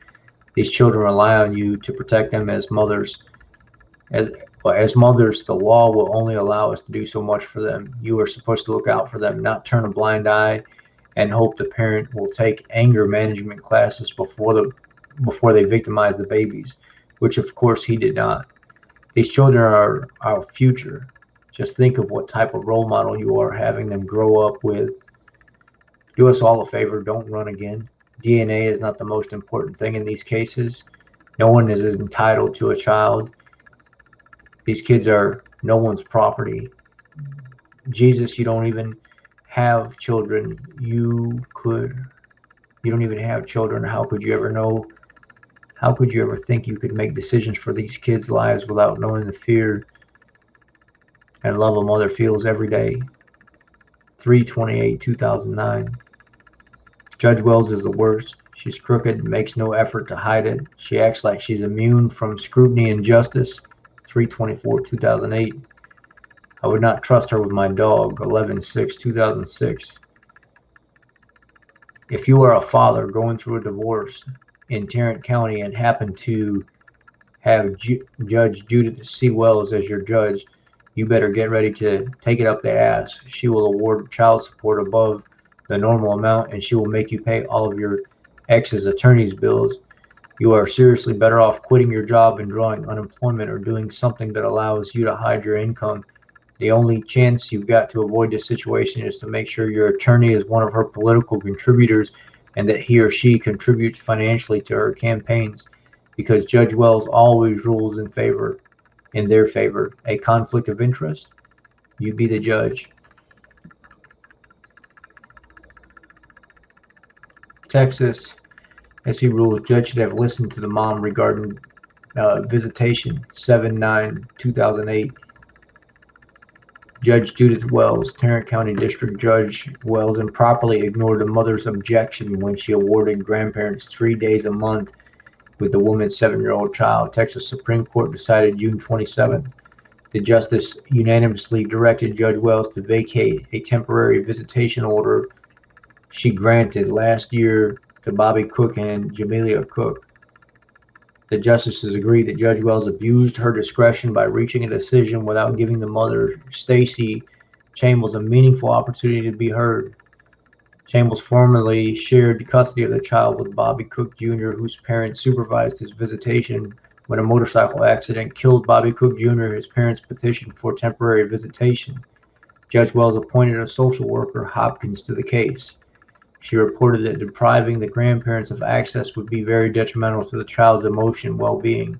These children rely on you to protect them as mothers. As mothers, the law will only allow us to do so much for them. You are supposed to look out for them, not turn a blind eye and hope the parent will take anger management classes before they victimize the babies, which of course he did not. These children are our future. Just think of what type of role model you are having them grow up with. Do us all a favor, don't run again. DNA is not the most important thing in these cases. No one is entitled to a child. These kids are no one's property. Jesus, you don't even have children. You don't even have children. How could you ever know? How could you ever think you could make decisions for these kids' lives without knowing the fear and love a mother feels every day? 3/28/2009. Judge Wells is the worst. She's crooked and makes no effort to hide it. She acts like she's immune from scrutiny and justice. 3/24/2008. I would not trust her with my dog. 11/6/2006. If you are a father going through a divorce in Tarrant County and happen to have Judge Judith C. Wells as your judge, you better get ready to take it up the ass. She will award child support above the normal amount, and she will make you pay all of your ex's attorney's bills. You are seriously better off quitting your job and drawing unemployment or doing something that allows you to hide your income. The only chance you've got to avoid this situation is to make sure your attorney is one of her political contributors and that he or she contributes financially to her campaigns, because Judge Wells always rules in their favor. A conflict of interest? You be the judge. Texas. As he rules, judge should have listened to the mom regarding visitation. 7/9/2008. Judge Judith Wells, Tarrant County District Judge Wells, improperly ignored the mother's objection when she awarded grandparents 3 days a month with the woman's 7-year-old child. Texas Supreme Court decided June 27th. The justice unanimously directed Judge Wells to vacate a temporary visitation order she granted last year to Bobby Cook and Jamelia Cook. The justices agreed that Judge Wells abused her discretion by reaching a decision without giving the mother, Stacy, Chambliss a meaningful opportunity to be heard. Chambliss formerly shared custody of the child with Bobby Cook Jr., whose parents supervised his visitation. When a motorcycle accident killed Bobby Cook Jr., his parents petitioned for temporary visitation. Judge Wells appointed a social worker, Hopkins, to the case. She reported that depriving the grandparents of access would be very detrimental to the child's emotional well-being.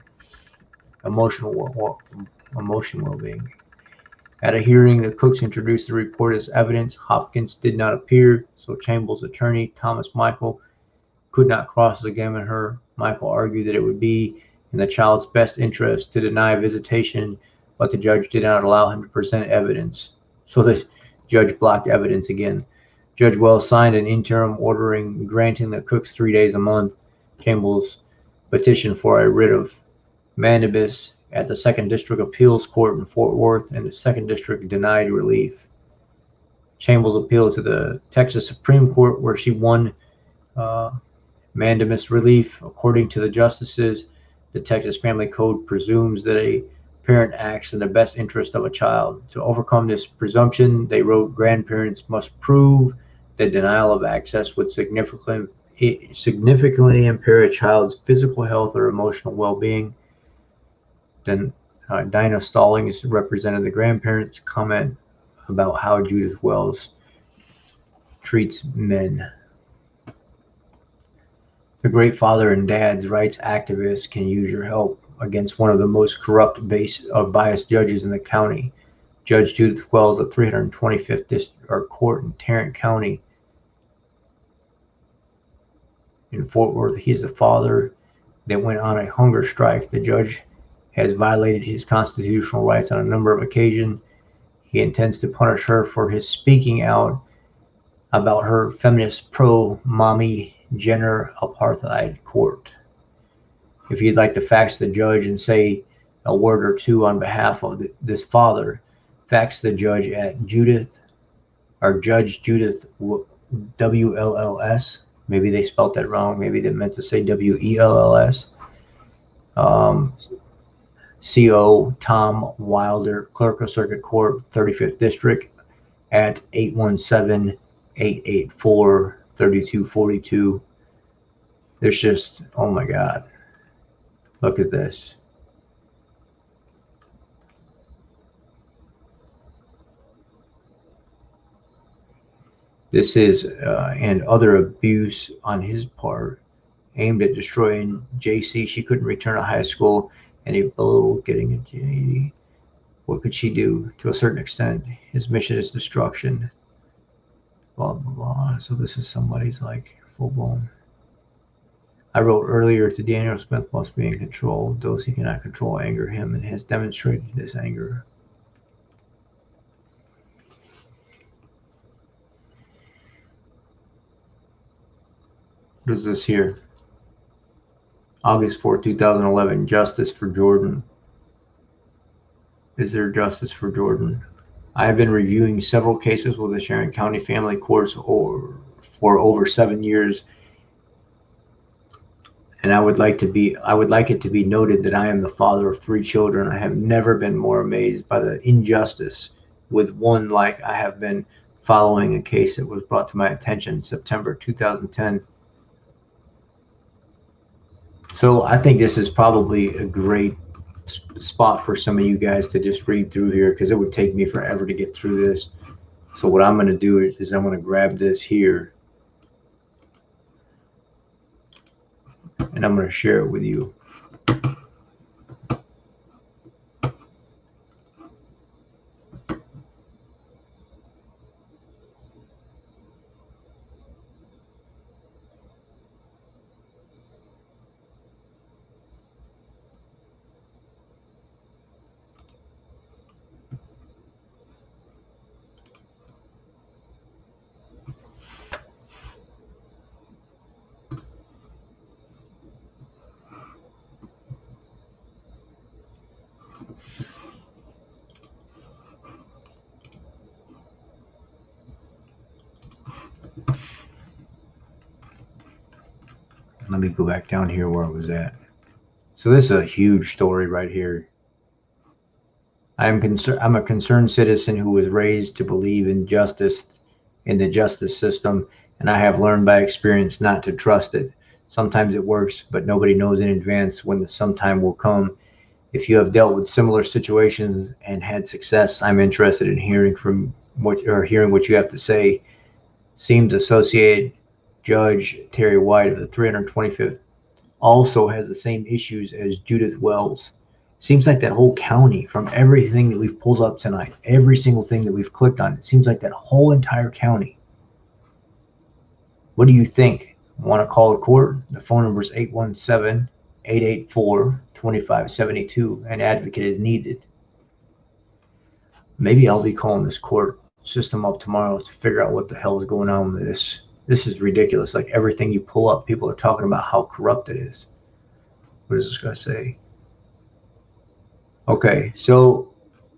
At a hearing, the Cooks introduced the report as evidence. Hopkins did not appear, so Chambliss' attorney, Thomas Michael, could not cross-examine her. Michael argued that it would be in the child's best interest to deny visitation, but the judge did not allow him to present evidence. So the judge blocked evidence again. Judge Wells signed an interim ordering granting the Cooks 3 days a month. Chambliss petitioned for a writ of mandamus at the 2nd District Appeals Court in Fort Worth, and the 2nd District denied relief. Chambliss appealed to the Texas Supreme Court, where she won mandamus relief. According to the justices, the Texas Family Code presumes that a parent acts in the best interest of a child. To overcome this presumption, they wrote, grandparents must prove that denial of access would significantly impair a child's physical health or emotional well-being. Then Dinah Stallings represented the grandparents' comment about how Judith Wells treats men. The great father and dad's rights activists can use your help against one of the most corrupt, biased judges in the county. Judge Judith Wells of 325th District Court in Tarrant County in Fort Worth. He's the father that went on a hunger strike. The judge has violated his constitutional rights on a number of occasions. He intends to punish her for his speaking out about her feminist pro-mommy gender apartheid court. If you'd like to fax the judge and say a word or two on behalf of this father, fax the judge at Judith WLLS. Maybe they spelt that wrong. Maybe they meant to say WELLS. CO Tom Wilder, Clerk of Circuit Court, 35th District, at 817-884-3242. There's just, oh my God. Look at this. This is and other abuse on his part aimed at destroying JC. She couldn't return to high school, and he belittled getting a GED. What could she do? To a certain extent, his mission is destruction. Blah, blah, blah. So this is somebody's like full blown. I wrote earlier to Daniel Smith must be in control. Those he cannot control anger him and has demonstrated this anger. What is this here? August 4, 2011, justice for Jordan. Is there justice for Jordan? I have been reviewing several cases with the Sharon County Family Courts for over 7 years, and I would like it to be noted that I am the father of 3 children. I have never been more amazed by the injustice with one like I have been following a case that was brought to my attention in September 2010. So I think this is probably a great spot for some of you guys to just read through here, because it would take me forever to get through this. So what I'm going to do is I'm going to grab this here and I'm going to share it with you. Let me go back down here where I was at. So this is a huge story right here. I'm a concerned citizen who was raised to believe in justice, in the justice system, and I have learned by experience not to trust it. Sometimes it works, but nobody knows in advance when the sometime will come. If you have dealt with similar situations and had success, I'm interested in hearing what you have to say. Seems Associate Judge Terry White of the 325th also has the same issues as Judith Wells. Seems like that whole county, from everything that we've pulled up tonight, every single thing that we've clicked on, it seems like that whole entire county. What do you think? Want to call the court? The phone number is 817-884-2572. An advocate is needed. Maybe I'll be calling this court system up tomorrow to figure out what the hell is going on with this. This is ridiculous. Like everything you pull up, people are talking about how corrupt it is. What is this going to say? Okay, so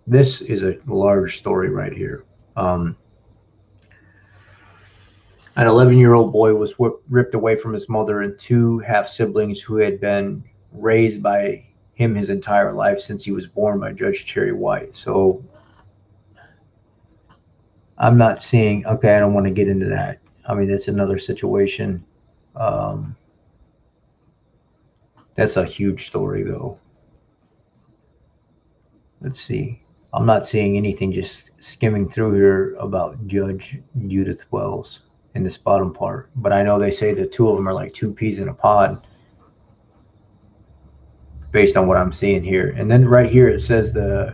this is a large story right here. An 11-year-old boy was ripped away from his mother and two half-siblings who had been raised by him his entire life since he was born by Judge Terry White. So I'm not seeing, okay, I don't want to get into that. I mean, that's another situation. That's a huge story, though. Let's see. I'm not seeing anything just skimming through here about Judge Judith Wells in this bottom part. But I know they say the two of them are like two peas in a pod based on what I'm seeing here. And then right here it says there's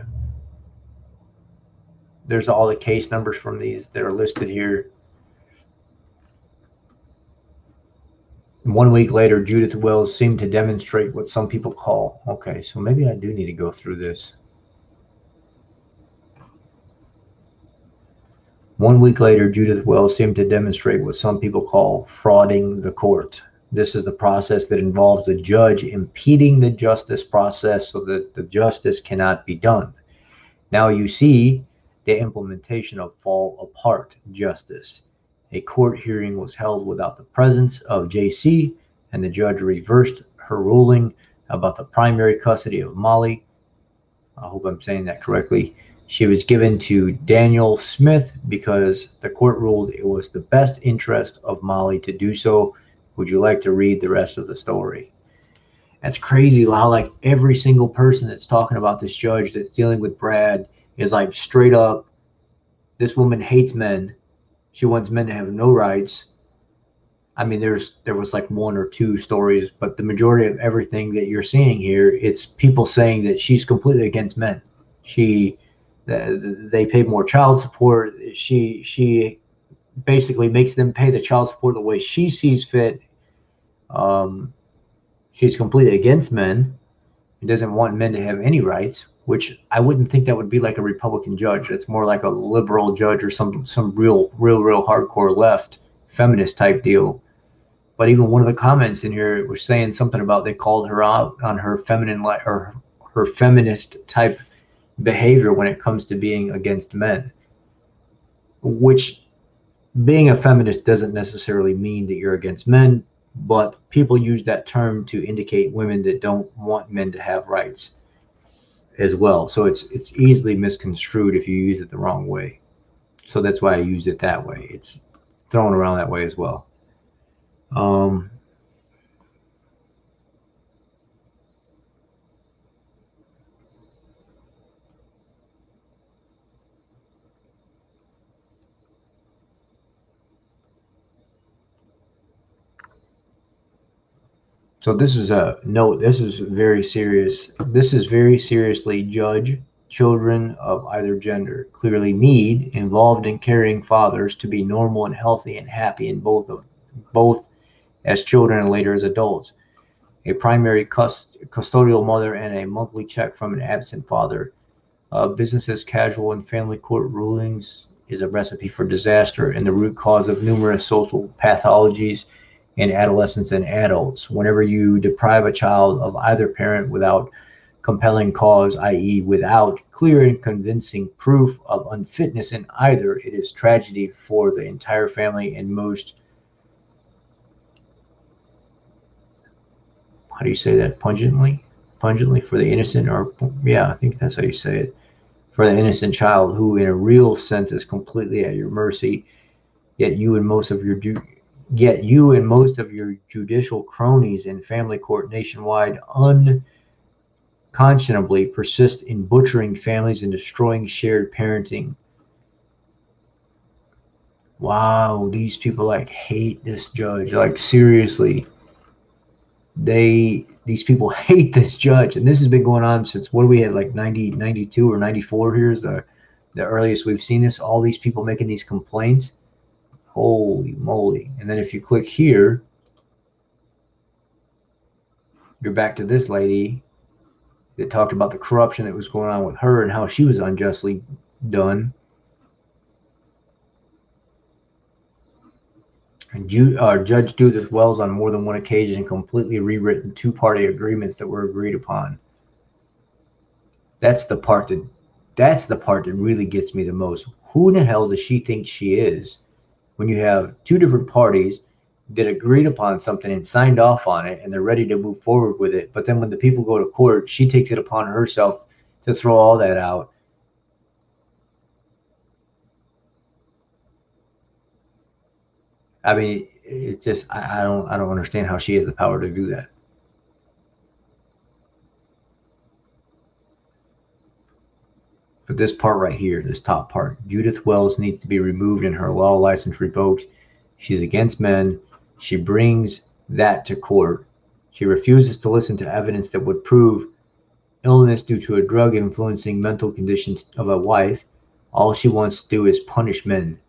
all the case numbers from these that are listed here. 1 week later, Judith Wells seemed to demonstrate what some people call, okay, so maybe I do need to go through this. 1 week later, Judith Wells seemed to demonstrate what some people call frauding the court. This is the process that involves the judge impeding the justice process so that the justice cannot be done. Now you see the implementation of fall apart justice. A court hearing was held without the presence of JC, and the judge reversed her ruling about the primary custody of Molly. I hope I'm saying that correctly. She was given to Daniel Smith because the court ruled it was the best interest of Molly to do so. Would you like to read the rest of the story? That's crazy how like every single person that's talking about this judge that's dealing with Brad is like straight up, this woman hates men. She wants men to have no rights. I mean, there was like one or two stories, but the majority of everything that you're seeing here, it's people saying that she's completely against men. They pay more child support. She basically makes them pay the child support the way she sees fit. She's completely against men. She doesn't want men to have any rights, which I wouldn't think that would be like a Republican judge. It's more like a liberal judge or some real hardcore left feminist type deal. But even one of the comments in here was saying something about they called her out on her feminine or her feminist type behavior when it comes to being against men, which being a feminist doesn't necessarily mean that you're against men, but people use that term to indicate women that don't want men to have rights as well. So it's easily misconstrued if you use it the wrong way. So that's why I use it that way. It's thrown around that way as well. So this is a note. This is very serious. This is very seriously judge children of either gender clearly need involved in caring fathers to be normal and healthy and happy in both as children and later as adults. A primary custodial mother and a monthly check from an absent father. Business as casual and family court rulings is a recipe for disaster and the root cause of numerous social pathologies in adolescents and adults. Whenever you deprive a child of either parent without compelling cause, i.e. without clear and convincing proof of unfitness in either, it is tragedy for the entire family and most, how do you say that, pungently for the innocent, or yeah, I think that's how you say it. for the innocent child who in a real sense is completely at your mercy, yet you and most of your judicial cronies in family court nationwide unconscionably persist in butchering families and destroying shared parenting. Wow, these people like hate this judge. Like seriously, these people hate this judge, and this has been going on since, what do we have, like 92 or 94? Here's the earliest we've seen this. All these people making these complaints. Holy moly. And then if you click here, you're back to this lady that talked about the corruption that was going on with her and how she was unjustly done. And Judge Judith Wells on more than one occasion completely rewritten two-party agreements that were agreed upon. That's the part that really gets me the most. Who in the hell does she think she is when you have two different parties that agreed upon something and signed off on it and they're ready to move forward with it? But then when the people go to court, she takes it upon herself to throw all that out. I mean, it's just, I don't understand how she has the power to do that. But this part right here, this top part, Judith Wells needs to be removed and her law license revoked. She's against men. She brings that to court. She refuses to listen to evidence that would prove illness due to a drug influencing mental conditions of a wife. All she wants to do is punish men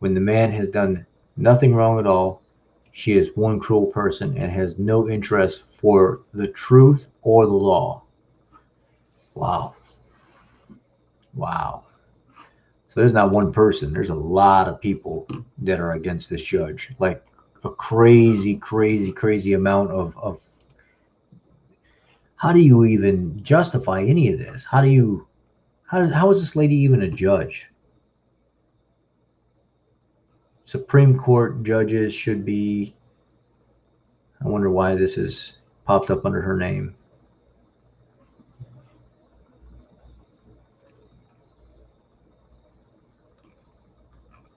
when the man has done nothing wrong at all. She is one cruel person and has no interest for the truth or the law. Wow. Wow. So there's not one person. There's a lot of people that are against this judge. Like a crazy, crazy, crazy amount of how do you even justify any of this? How is this lady even a judge? Supreme Court judges should be, I wonder why this is popped up under her name.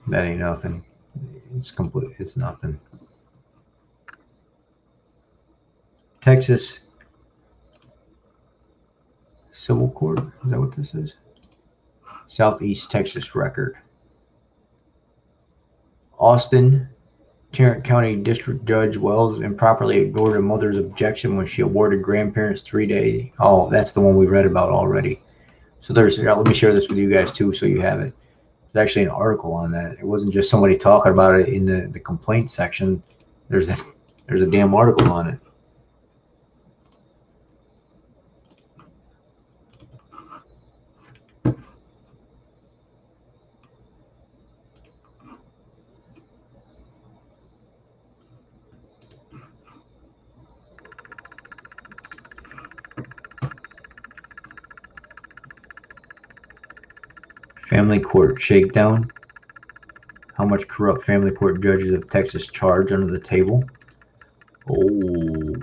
That ain't nothing. It's complete. It's nothing. Texas Civil Court. Is that what this is? Southeast Texas Record. Austin, Tarrant County District Judge Wells improperly ignored a mother's objection when she awarded grandparents 3 days. Oh, that's the one we read about already. So let me share this with you guys too, so you have it. There's actually an article on that. It wasn't just somebody talking about it in the complaint section. There's a damn article on it. Family court shakedown. How much corrupt family court judges of Texas charge under the table? Oh.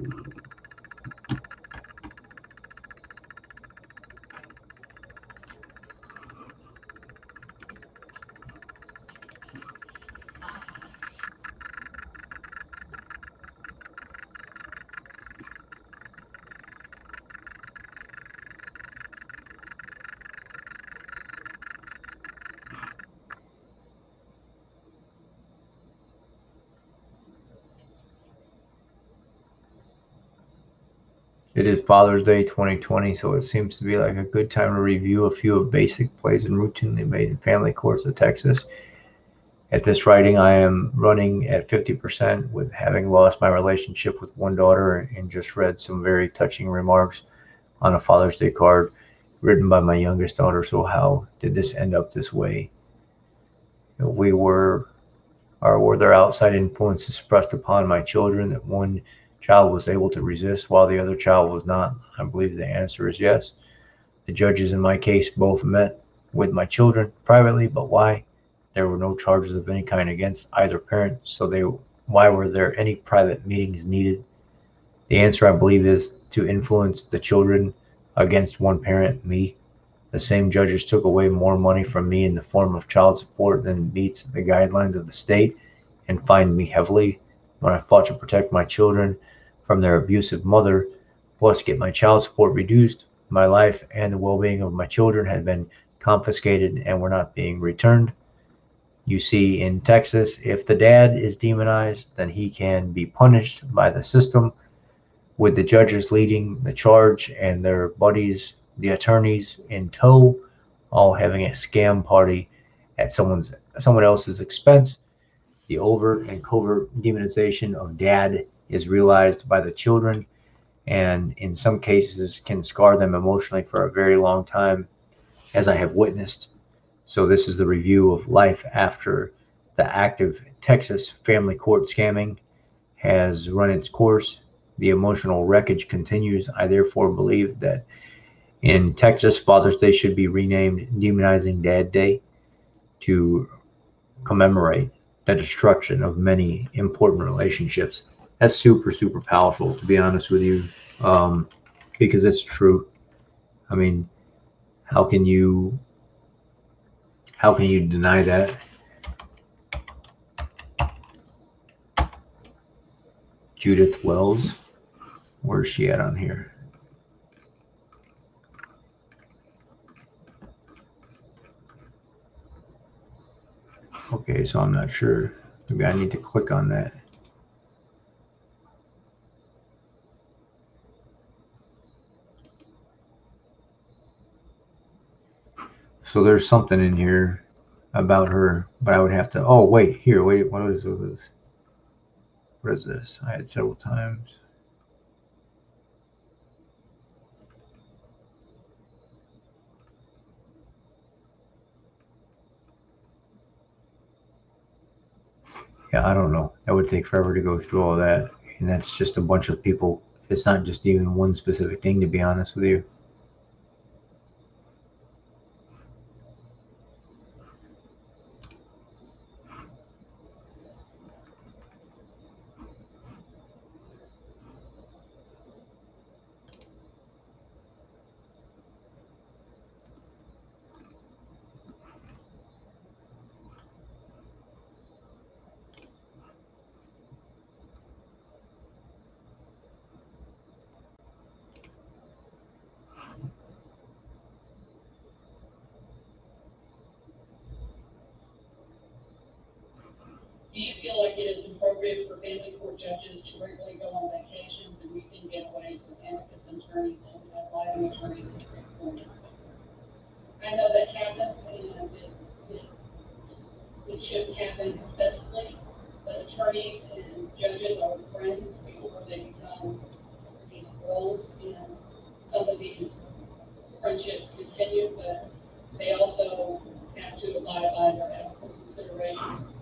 It is Father's Day 2020, so it seems to be like a good time to review a few of basic plays and routinely made in family courts of Texas. At this writing, I am running at 50% with having lost my relationship with one daughter and just read some very touching remarks on a Father's Day card written by my youngest daughter. So how did this end up this way? Were there outside influences pressed upon my children that one child was able to resist while the other child was not? I believe the answer is yes. The judges in my case both met with my children privately, but why? There were no charges of any kind against either parent, so why were there any private meetings needed? The answer, I believe, is to influence the children against one parent, me. The same judges took away more money from me in the form of child support than meets the guidelines of the state and fined me heavily when I fought to protect my children from their abusive mother, plus get my child support reduced. My life and the well-being of my children had been confiscated and were not being returned. You see, in Texas, if the dad is demonized, then he can be punished by the system, with the judges leading the charge and their buddies, the attorneys, in tow, all having a scam party at someone else's expense. The overt and covert demonization of dad is realized by the children, and in some cases can scar them emotionally for a very long time, as I have witnessed. So this is the review of life after the active Texas family court scamming has run its course. The emotional wreckage continues. I therefore believe that in Texas, Father's Day should be renamed Demonizing Dad Day to commemorate the destruction of many important relationships. That's super, super powerful, to be honest with you, because it's true. I mean, how can you deny that? Judith Wells, where's she at on here? Okay, so I'm not sure. Maybe I need to click on that. So there's something in here about her, but I would have to, oh, wait, here, wait, what is this? What is this? I had several times. Yeah, I don't know. That would take forever to go through all that. And that's just a bunch of people. It's not just even one specific thing, to be honest with you. Do you feel like it is appropriate for family court judges to regularly go on vacations and weekend getaways with amicus attorneys and lighting attorneys in California? I know that happens and it shouldn't happen excessively, but attorneys and judges are friends before they become these roles, and some of these friendships continue, but they also have to abide by their ethical considerations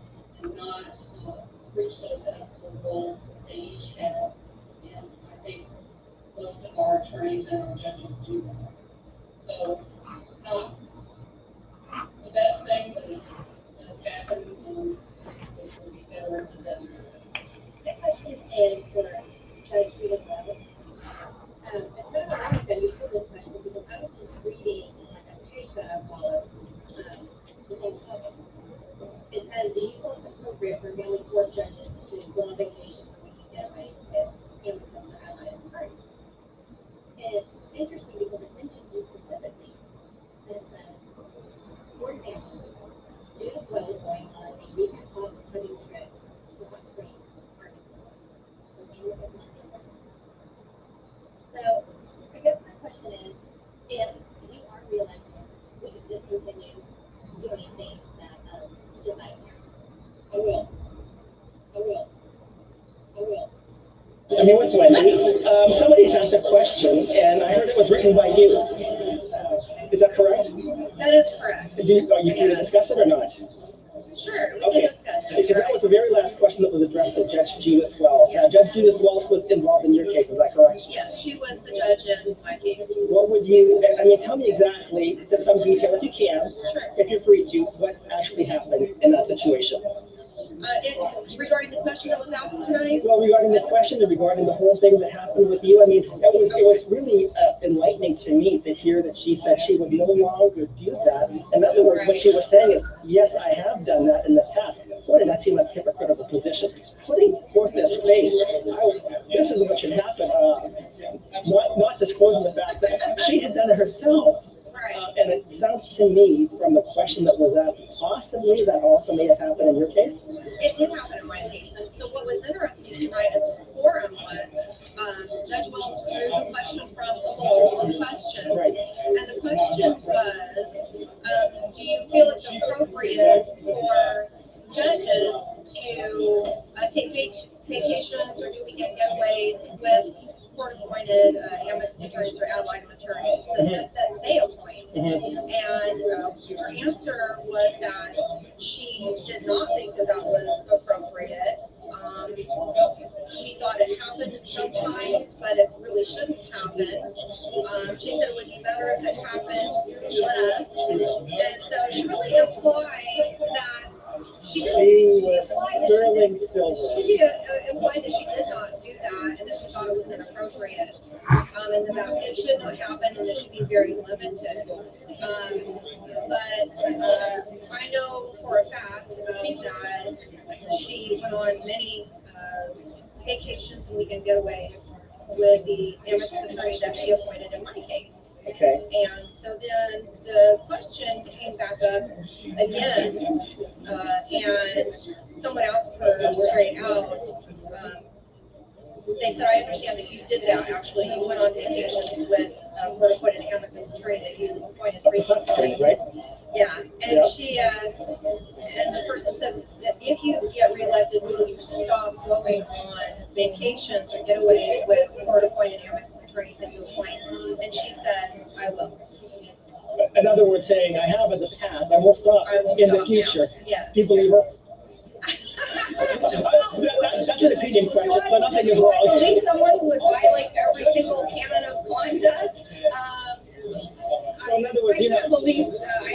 and not reach those ethical goals that they each have. And I think most of our attorneys and our judges do that. So it's not the best thing, but it does happen, and this will be better if it doesn't. The question is for Judge Judith Wells. It's kind of ironic that you put this question because I was just reading a page that I followed, the same topic. It says, do you feel it's appropriate for family court judges to go on vacations or weekend getaways with amicus or allied attorneys? And it's interesting because it mentions you specifically. And it says, for example, Judith Wells going on a weekend hunting trip to Hot Springs, Arkansas, with amicus attorneys. So, I guess my question is, if you are reelected, we could discontinue doing things that get my parents. I will. I mean, with Wendy, somebody's asked a question, and I heard it was written by you. Is that correct? That is correct. Are you going to discuss it or not? Sure, we Okay, can discuss it. because that was the very last question that was addressed to Judge Judith Wells. Now, Judge Judith Wells was involved in your case, is that correct? Yes, she was the judge in my case. What would you, I mean, tell me exactly, to some detail if you can, Sure. if you're free to, what actually happened in that situation? It's regarding the question that was asked tonight. Well, regarding the question and regarding the whole thing that happened with you, I mean, it was really enlightening shocking to me to hear that she said she would no longer do that. In other words, what she was saying is, yes, I have done that in the past. Boy, did that seem like a hypocritical position. Putting forth this face, this is what should happen. Not disclosing the fact that she had done it herself. And it sounds to me, from the question that was asked, possibly that also may have happened in your case? It did happen in my case. And so what was interesting tonight at the forum was Judge Wells drew the question from the whole question. Right. And the question was, do you feel it's appropriate for judges to take vacations, or do we get getaways with court-appointed amicus attorneys or ad litem attorneys that they appoint? And her answer was that she did not think that that was appropriate. She thought it happened sometimes, but it really shouldn't happen. She said it would be better if it happened less. And so she really implied that she was sterling silver. She implied that she did not do that, and that she thought it was inappropriate, and that it should not happen, and it should be very limited. But I know for a fact that she went on many vacations and weekend getaways with the amicus attorney that she appointed in my case. Okay. And so then the question came back up again, and someone asked her straight out. They said, I understand that you did that, actually. You went on vacations with court-appointed amicus attorney that you appointed recently. Right? Yeah, and she, and the person said, that if you get reelected, will you stop going on vacations or getaways with court-appointed amicus attorneys that you appoint? And she said, I will. In other words, saying, I have in the past, I will stop in the future. Yes. Do you believe her? That's an opinion question, so nothing is wrong. I believe someone who would violate every single canon of conduct. So in other words, I can't believe I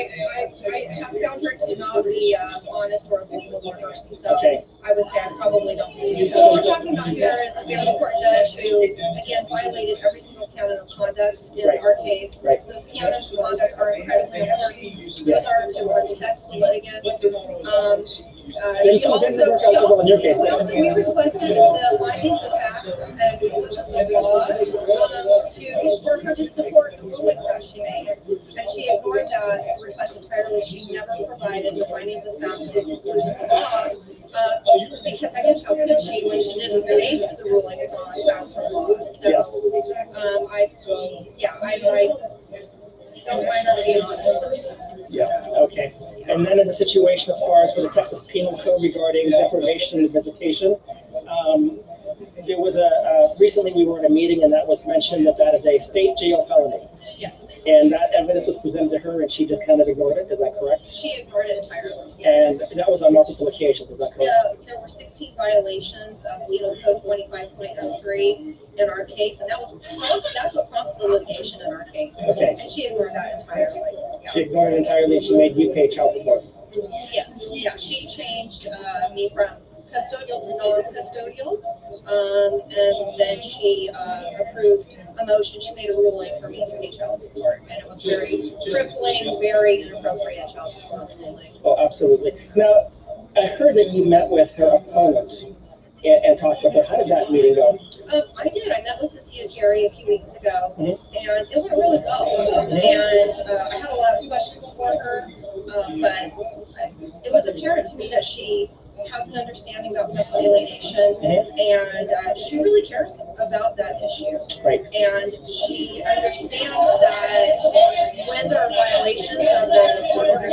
have found her to not be honest or a believable person. So okay. I would say I probably don't believe. What we're talking about here is a family court judge who, again, violated every single canon of conduct in our case. Right. Those canons of conduct are incredibly important. Those are to protect the litigants. We requested the findings of facts and conclusions of law for her to support the rulings that she made. And she ignored that request entirely. She never provided the findings of facts and conclusions of law. Because I guess how could she when she didn't base the rulings on facts or law? So I don't find her to be an honest person. Yeah, okay. And then in the situation as far as for the Texas Penal Code regarding deprivation and visitation, there was recently we were in a meeting and that was mentioned that is a state jail felony. Yes. And that evidence was presented to her and she just kind of ignored it, is that correct? She ignored it entirely, yes. And that was on multiple occasions, is that correct? There were 16 violations of Penal Code 25.03 in our case, and that's what prompted the litigation in our case. Okay. And she ignored that entirely. Yeah. She ignored it entirely, she made you pay child support. Yes, yeah, she changed me from custodial to non-custodial, and then she approved a motion. She made a ruling for me to pay child support, and it was very crippling, very inappropriate child support ruling. Oh, absolutely. Now, I heard that you met with her opponent and talked with her. How did that meeting go? I did. I met with Cynthia Terry a few weeks ago, and it went really well. And I had a lot of questions for her, but it was apparent to me that she has an understanding about medical alienation, and she really cares about that issue. Right. And she understands that when there are violations of the court order,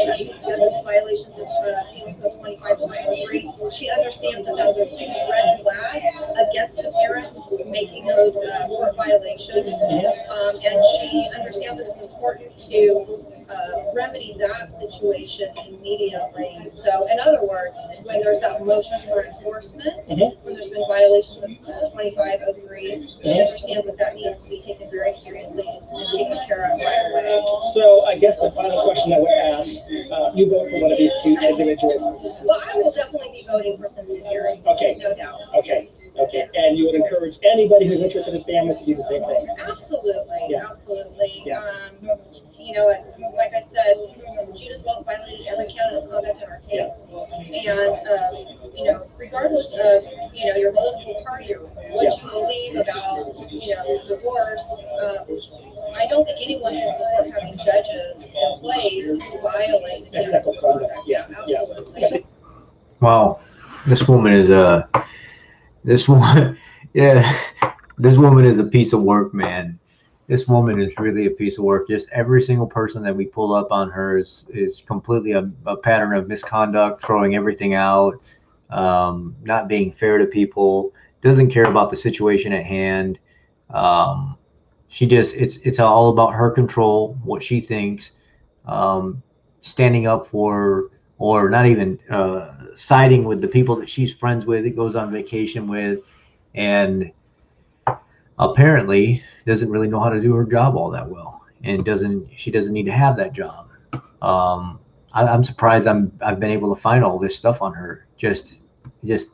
violations of Penal Code 25.03, she understands that that's a huge red flag against the parents making those court violations, and she understands that it's important to remedy that situation immediately. So, in other words, when there's that motion for enforcement, when there's been violations of 2503, she understands that that needs to be taken very seriously and taken care of right away. So, I guess the final question I would ask, you vote for one of these two individuals? Well, I will definitely be voting for Cynthia Terry. Okay. No doubt. Okay. Okay. And you would encourage anybody who's interested in families to do the same thing? Absolutely. Yeah. Absolutely. Yeah. You know, like I said, Judith Wells violated every count of conduct in our case. And, you know, regardless of, you know, your political party or what you believe about, you know, divorce, I don't think anyone can support having judges in place who violate Ethical conduct. Yeah, absolutely. Wow, this woman is this one, yeah, this woman is a piece of work, man. This woman is really a piece of work. Just every single person that we pull up on her is completely a pattern of misconduct, throwing everything out, not being fair to people, doesn't care about the situation at hand. She just, it's all about her control, what she thinks, standing up for, or not even siding with the people that she's friends with, that goes on vacation with, and apparently doesn't really know how to do her job all that well, and she doesn't need to have that job. I'm surprised I've been able to find all this stuff on her. Just look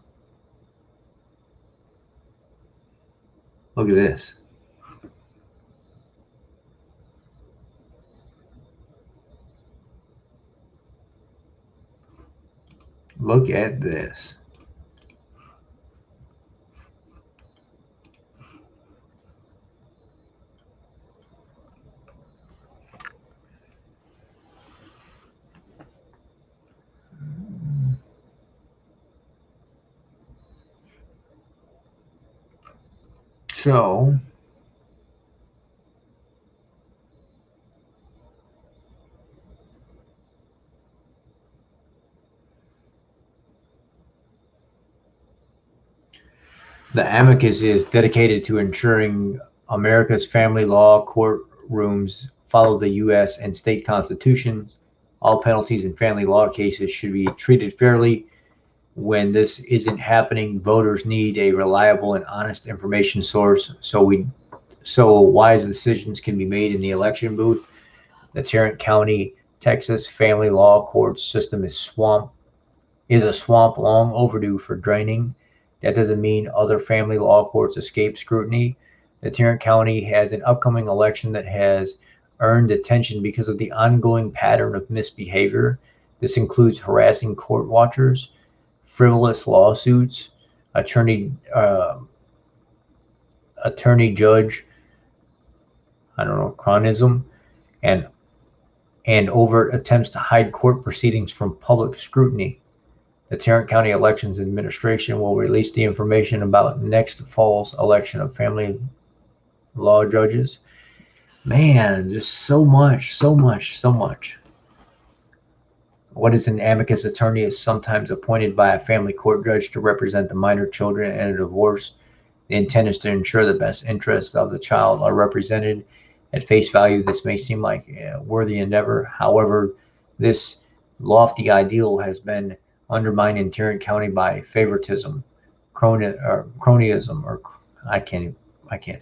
at this. Look at this. So the amicus is dedicated to ensuring America's family law courtrooms follow the U.S. and state constitutions. All penalties in family law cases should be treated fairly. When this isn't happening, voters need a reliable and honest information source so wise decisions can be made in the election booth. The Tarrant County, Texas family law court system is a swamp long overdue for draining. That doesn't mean other family law courts escape scrutiny. The Tarrant County has an upcoming election that has earned attention because of the ongoing pattern of misbehavior. This includes harassing court watchers, frivolous lawsuits, attorney judge, cronyism, and overt attempts to hide court proceedings from public scrutiny. The Tarrant County Elections Administration will release the information about next fall's election of family law judges. Man, just so much. What is an amicus attorney is sometimes appointed by a family court judge to represent the minor children in a divorce. The intent is to ensure the best interests of the child are represented. At face value, this may seem like a worthy endeavor. However, this lofty ideal has been undermined in Tarrant County by favoritism, cronyism, or I can't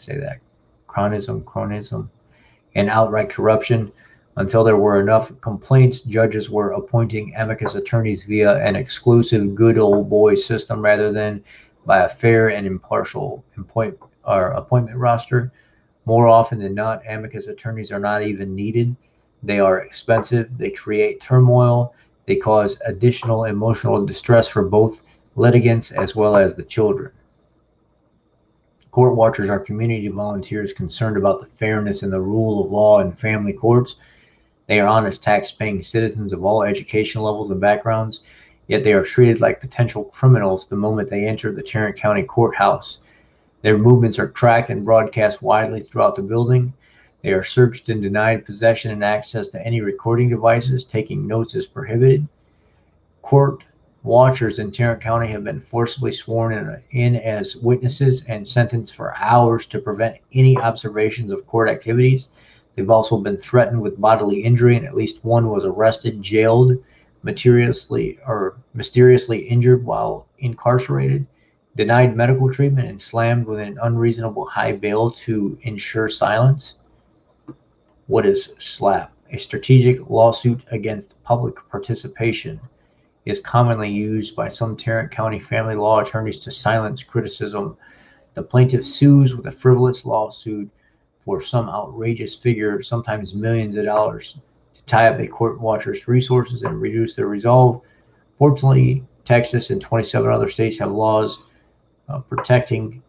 say that, cronyism, and outright corruption. Until there were enough complaints, judges were appointing amicus attorneys via an exclusive good old boy system rather than by a fair and impartial appointment roster. More often than not, amicus attorneys are not even needed. They are expensive, they create turmoil, they cause additional emotional distress for both litigants as well as the children. Court watchers are community volunteers concerned about the fairness and the rule of law in family courts. They are honest, tax-paying citizens of all education levels and backgrounds, yet they are treated like potential criminals the moment they enter the Tarrant County Courthouse. Their movements are tracked and broadcast widely throughout the building. They are searched and denied possession and access to any recording devices. Taking notes is prohibited. Court watchers in Tarrant County have been forcibly sworn in as witnesses and sentenced for hours to prevent any observations of court activities. They've also been threatened with bodily injury, and at least one was arrested, jailed, mysteriously injured while incarcerated, denied medical treatment, and slammed with an unreasonable high bail to ensure silence. What is SLAPP? A strategic lawsuit against public participation is commonly used by some Tarrant County family law attorneys to silence criticism. The plaintiff sues with a frivolous lawsuit for some outrageous figure, sometimes millions of dollars, to tie up a court watcher's resources and reduce their resolve. Fortunately, Texas and 27 other states have laws protecting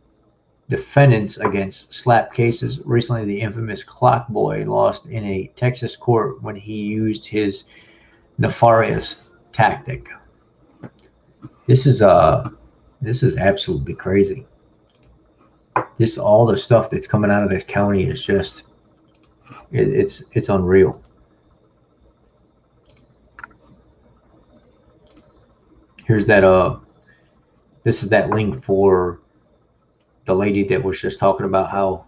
defendants against slap cases. Recently, the infamous Clock Boy lost in a Texas court when he used his nefarious tactic. This is absolutely crazy. All the stuff that's coming out of this county is just it's unreal. Here's that this is that link for the lady that was just talking about how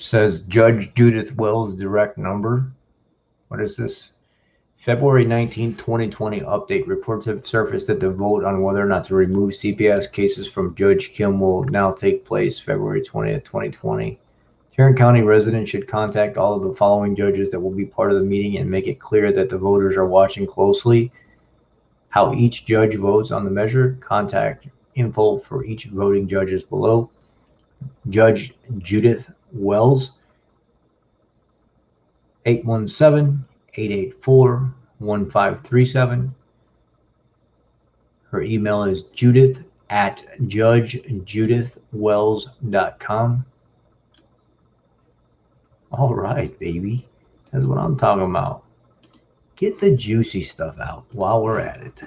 says Judge Judith Wells' direct number. What is this? February 19, 2020 update. Reports have surfaced that the vote on whether or not to remove CPS cases from Judge Kim will now take place February 20th, 2020. Tarrant County residents should contact all of the following judges that will be part of the meeting and make it clear that the voters are watching closely how each judge votes on the measure. Contact info for each voting judge is below. Judge Judith Wells, 817-884-1537. Her email is judith@judgejudithwells.com. All right, baby. That's what I'm talking about. Get the juicy stuff out while we're at it.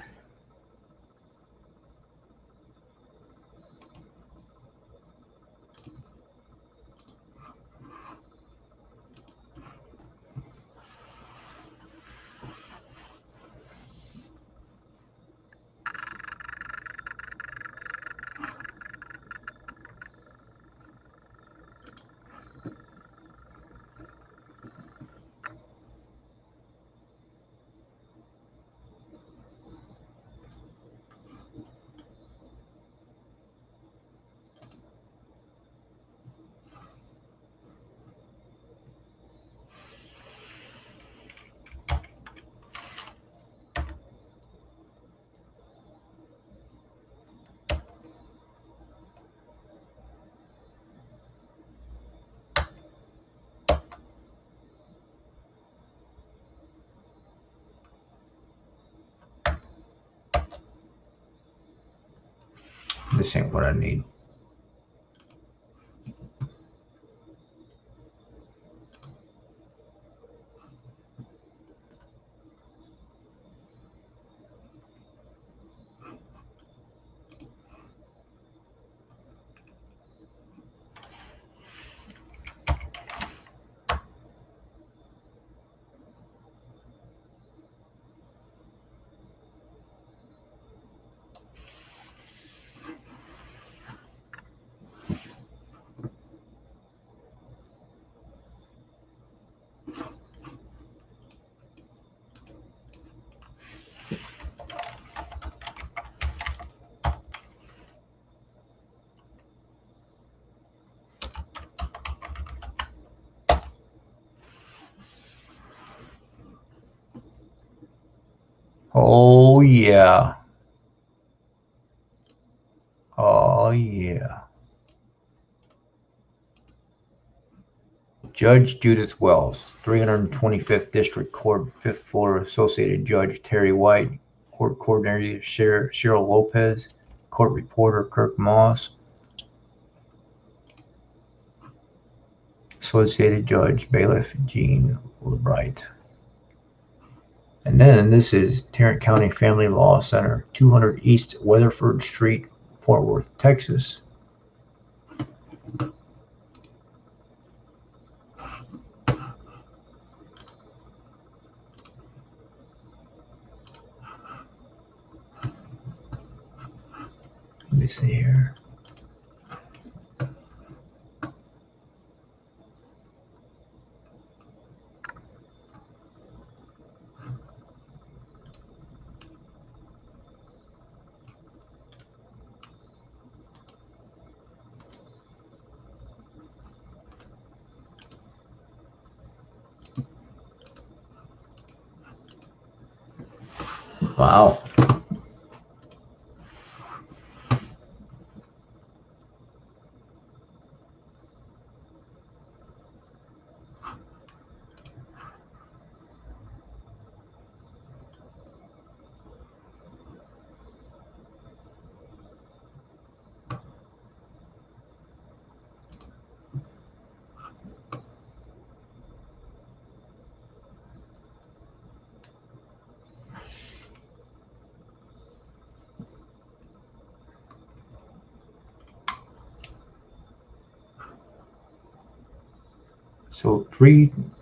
This ain't what I need. Oh, yeah. Oh, yeah. Judge Judith Wells, 325th District Court, 5th floor, Associated Judge Terry White, Court Coordinator Cheryl Lopez, Court Reporter Kirk Moss, Associated Judge Bailiff Gene LeBright. And then this is Tarrant County Family Law Center, 200 East Weatherford Street, Fort Worth, Texas. Let me see here. Wow.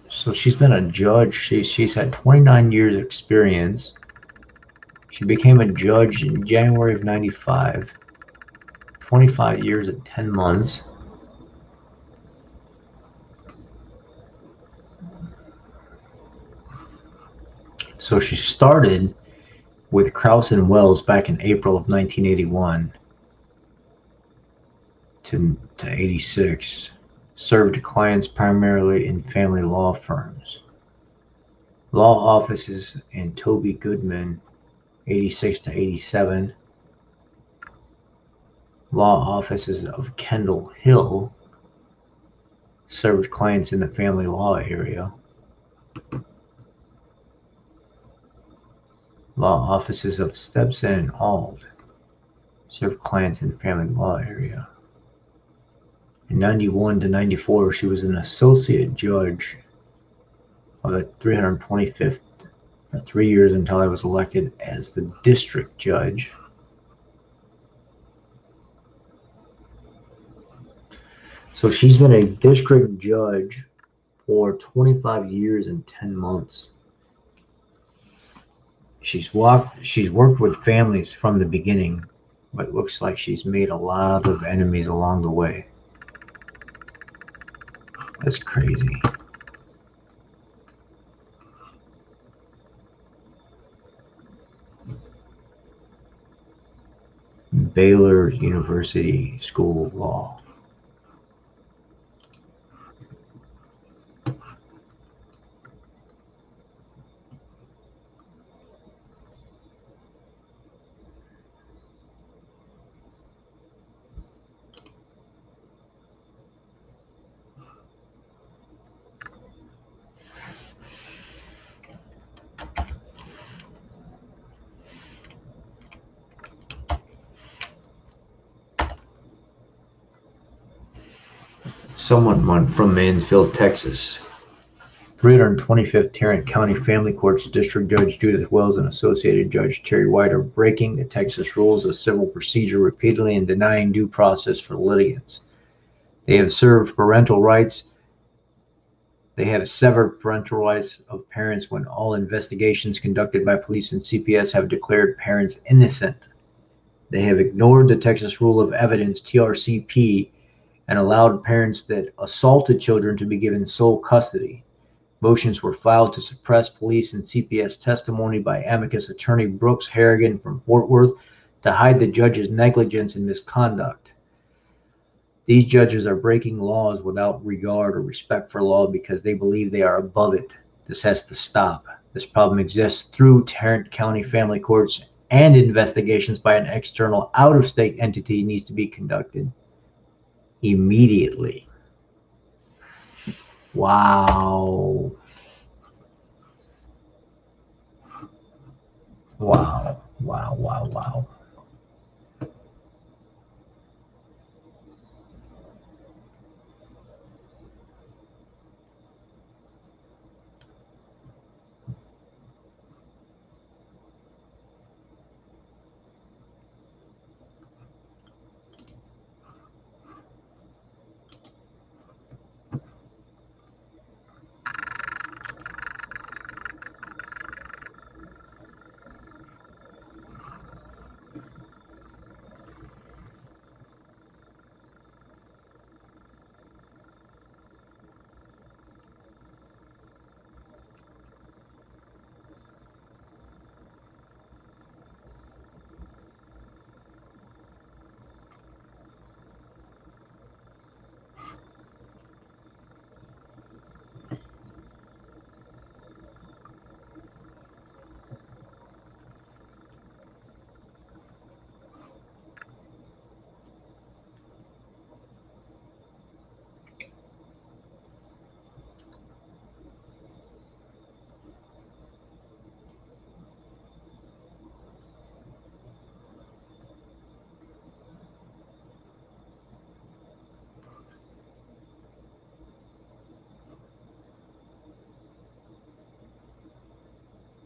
So she's been a judge. She's had 29 years experience. She became a judge in January of 95. 25 years and 10 months. So she started with Krause and Wells back in April of 1981 to 86. Served clients primarily in family law firms. Law offices in Toby Goodman, 86 to 87. Law offices of Kendall Hill. Served clients in the family law area. Law offices of Stepson and Auld. Served clients in the family law area. In 91 to 94, she was an associate judge of the 325th for 3 years until I was elected as the district judge. So she's been a district judge for 25 years and 10 months. She's worked with families from the beginning, but it looks like she's made a lot of enemies along the way. That's crazy. Baylor University School of Law. Someone from Mansfield, Texas. 325th Tarrant County Family Courts District Judge Judith Wells and Associated Judge Terry White are breaking the Texas rules of civil procedure repeatedly and denying due process for litigants. They have severed parental rights of parents when all investigations conducted by police and CPS have declared parents innocent. They have ignored the Texas Rule of Evidence, TRCP, and allowed parents that assaulted children to be given sole custody. Motions were filed to suppress police and CPS testimony by amicus attorney Brooks Harrigan from Fort Worth to hide the judge's negligence and misconduct. These judges are breaking laws without regard or respect for law because they believe they are above it. This has to stop. This problem exists through Tarrant County Family Courts, and investigations by an external out-of-state entity needs to be conducted immediately. Wow. Wow. Wow. Wow. Wow.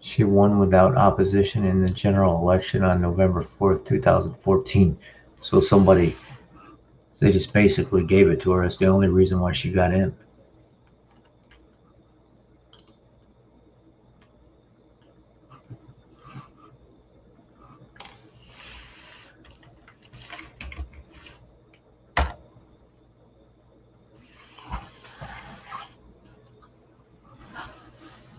She won without opposition in the general election on November 4th, 2014. So they just basically gave it to her. That's the only reason why she got in.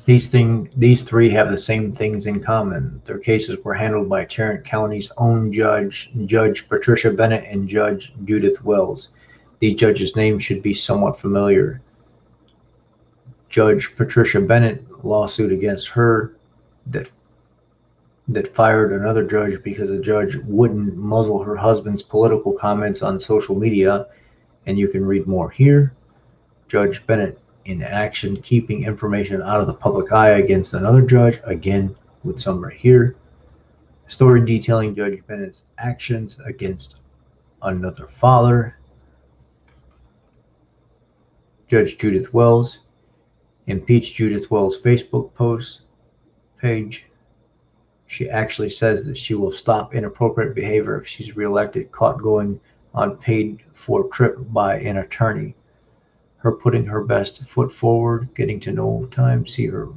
These three have the same things in common. Their cases were handled by Tarrant County's own judge, Judge Patricia Bennett and Judge Judith Wells. These judges' names should be somewhat familiar. Judge Patricia Bennett, lawsuit against her that fired another judge because a judge wouldn't muzzle her husband's political comments on social media, and you can read more here. Judge Bennett in action, keeping information out of the public eye against another judge, again with some right here. Story detailing Judge Bennett's actions against another father. Judge Judith Wells, impeach Judith Wells' Facebook post page. She actually says that she will stop inappropriate behavior if she's reelected, caught going on paid for trip by an attorney. Her putting her best foot forward, getting to know time, see her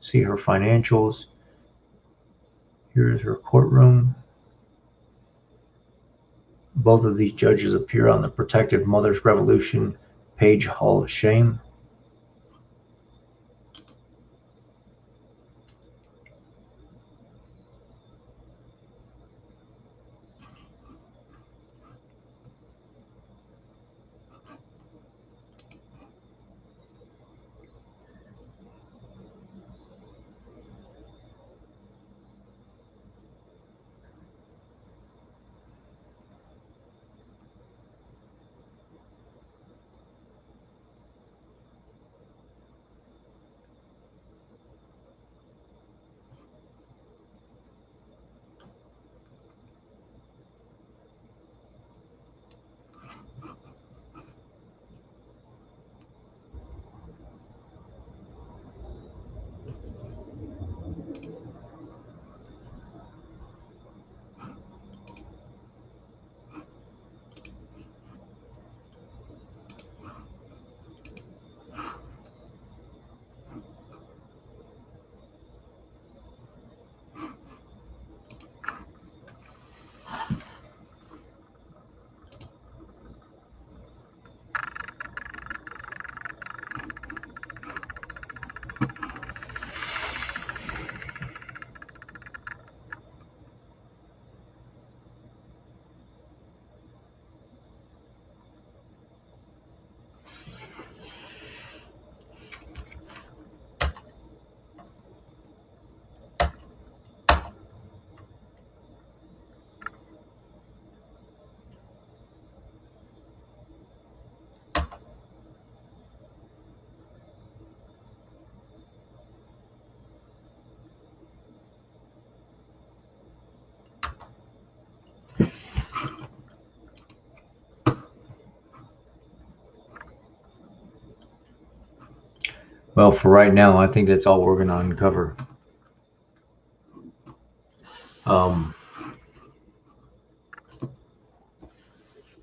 financials. Here's her courtroom. Both of these judges appear on the Protective Mothers Revolution page Hall of Shame. Well, for right now, I think that's all we're going to uncover.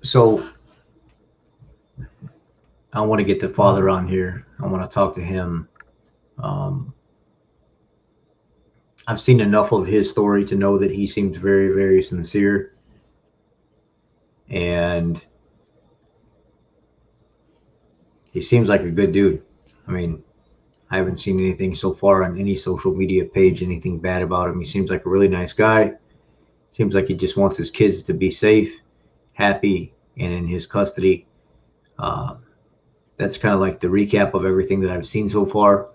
So I want to get the father on here. I want to talk to him. I've seen enough of his story to know that he seems very, very sincere. And he seems like a good dude. I mean, I haven't seen anything so far on any social media page, anything bad about him. He seems like a really nice guy. Seems like he just wants his kids to be safe, happy, and in his custody. That's kind of like the recap of everything that I've seen so far.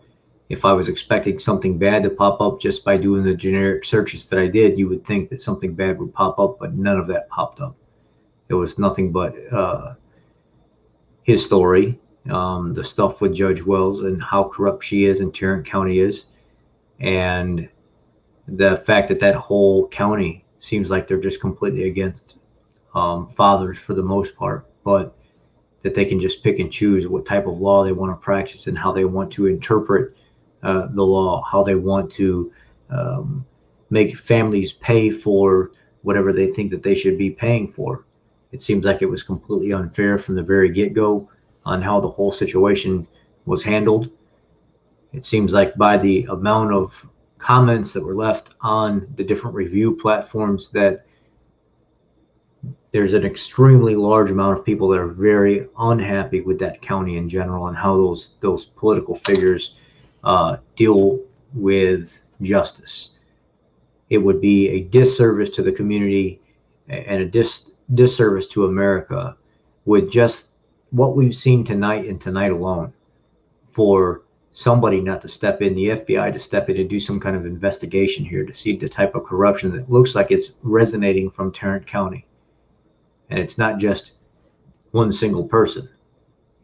If I was expecting something bad to pop up just by doing the generic searches that I did, you would think that something bad would pop up, but none of that popped up. It was nothing but his story, the stuff with Judge Wells and how corrupt she is and Tarrant County is, and the fact that that whole county seems like they're just completely against fathers for the most part, but that they can just pick and choose what type of law they want to practice and how they want to interpret the law, how they want to make families pay for whatever they think that they should be paying for. It seems like it was completely unfair from the very get-go on how the whole situation was handled. It seems like by the amount of comments that were left on the different review platforms that there's an extremely large amount of people that are very unhappy with that county in general and how those political figures deal with justice. It would be a disservice to the community and a disservice to America with just what we've seen tonight and tonight alone for somebody not to step in, the FBI to step in and do some kind of investigation here to see the type of corruption that looks like it's resonating from Tarrant County. And it's not just one single person.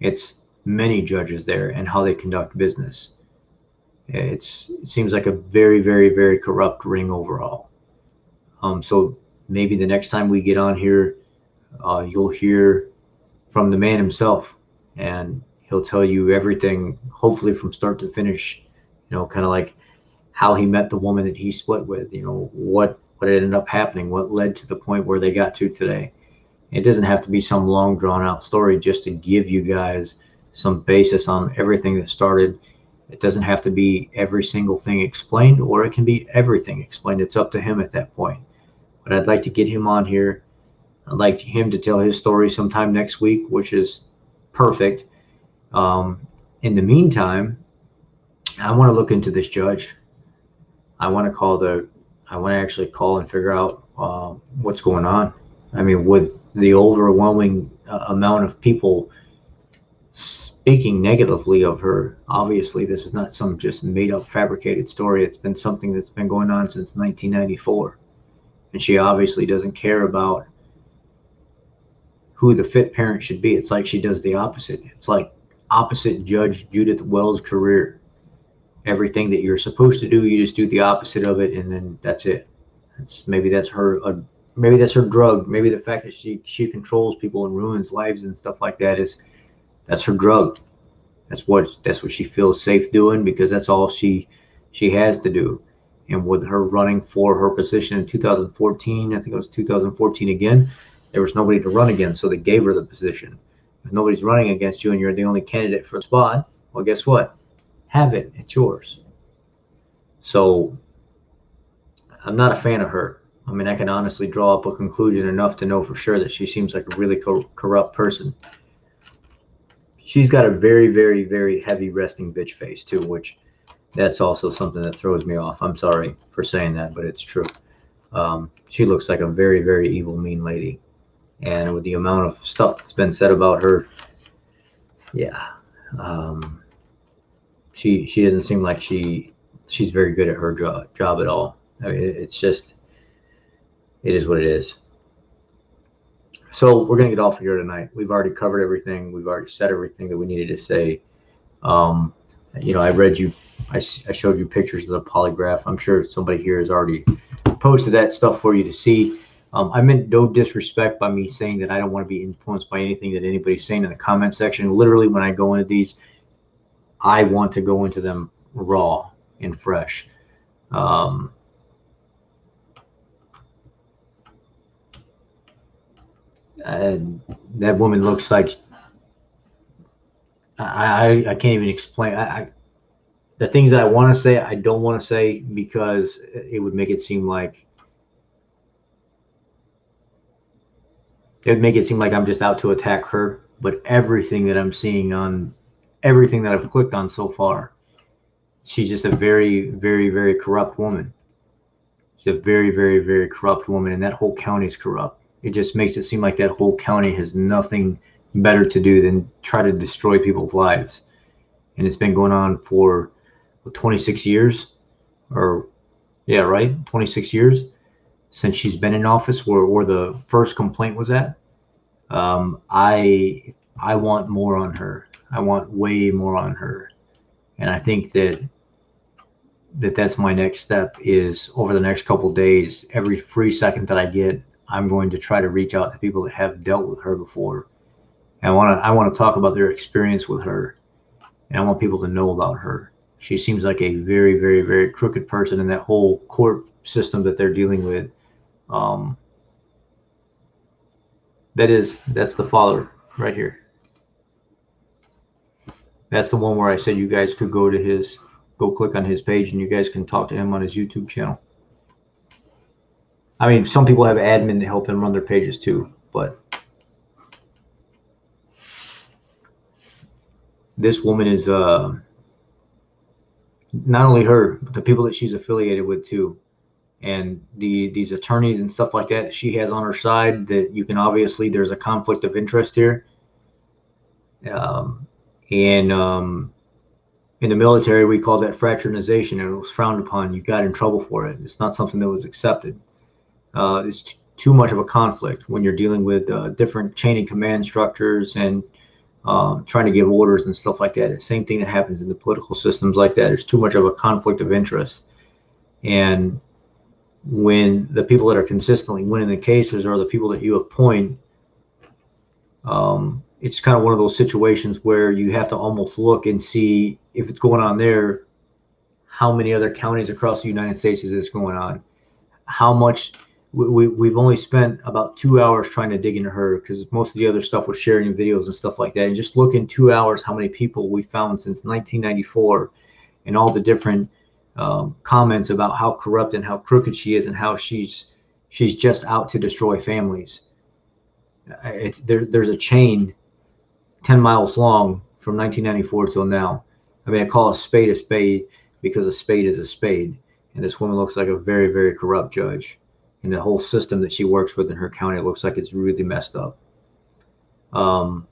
It's many judges there and how they conduct business. It seems like a very, very, very corrupt ring overall. So maybe the next time we get on here, you'll hear from the man himself, and he'll tell you everything, hopefully from start to finish, you know, kind of like how he met the woman that he split with, you know, what ended up happening, what led to the point where they got to today. It doesn't have to be some long drawn out story, just to give you guys some basis on everything that started. It doesn't have to be every single thing explained, or it can be everything explained. It's up to him at that point. But I'd like to get him on here. I'd like him to tell his story sometime next week, which is perfect. In the meantime, I want to look into this judge. I want to actually call and figure out what's going on. I mean, with the overwhelming amount of people speaking negatively of her, obviously this is not some just made up fabricated story. It's been something that's been going on since 1994. And she obviously doesn't care about who the fit parent should be. It's like she does the opposite. It's like opposite Judge Judith Wells' career. Everything that you're supposed to do, you just do the opposite of it, and then that's it. Maybe that's her drug. Maybe the fact that she controls people and ruins lives and stuff like that that's her drug. That's what she feels safe doing, because that's all she has to do. And with her running for her position in 2014, I think it was 2014 again, there was nobody to run against, so they gave her the position. If nobody's running against you and you're the only candidate for the spot, well, guess what? Have it. It's yours. So I'm not a fan of her. I mean, I can honestly draw up a conclusion enough to know for sure that she seems like a really corrupt person. She's got a very, very, very heavy resting bitch face too, which that's also something that throws me off. I'm sorry for saying that, but it's true. She looks like a very, very evil, mean lady. And with the amount of stuff that's been said about her, yeah, she doesn't seem like she's very good at her job at all. I mean, it's just, it is what it is. So we're going to get off of here tonight. We've already covered everything. We've already said everything that we needed to say. You know, I showed you pictures of the polygraph. I'm sure somebody here has already posted that stuff for you to see. I meant no disrespect by me saying that I don't want to be influenced by anything that anybody's saying in the comment section. Literally, when I go into these, I want to go into them raw and fresh. And that woman looks like I can't even explain. The things that I want to say, I don't want to say because it would make it seem like I'm just out to attack her. But everything that I'm seeing on everything that I've clicked on so far, she's just a very, very, very corrupt woman. She's a very, very, very corrupt woman, and that whole county is corrupt. It just makes it seem like that whole county has nothing better to do than try to destroy people's lives. And it's been going on for 26 years, or yeah, right, 26 years since she's been in office, where the first complaint was at. I want more on her. I want way more on her, and I think that's my next step. Is over the next couple of days, every free second that I get, I'm going to try to reach out to people that have dealt with her before. And I want to talk about their experience with her, and I want people to know about her. She seems like a very, very, very crooked person, in that whole court system that they're dealing with. That's the father right here. That's the one where I said you guys could go click on his page and you guys can talk to him on his YouTube channel. I mean, some people have admin to help them run their pages too, but this woman is not only her, but the people that she's affiliated with too. And these attorneys and stuff like that she has on her side, that you can obviously, there's a conflict of interest here. In the military, we call that fraternization, and it was frowned upon. You got in trouble for it. It's not something that was accepted. It's too much of a conflict when you're dealing with different chain of command structures and trying to give orders and stuff like that. It's the same thing that happens in the political systems like that. There's too much of a conflict of interest. And when the people that are consistently winning the cases are the people that you appoint, it's kind of one of those situations where you have to almost look and see if it's going on there, how many other counties across the United States is this going on? How much? We've only spent about 2 hours trying to dig into her, because most of the other stuff was sharing videos and stuff like that. And just look in 2 hours how many people we found since 1994, and all the different comments about how corrupt and how crooked she is, and how she's just out to destroy families. There's a chain 10 miles long from 1994 till now. I mean, I call a spade because a spade is a spade. And this woman looks like a very, very corrupt judge. And the whole system that she works with in her county looks like it's really messed up. And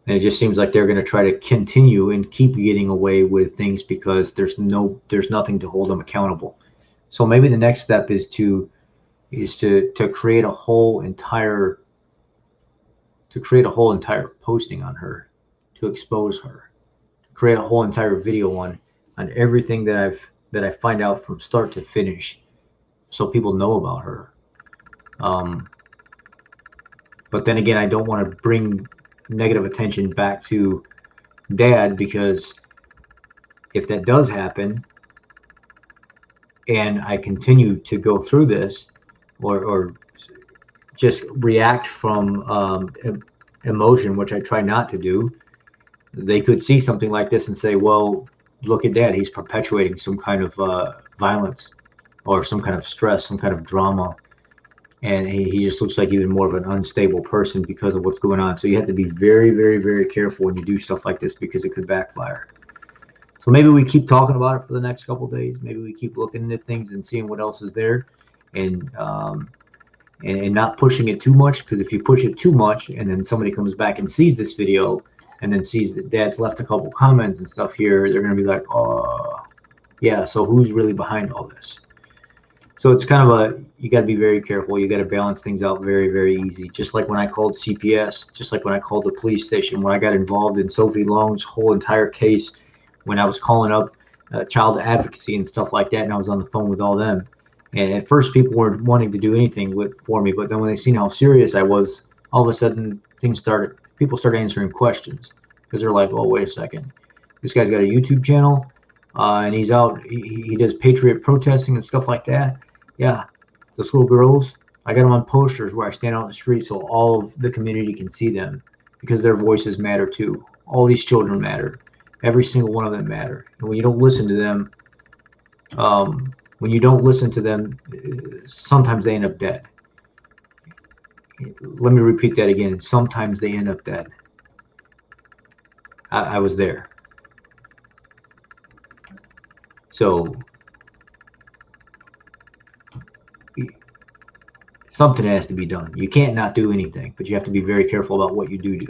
it just seems like they're going to try to continue and keep getting away with things because there's nothing to hold them accountable. So maybe the next step is to create a whole entire posting on her, to expose her, to create a whole entire video on everything that I find out from start to finish, so people know about her. But then again, I don't want to bring negative attention back to Dad, because if that does happen and I continue to go through this, or just react from emotion, which I try not to do, they could see something like this and say, well, look at Dad, he's perpetuating some kind of violence or some kind of stress, some kind of drama, and he just looks like even more of an unstable person because of what's going on. So you have to be very, very, very careful when you do stuff like this, because it could backfire. So maybe we keep talking about it for the next couple of days. Maybe we keep looking into things and seeing what else is there, and not pushing it too much, because if you push it too much and then somebody comes back and sees this video and then sees that Dad's left a couple comments and stuff here, they're going to be like, oh, yeah, so who's really behind all this? So it's kind of you got to be very careful. You got to balance things out very, very easy. Just like when I called CPS, just like when I called the police station, when I got involved in Sophie Long's whole entire case, when I was calling up child advocacy and stuff like that, and I was on the phone with all them. And at first, people weren't wanting to do anything for me, but then when they seen how serious I was, all of a sudden people started answering questions, because they're like, oh, wait a second, This guy's got a YouTube channel, and he's out. He does patriot protesting and stuff like that. Yeah, those little girls, I got them on posters where I stand out in the street so all of the community can see them, because their voices matter too. All these children matter. Every single one of them matter. And when you don't listen to them, sometimes they end up dead. Let me repeat that again. Sometimes they end up dead. I was there. So something has to be done. You can't not do anything, but you have to be very careful about what you do.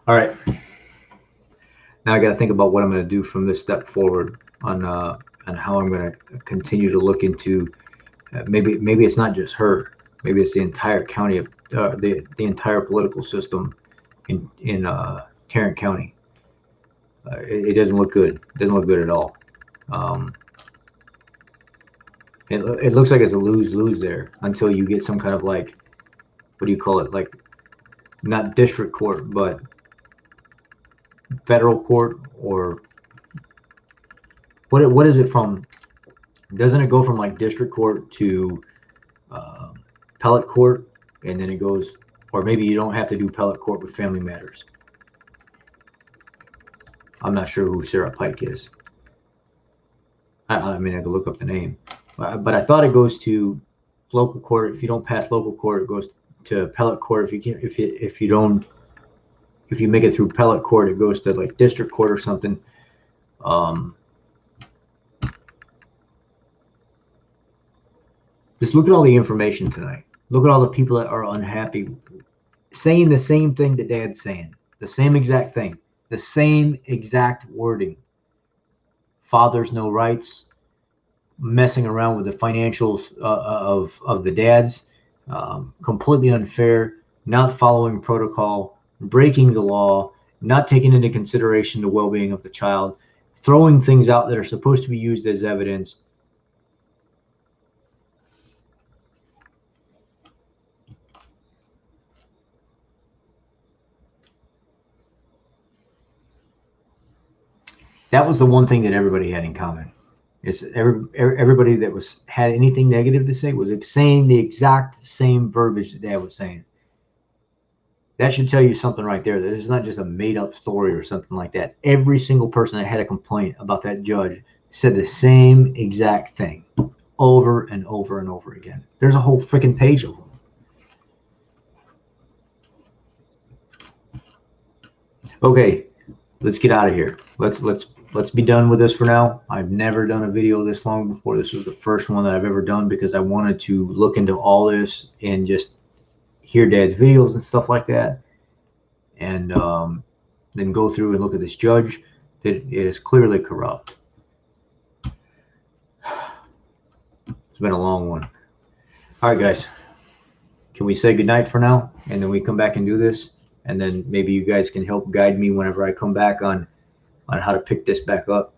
All right. Now I got to think about what I'm going to do from this step forward on how I'm going to continue to look into. Maybe it's not just her. Maybe it's the entire county of the entire political system in Tarrant County. It doesn't look good. It doesn't look good at all. It looks like it's a lose-lose there until you get some kind of, like, what do you call it? Like, not district court, but federal court, or what is it from? Doesn't it go from like district court to appellate court, and then it goes, or maybe you don't have to do appellate court with family matters. I'm not sure who Sarah Pike is. I mean, I could look up the name, but I thought it goes to local court. If you don't pass local court, it goes to appellate court. If you make it through appellate court, it goes to like district court or something. Just look at all the information tonight. Look at all the people that are unhappy, saying the same thing that Dad's saying, the same exact thing, the same exact wording. Fathers no rights, messing around with the financials of the dads, completely unfair, not following protocol, breaking the law, not taking into consideration the well-being of the child, throwing things out that are supposed to be used as evidence. That was the one thing that everybody had in common. It's everybody that had anything negative to say was saying the exact same verbiage that Dad was saying. That should tell you something right there. That it's not just a made-up story or something like that. Every single person that had a complaint about that judge said the same exact thing over and over and over again. There's a whole freaking page of them. Okay, let's get out of here. Let's be done with this for now. I've never done a video this long before. This was the first one that I've ever done because I wanted to look into all this and just hear Dad's videos and stuff like that, and then go through and look at this judge that is clearly corrupt. It's been a long one. All right, guys, can we say goodnight for now, and then we come back and do this, and then maybe you guys can help guide me whenever I come back on how to pick this back up.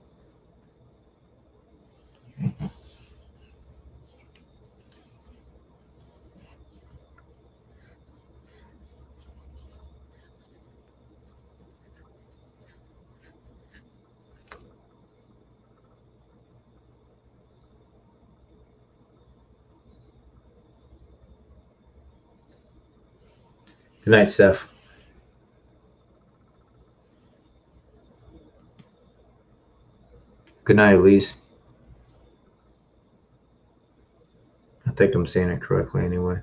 Good night, Steph. Good night, Elise. I think I'm saying it correctly anyway.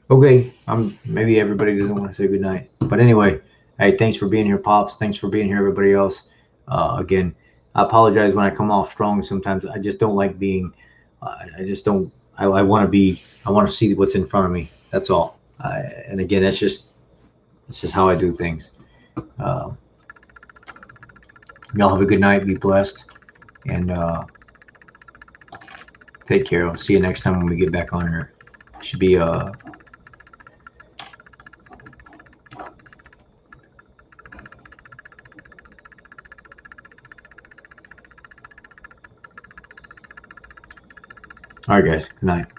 Okay, maybe everybody doesn't want to say good night, but anyway, hey, thanks for being here, Pops. Thanks for being here, everybody else. Again, I apologize when I come off strong sometimes. I just don't like being, I just don't, I want to see what's in front of me. That's all. And again, that's just how I do things. Y'all have a good night. Be blessed. And take care. I'll see you next time when we get back on here. It should be All right, guys. Good night.